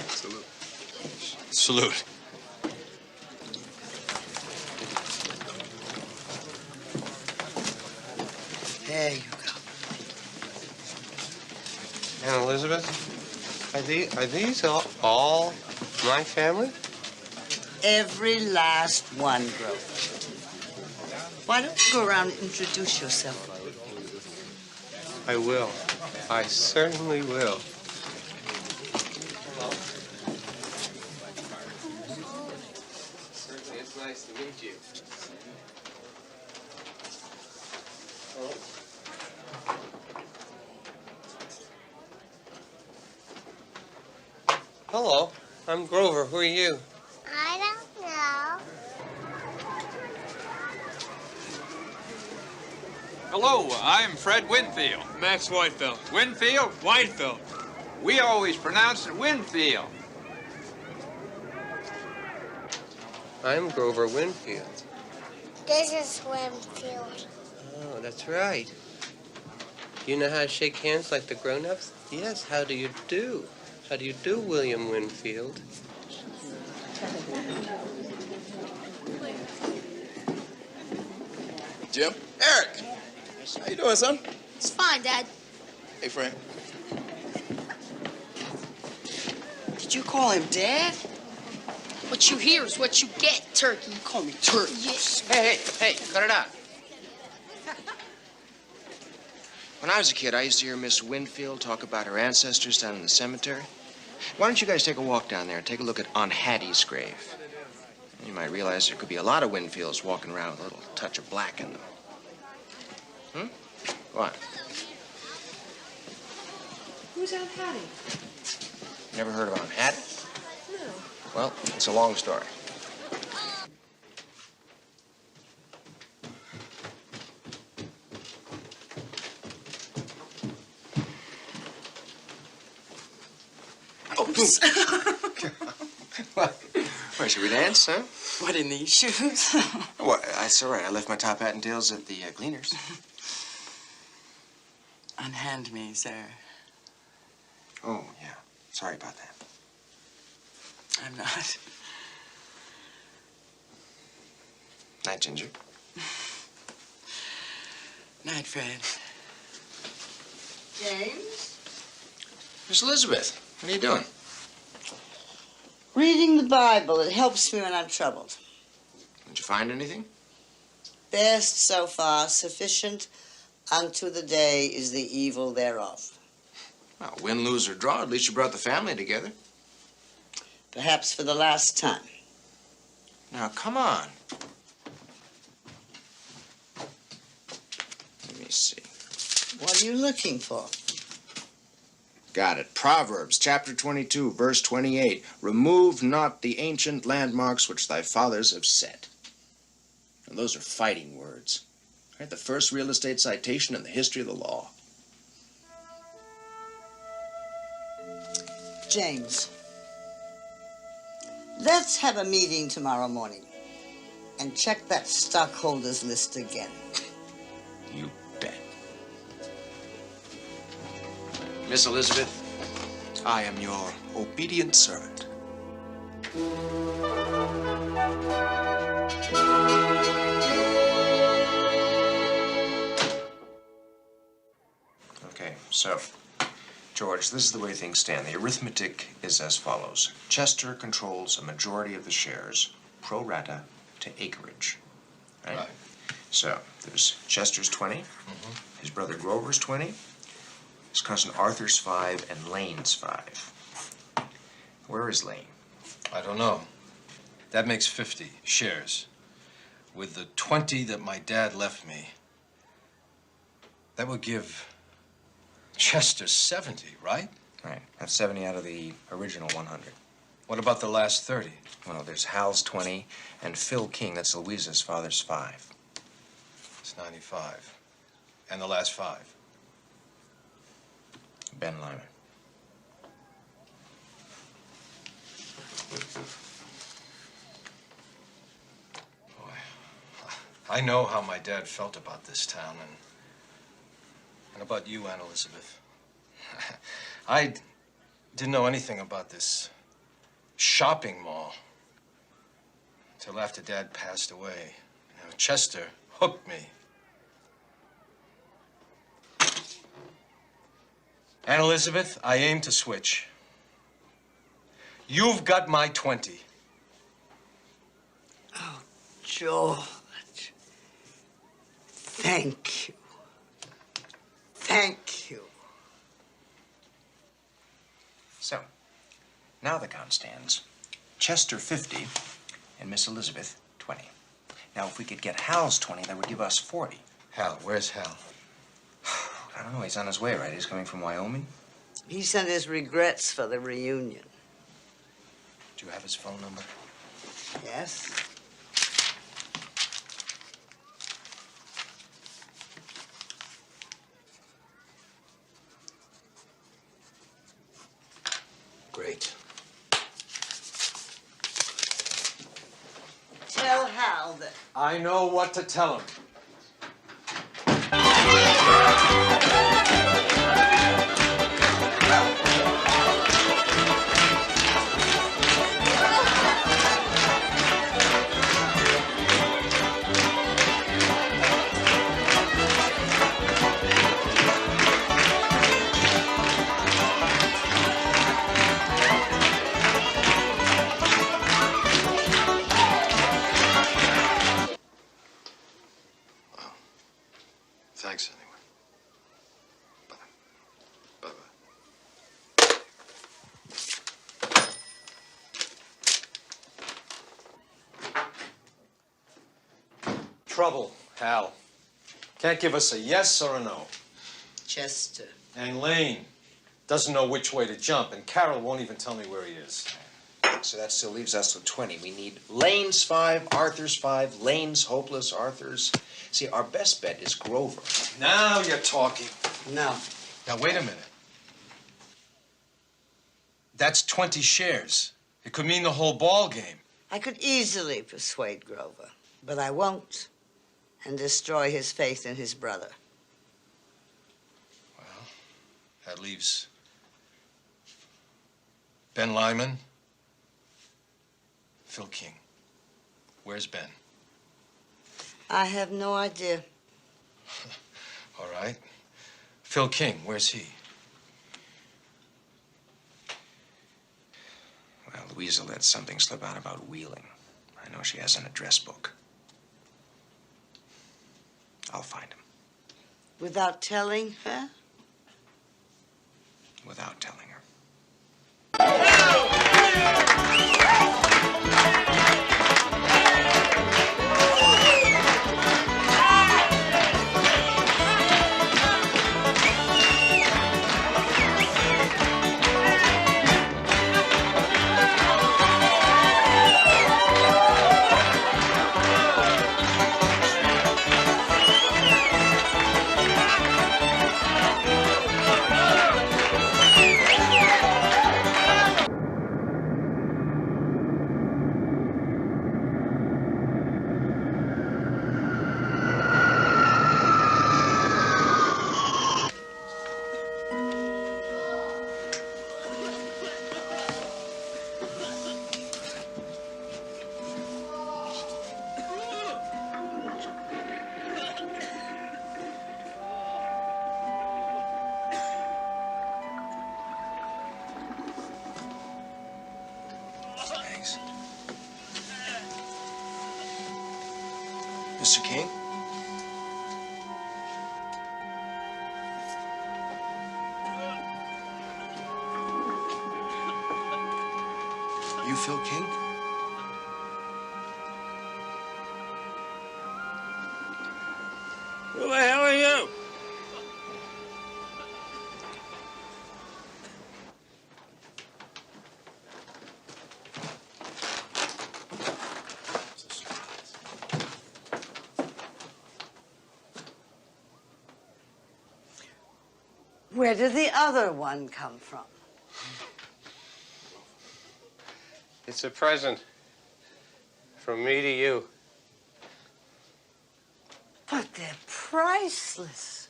Salute. Salute. There you go. Aunt Elizabeth, are these all my family? Every last one, Grover. Why don't you go around and introduce yourself? I will. I certainly will. It's nice to meet you. Hello, I'm Grover. Who are you? I don't know. Hello, I'm Fred Winfield. Max Whitefield. Winfield? Whitefield. We always pronounce it Winfield. I'm Grover Winfield. This is Winfield. Oh, that's right. You know how to shake hands like the grown-ups? Yes, how do you do? How do you do, William Winfield? Jim? Eric! How you doing, son? It's fine, Dad. Hey, friend. Did you call him Dad? What you hear is what you get, Turkey. You call me Turkey. Yes. Hey, cut it out. When I was a kid, I used to hear Miss Winfield talk about her ancestors down in the cemetery. Why don't you guys take a walk down there and take a look at Aunt Hattie's grave? You might realize there could be a lot of Winfields walking around with a little touch of black in them. What? Who's Aunt Hattie? Never heard of Aunt Hattie? No. Well, it's a long story. Oops. What? Wait, should we dance, huh? What, in these shoes? What? That's all right. I left my top hat and tails at the Gleaners. Unhand me, sir. Oh, yeah. Sorry about that. I'm not. Night, Ginger. Night, Fred. James? Miss Elizabeth, what are you doing? Reading the Bible. It helps me when I'm troubled. Did you find anything? Best so far, sufficient unto the day is the evil thereof. Well, win, lose, or draw, at least you brought the family together. Perhaps for the last time. Now, come on. Let me see. What are you looking for? Got it. Proverbs, chapter 22, verse 28. Remove not the ancient landmarks which thy fathers have set. And those are fighting words. Right? The first real estate citation in the history of the law. James, let's have a meeting tomorrow morning and check that stockholders list again. You bet. Miss Elizabeth, I am your obedient servant. Okay, so, George, this is the way things stand. The arithmetic is as follows. Chester controls a majority of the shares, pro rata to acreage. Right? So, there's Chester's 20, his brother Grover's 20, his cousin Arthur's 5, and Lane's 5. Where is Lane? I don't know. That makes 50 shares. With the 20 that my dad left me, that would give Chester 70, right? Right. That's 70 out of the original 100. What about the last 30? Well, there's Hal's 20 and Phil King, that's Louisa's father's 5. It's 95. And the last 5? Ben Lyman. I know how my dad felt about this town and about you, Aunt Elizabeth. I didn't know anything about this shopping mall until after Dad passed away. You know, Chester hooked me. Aunt Elizabeth, I aim to switch. You've got my 20. Oh, George. Thank you. Thank you. So, now the count stands. Chester 50 and Miss Elizabeth 20. Now, if we could get Hal's 20, that would give us 40. Hal, where's Hal? I don't know, he's on his way, right? He's coming from Wyoming? He sent his regrets for the reunion. Do you have his phone number? Yes? Great. Tell Hal that... I know what to tell him. Thanks anyway. Bye. Bye-bye. Trouble, Hal. Can't give us a yes or a no. Chester. And Lane doesn't know which way to jump, and Carol won't even tell me where he is. So that still leaves us with 20. We need Lane's 5, Arthur's 5, Lane's hopeless, Arthur's. See, our best bet is Grover. Now you're talking. No. Now, wait a minute. That's 20 shares. It could mean the whole ball game. I could easily persuade Grover, but I won't, and destroy his faith in his brother. Well, that leaves Ben Lyman, Phil King. Where's Ben? I have no idea. All right. Phil King, where's he? Well, Louisa let something slip out about Wheeling. I know she has an address book. I'll find him. Without telling her? Without telling her. Mr. King? you Phil King? Who the hell are you? Where did the other one come from? It's a present from me to you. But they're priceless.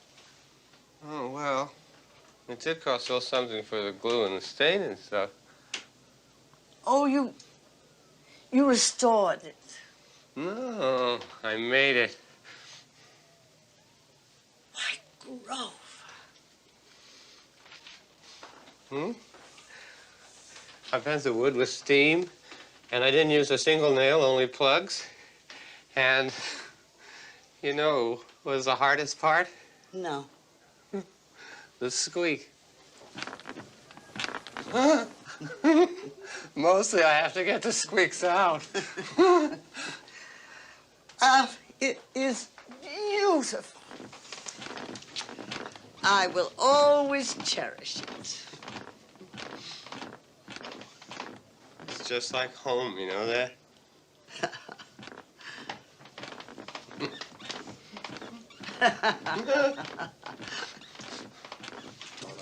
Oh, well, it did cost a little something for the glue and the stain and stuff. Oh, you restored it. No, I made it. Grove. I bent the wood with steam, and I didn't use a single nail, only plugs. And you know what was the hardest part? No. The squeak. Mostly I have to get the squeaks out. It is beautiful. I will always cherish it. It's just like home, you know that?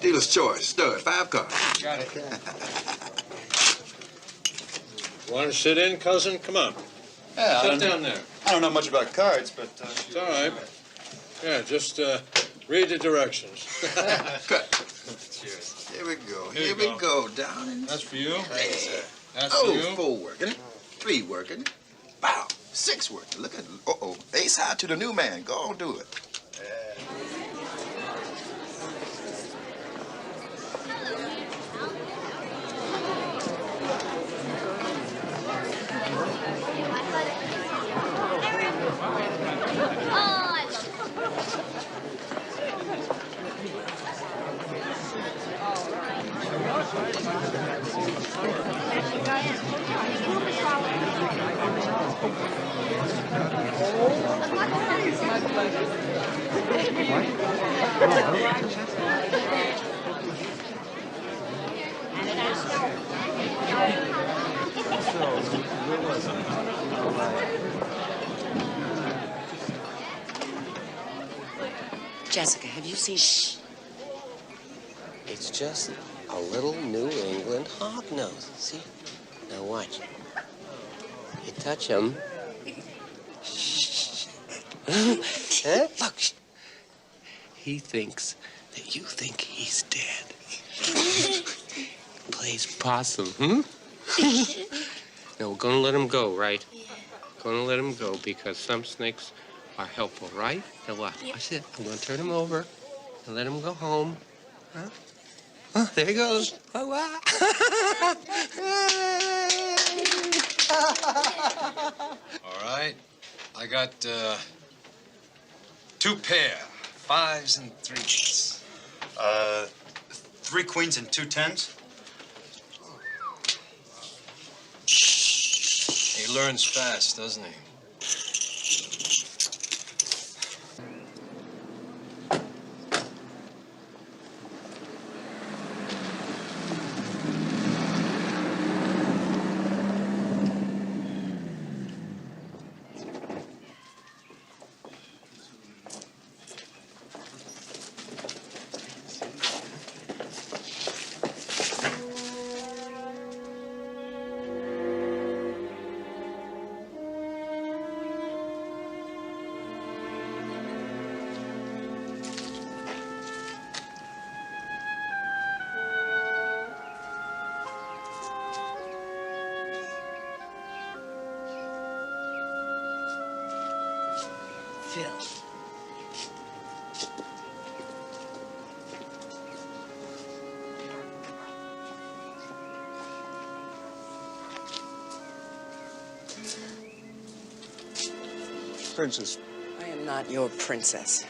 Dealer's choice. Stud, 5 cards. Got it. Want to sit in, cousin? Come on. Yeah, Sit down there. I don't know much about cards, but... it's all right. Yeah, just read the directions. Cut. Cheers. Here we go. Here Here you we go. go. Down and... That's for you. Thanks, sir. That's oh, for you. 4 working. 3 working. Wow, 6 working. Look at it. Uh-oh. Ace high to the new man. Go on, do it. Jessica, have you seen... Shh. It's just a little New England hognose. See? Now watch. You touch him. Huh? Look. He thinks that you think he's dead. Plays possum, No, we're gonna let him go, right? Gonna let him go because some snakes are helpful, right? Now what? Watch it. I'm gonna turn him over and let him go home. Huh? Oh, there he goes. Oh, wow. All right. I got 2 pair, 5s and 3s. 3 queens and 2 10s. He learns fast, doesn't he? Phil. Princess I am not your princess.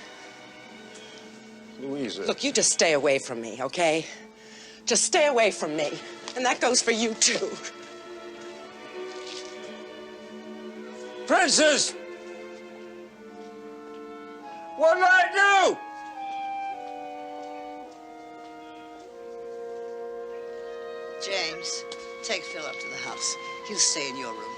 Louisa. Look, you just stay away from me, okay? Just stay away from me. And that goes for you, too. Princess! What did I do? James, take Phil up to the house. He'll stay in your room.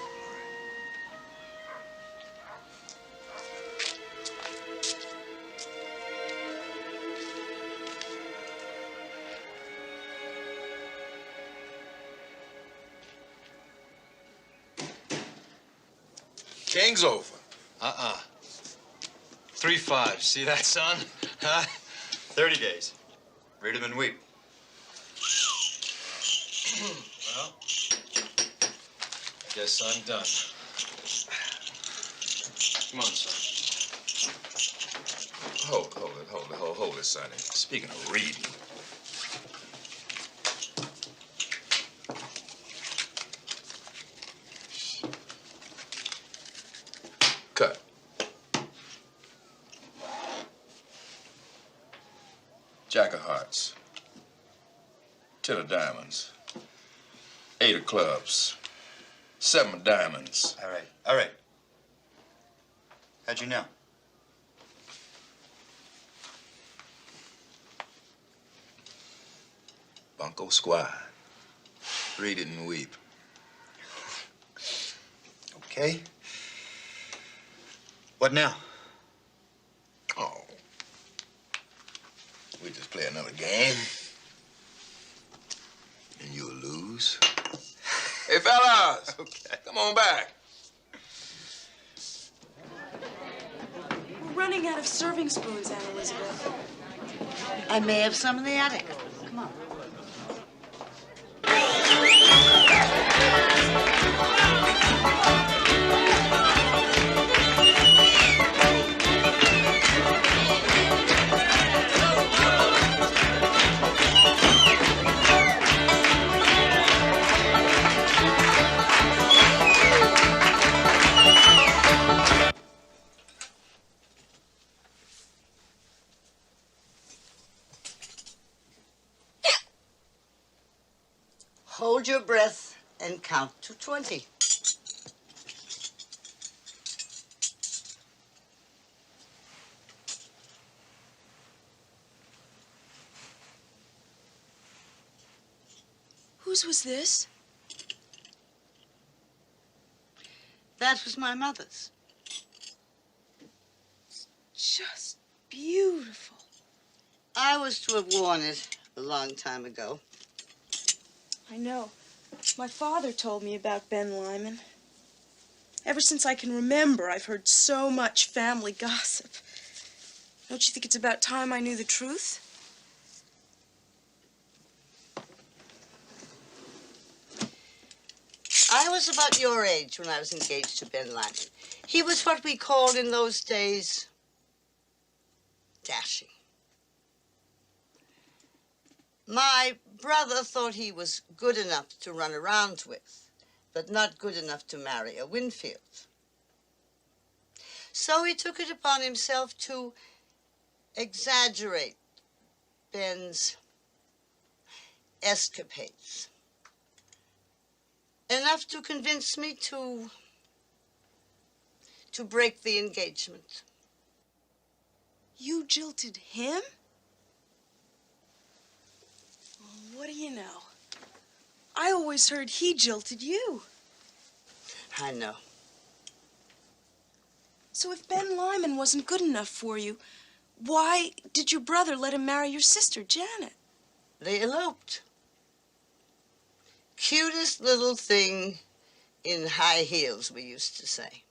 King's over. 3-5. See that, son? Huh? 30 days. Read 'em and weep. Well, I guess I'm done. Come on, son. Hold it, Sonny. Speaking of reading. Cut. Jack of hearts. 10 of diamonds. 8 of clubs. 7 of diamonds. All right, all right. How'd you know? Bunko Squad. Read it and weep. Okay. What now? Oh. We just play another game. And you'll lose. Hey, fellas! Okay. Come on back. We're running out of serving spoons, Aunt Elizabeth. I may have some in the attic. Come on. Hold your breath and count to 20. Whose was this? That was my mother's. Just beautiful. I was to have worn it a long time ago. I know. My father told me about Ben Lyman. Ever since I can remember, I've heard so much family gossip. Don't you think it's about time I knew the truth? I was about your age when I was engaged to Ben Lyman. He was what we called in those days dashing. My brother thought he was good enough to run around with, but not good enough to marry a Winfield. So he took it upon himself to exaggerate Ben's escapades. Enough to convince me to break the engagement. You jilted him? Well, what do you know? I always heard he jilted you. I know. So if Ben Lyman wasn't good enough for you, why did your brother let him marry your sister, Janet? They eloped. Cutest little thing in high heels, we used to say.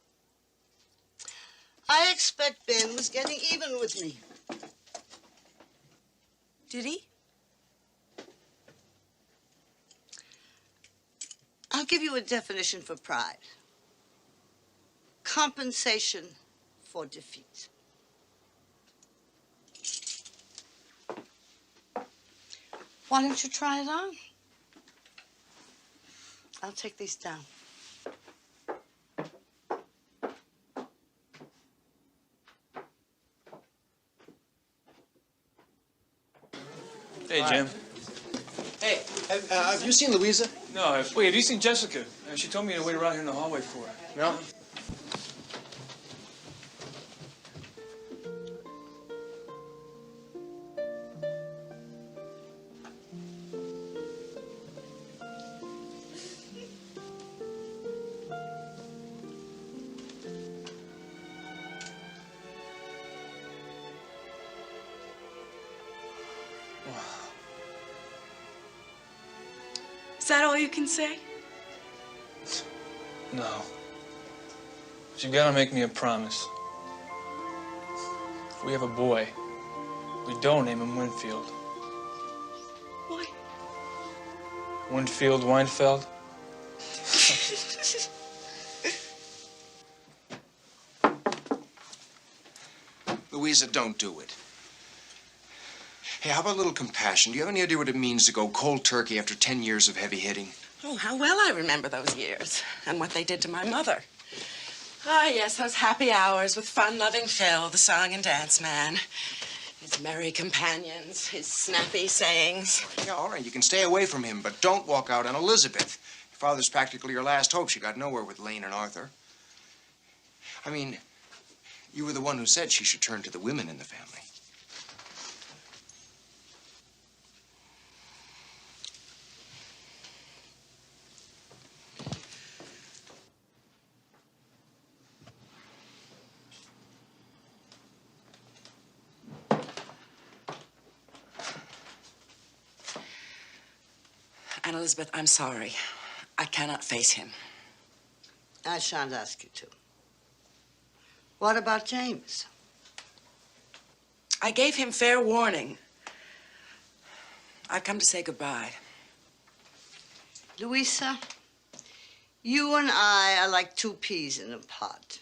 I expect Ben was getting even with me. Did he? I'll give you a definition for pride. Compensation for defeat. Why don't you try it on? I'll take these down. Hey, Jim. Hey, have you seen Louisa? No, wait, have you seen Jessica? She told me to wait around here in the hallway for her. No. Is that all you can say? No. But you gotta make me a promise. If we have a boy, we don't name him Winfield. Why? Winfield Weinfeld? Louisa, don't do it. Hey, how about a little compassion? Do you have any idea what it means to go cold turkey after 10 years of heavy hitting? Oh, how well I remember those years and what they did to my mother. Ah, yes, those happy hours with fun-loving Phil, the song and dance man. His merry companions, his snappy sayings. Yeah, all right, you can stay away from him, but don't walk out on Elizabeth. Your father's practically your last hope. She got nowhere with Lane and Arthur. I mean, you were the one who said she should turn to the women in the family. And Elizabeth, I'm sorry. I cannot face him. I shan't ask you to. What about James? I gave him fair warning. I've come to say goodbye. Louisa, you and I are like two peas in a pod.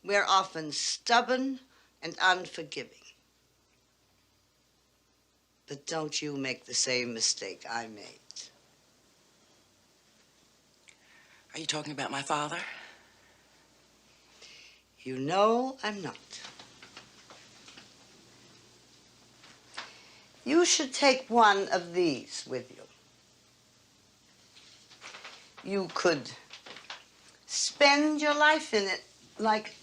We're often stubborn and unforgiving. But don't you make the same mistake I made. Are you talking about my father? You know I'm not. You should take one of these with you. You could spend your life in it like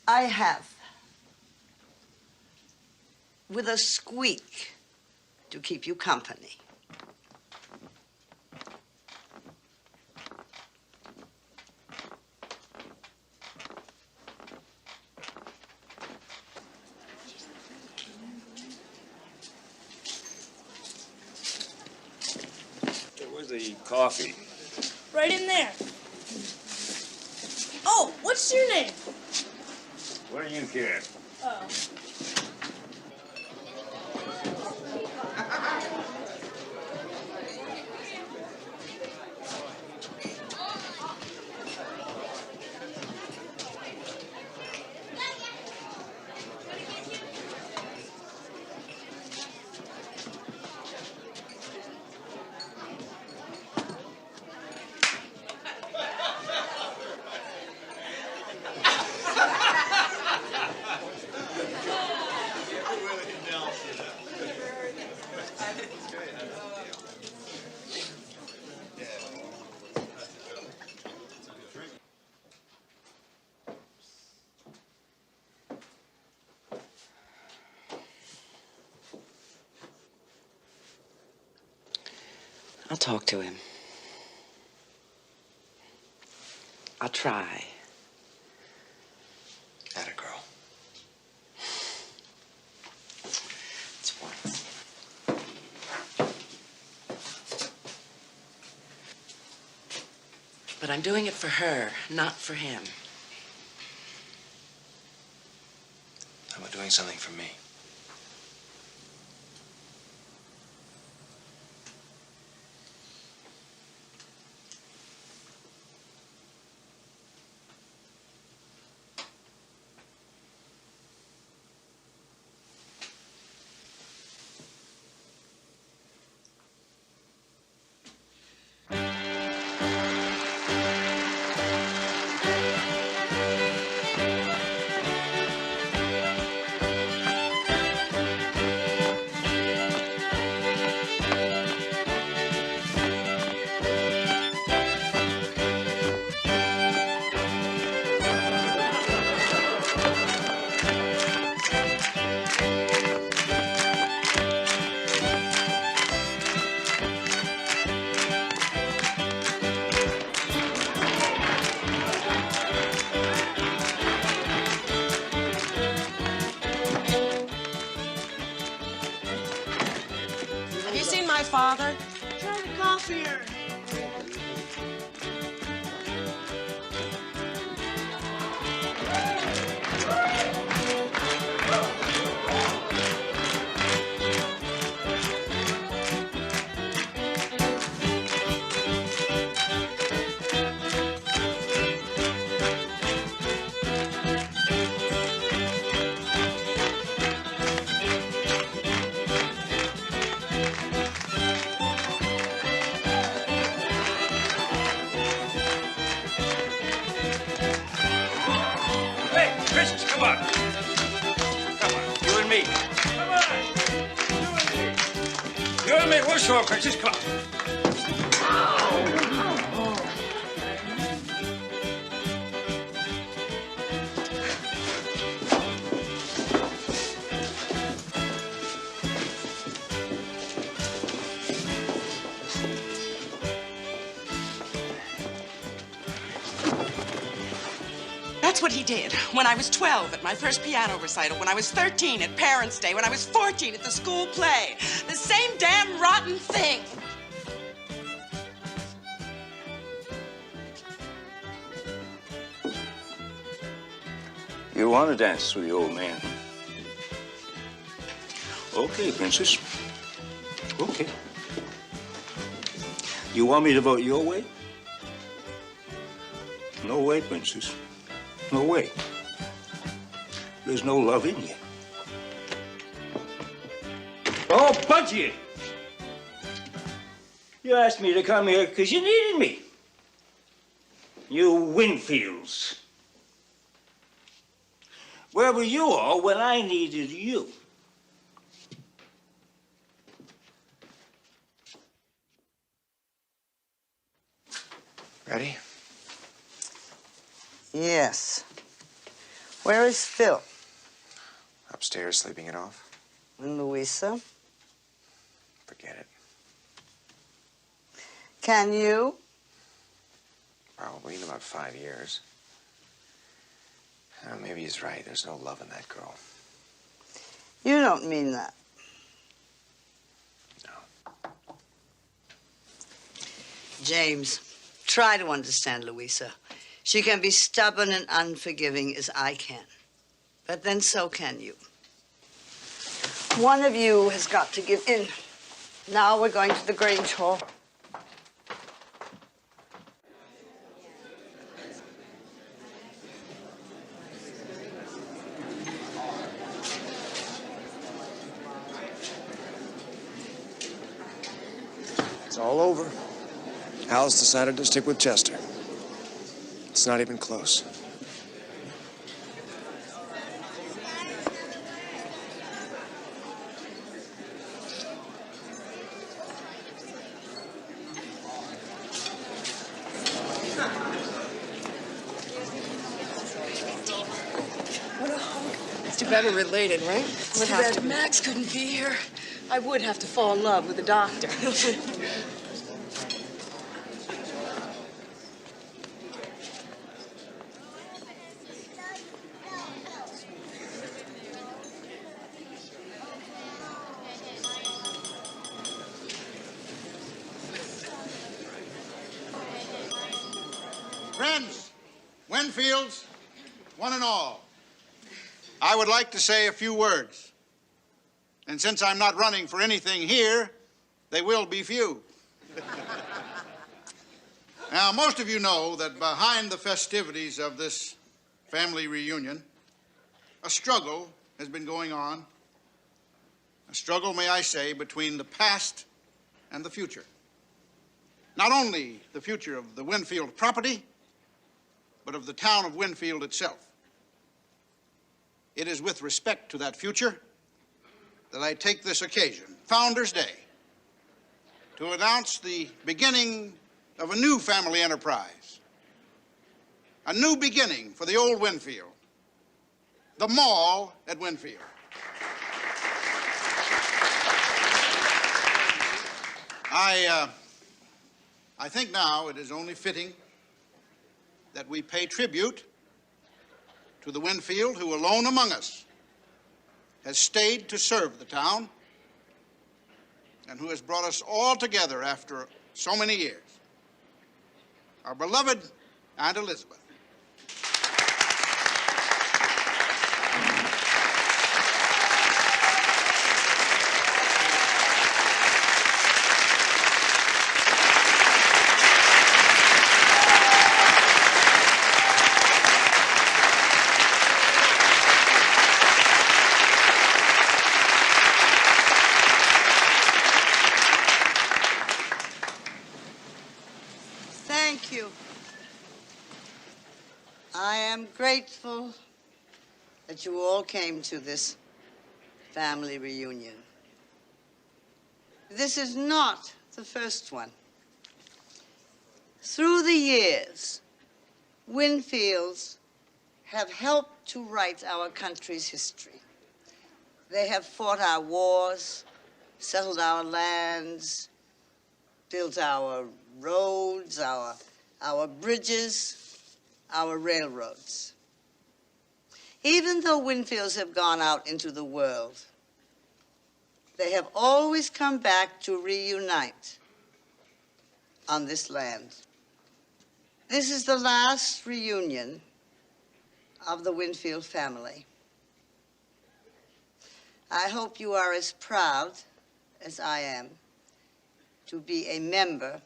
I have, with a squeak to keep you company. Where's the coffee? Right in there. Oh, what's your name? What do you care? Oh. I'll talk to him. I'll try. Atta girl. It's once. But I'm doing it for her, not for him. How about doing something for me? Have you seen my father? Try the coffee. Push forward, Princess. Come on. That's what he did when I was 12 at my first piano recital, when I was 13 at Parents' Day, when I was 14 at the school play. The same damn rotten thing. You want to dance with the old man? Okay, Princess. Okay. You want me to vote your way? No way, Princess. No way. There's no love in you. Oh, Budgie! You asked me to come here because you needed me. You Winfields. Where were you all when I needed you? Ready? Yes. Where is Phil? Upstairs, sleeping it off. And Louisa? Forget it. Can you? Probably in about 5 years. Maybe he's right. There's no love in that girl. You don't mean that. No. James, try to understand Louisa. She can be stubborn and unforgiving as I can. But then so can you. One of you has got to give in. Now we're going to the Grange Hall. It's all over. Hal's decided to stick with Chester. It's not even close. What a hunk. It's too bad we're related, right? It's too bad Max couldn't be here. I would have to fall in love with the doctor. Friends, Winfields, one and all, I would like to say a few words. And since I'm not running for anything here, they will be few. Now, most of you know that behind the festivities of this family reunion, a struggle has been going on. A struggle, may I say, between the past and the future. Not only the future of the Winfield property, but of the town of Winfield itself. It is with respect to that future that I take this occasion, Founders Day, to announce the beginning of a new family enterprise, a new beginning for the old Winfield, the mall at Winfield. I think now it is only fitting that we pay tribute to the Winfield who alone among us has stayed to serve the town and who has brought us all together after so many years. Our beloved Aunt Elizabeth. Thank you. I am grateful that you all came to this family reunion. This is not the first one. Through the years, Winfields have helped to write our country's history. They have fought our wars, settled our lands, built our roads, our bridges, our railroads. Even though Winfields have gone out into the world, they have always come back to reunite on this land. This is the last reunion of the Winfield family. I hope you are as proud as I am to be a member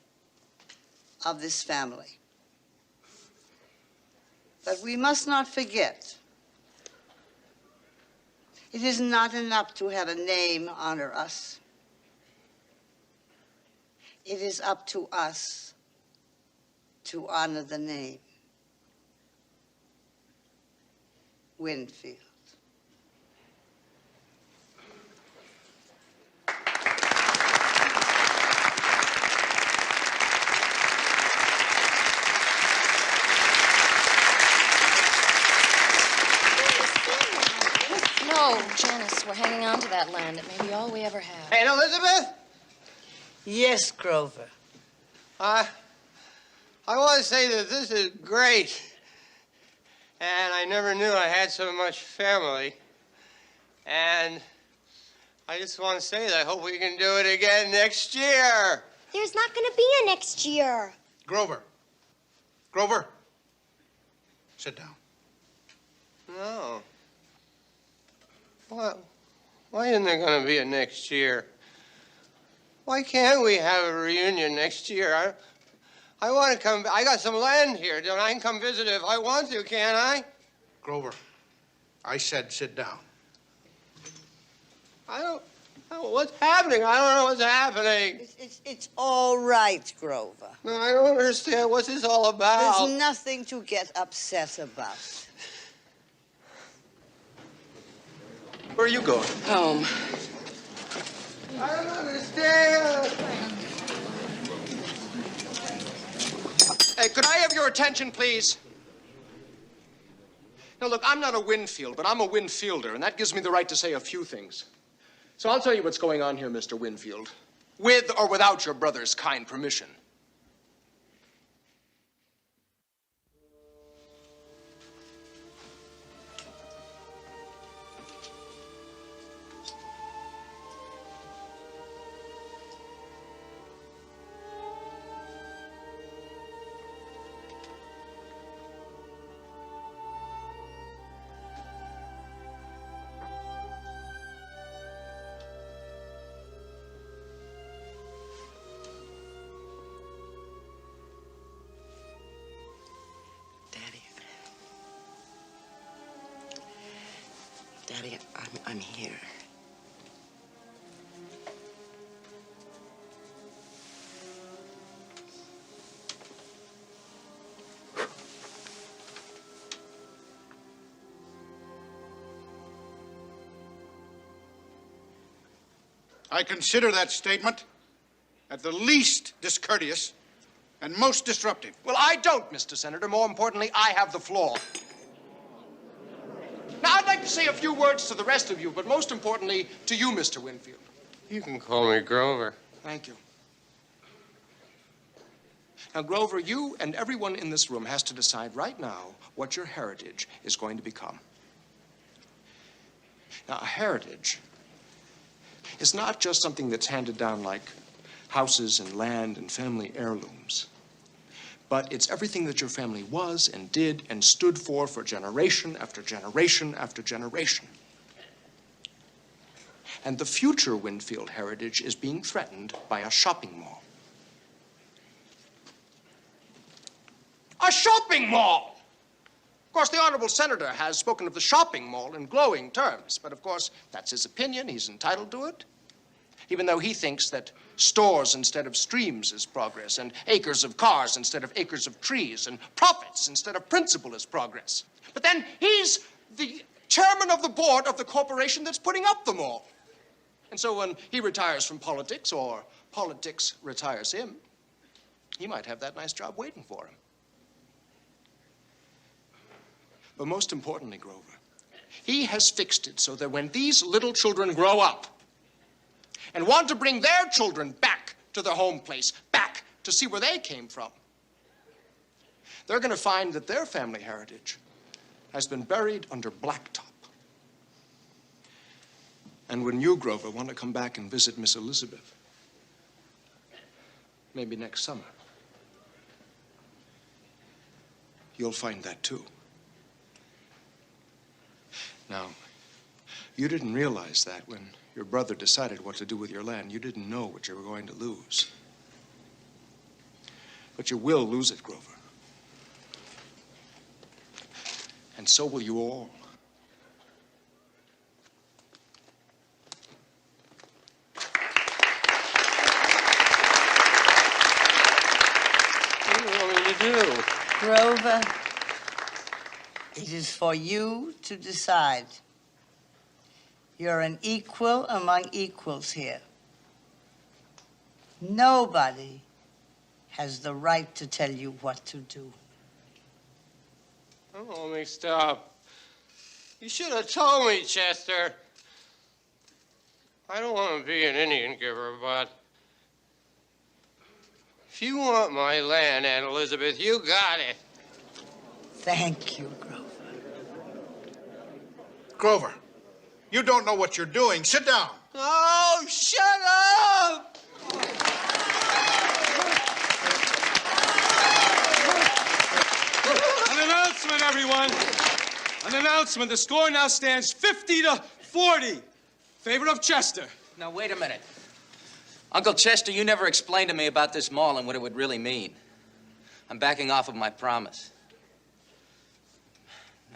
of this family. But we must not forget, it is not enough to have a name honor us. It is up to us to honor the name. Winfield. No, Janice, we're hanging on to that land. It may be all we ever have. Hey, Elizabeth? Yes, Grover. I want to say that this is great. And I never knew I had so much family. And I just want to say that I hope we can do it again next year. There's not going to be a next year. Grover. Grover. Sit down. No. Why isn't there going to be a next year? Why can't we have a reunion next year? I want to come. I got some land here. I can come visit if I want to, can't I? Grover, I said sit down. I don't know what's happening. I don't know what's happening. It's all right, Grover. No, I don't understand. What's this all about? There's nothing to get upset about. Where are you going? Home. I don't understand. Hey, could I have your attention, please? Now, look, I'm not a Winfield, but I'm a Winfielder, and that gives me the right to say a few things. So I'll tell you what's going on here, Mr. Winfield, with or without your brother's kind permission. Daddy, I'm here. I consider that statement at the least discourteous and most disruptive. Well, I don't, Mr. Senator. More importantly, I have the floor. Now, I'd like to say a few words to the rest of you, but most importantly, to you, Mr. Winfield. You can call me Grover. Thank you. Now, Grover, you and everyone in this room has to decide right now what your heritage is going to become. Now, a heritage is not just something that's handed down like houses and land and family heirlooms, but it's everything that your family was and did and stood for generation after generation after generation. And the future Winfield heritage is being threatened by a shopping mall. A shopping mall! Of course, the Honorable Senator has spoken of the shopping mall in glowing terms, but of course, that's his opinion. He's entitled to it. Even though he thinks that stores instead of streams is progress, and acres of cars instead of acres of trees, and profits instead of principle is progress. But then he's the chairman of the board of the corporation that's putting up the mall. And so when he retires from politics, or politics retires him, he might have that nice job waiting for him. But most importantly, Grover, he has fixed it so that when these little children grow up and want to bring their children back to their home place, back to see where they came from, they're going to find that their family heritage has been buried under blacktop. And when you, Grover, want to come back and visit Miss Elizabeth, maybe next summer, you'll find that too. Now, you didn't realize that when your brother decided what to do with your land. You didn't know what you were going to lose. But you will lose it, Grover. And so will you all. What do you want me to do? Grover, it is for you to decide. You're an equal among equals here. Nobody has the right to tell you what to do. I'm all mixed up. You should have told me, Chester. I don't want to be an Indian giver, but if you want my land, Aunt Elizabeth, you got it. Thank you, Grover. Grover, you don't know what you're doing. Sit down. Oh, shut up! An announcement, everyone. An announcement. The score now stands 50-40. Favor of Chester. Now, wait a minute. Uncle Chester, you never explained to me about this mall and what it would really mean. I'm backing off of my promise.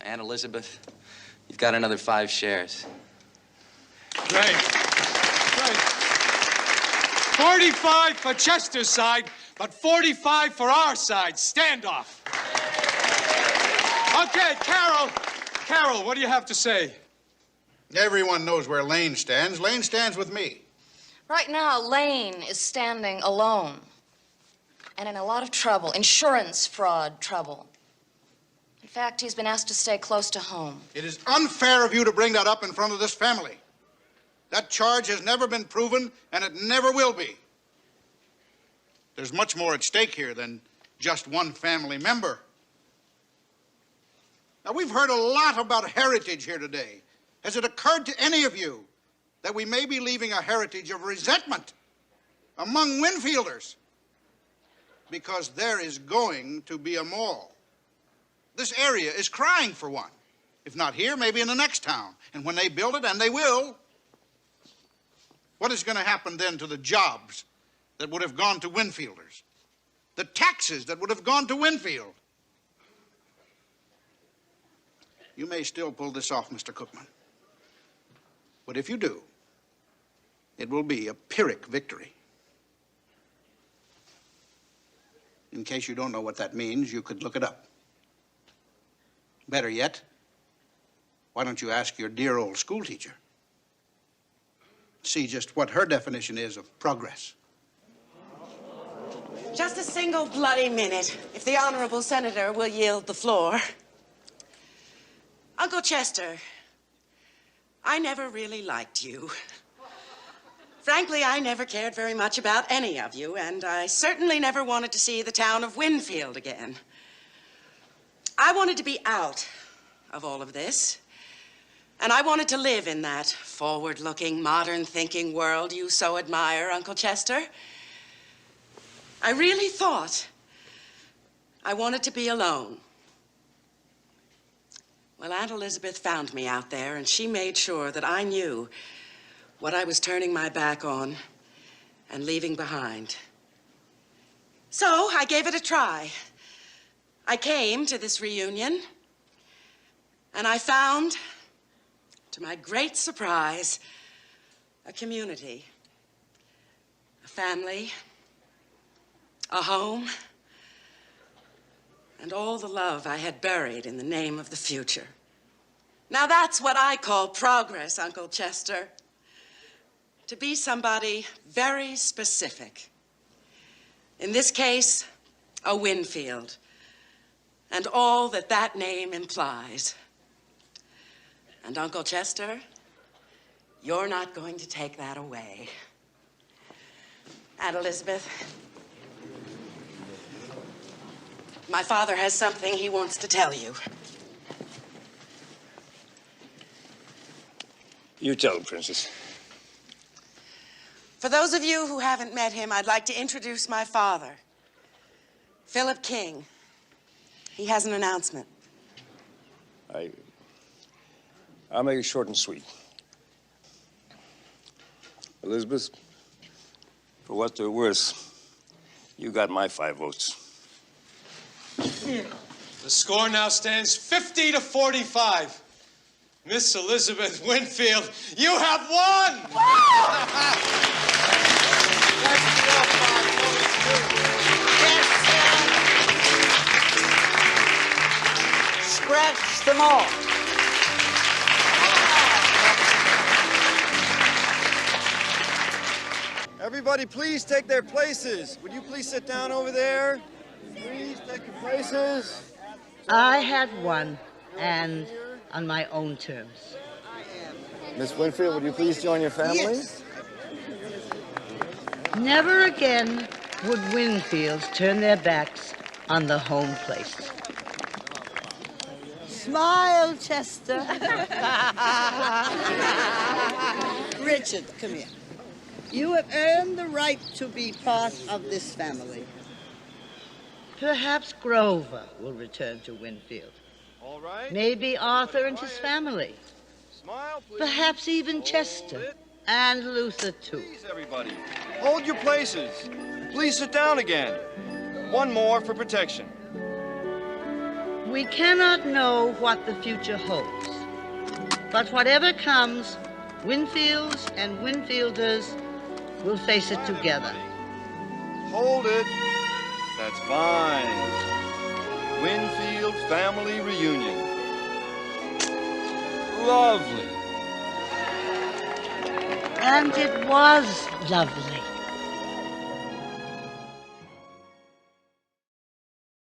Aunt Elizabeth, you've got another 5 shares. Great. Great. 45 for Chester's side, but 45 for our side. Standoff. Okay, Carol. Carol, what do you have to say? Everyone knows where Lane stands. Lane stands with me. Right now, Lane is standing alone and in a lot of trouble, insurance fraud trouble. In fact, he's been asked to stay close to home. It is unfair of you to bring that up in front of this family. That charge has never been proven, and it never will be. There's much more at stake here than just one family member. Now, we've heard a lot about heritage here today. Has it occurred to any of you that we may be leaving a heritage of resentment among Winfielders? Because there is going to be a mall. This area is crying for one. If not here, maybe in the next town. And when they build it, and they will, what is going to happen then to the jobs that would have gone to Winfielders? The taxes that would have gone to Winfield? You may still pull this off, Mr. Cookman. But if you do, it will be a Pyrrhic victory. In case you don't know what that means, you could look it up. Better yet, why don't you ask your dear old school teacher? See just what her definition is of progress. Just a single bloody minute, if the honorable senator will yield the floor. Uncle Chester, I never really liked you. Frankly, I never cared very much about any of you, and I certainly never wanted to see the town of Winfield again. I wanted to be out of all of this, and I wanted to live in that forward-looking, modern-thinking world you so admire, Uncle Chester. I really thought I wanted to be alone. Well, Aunt Elizabeth found me out there, and she made sure that I knew what I was turning my back on and leaving behind. So I gave it a try. I came to this reunion, and I found, to my great surprise, a community, a family, a home, and all the love I had buried in the name of the future. Now that's what I call progress, Uncle Chester. to be somebody very specific. In this case, a Winfield, and all that that name implies. And Uncle Chester, you're not going to take that away. Aunt Elizabeth, my father has something he wants to tell you. You tell him, Princess. For those of you who haven't met him, I'd like to introduce my father, Philip King. He has an announcement. I'll make it short and sweet. Elizabeth, for what they're worth, you got my 5 votes. The score now stands 50 to 45. Miss Elizabeth Winfield, you have won! Scratch them all. Everybody, please take their places. Would you please sit down over there? Please take your places. I had one, and on my own terms. Miss Winfield, would you please join your family? Yes. Never again would Winfields turn their backs on the home place. Smile, Chester. Richard, come here. You have earned the right to be part of this family. Perhaps Grover will return to Winfield. All right. Maybe Arthur and his family. Smile, please. Perhaps even Chester and Luther, too. Please, everybody. Hold your places. Please sit down again. One more for protection. We cannot know what the future holds. But whatever comes, Winfields and Winfielders will face it together. Hold it. That's fine. Winfield family reunion. Lovely. And it was lovely.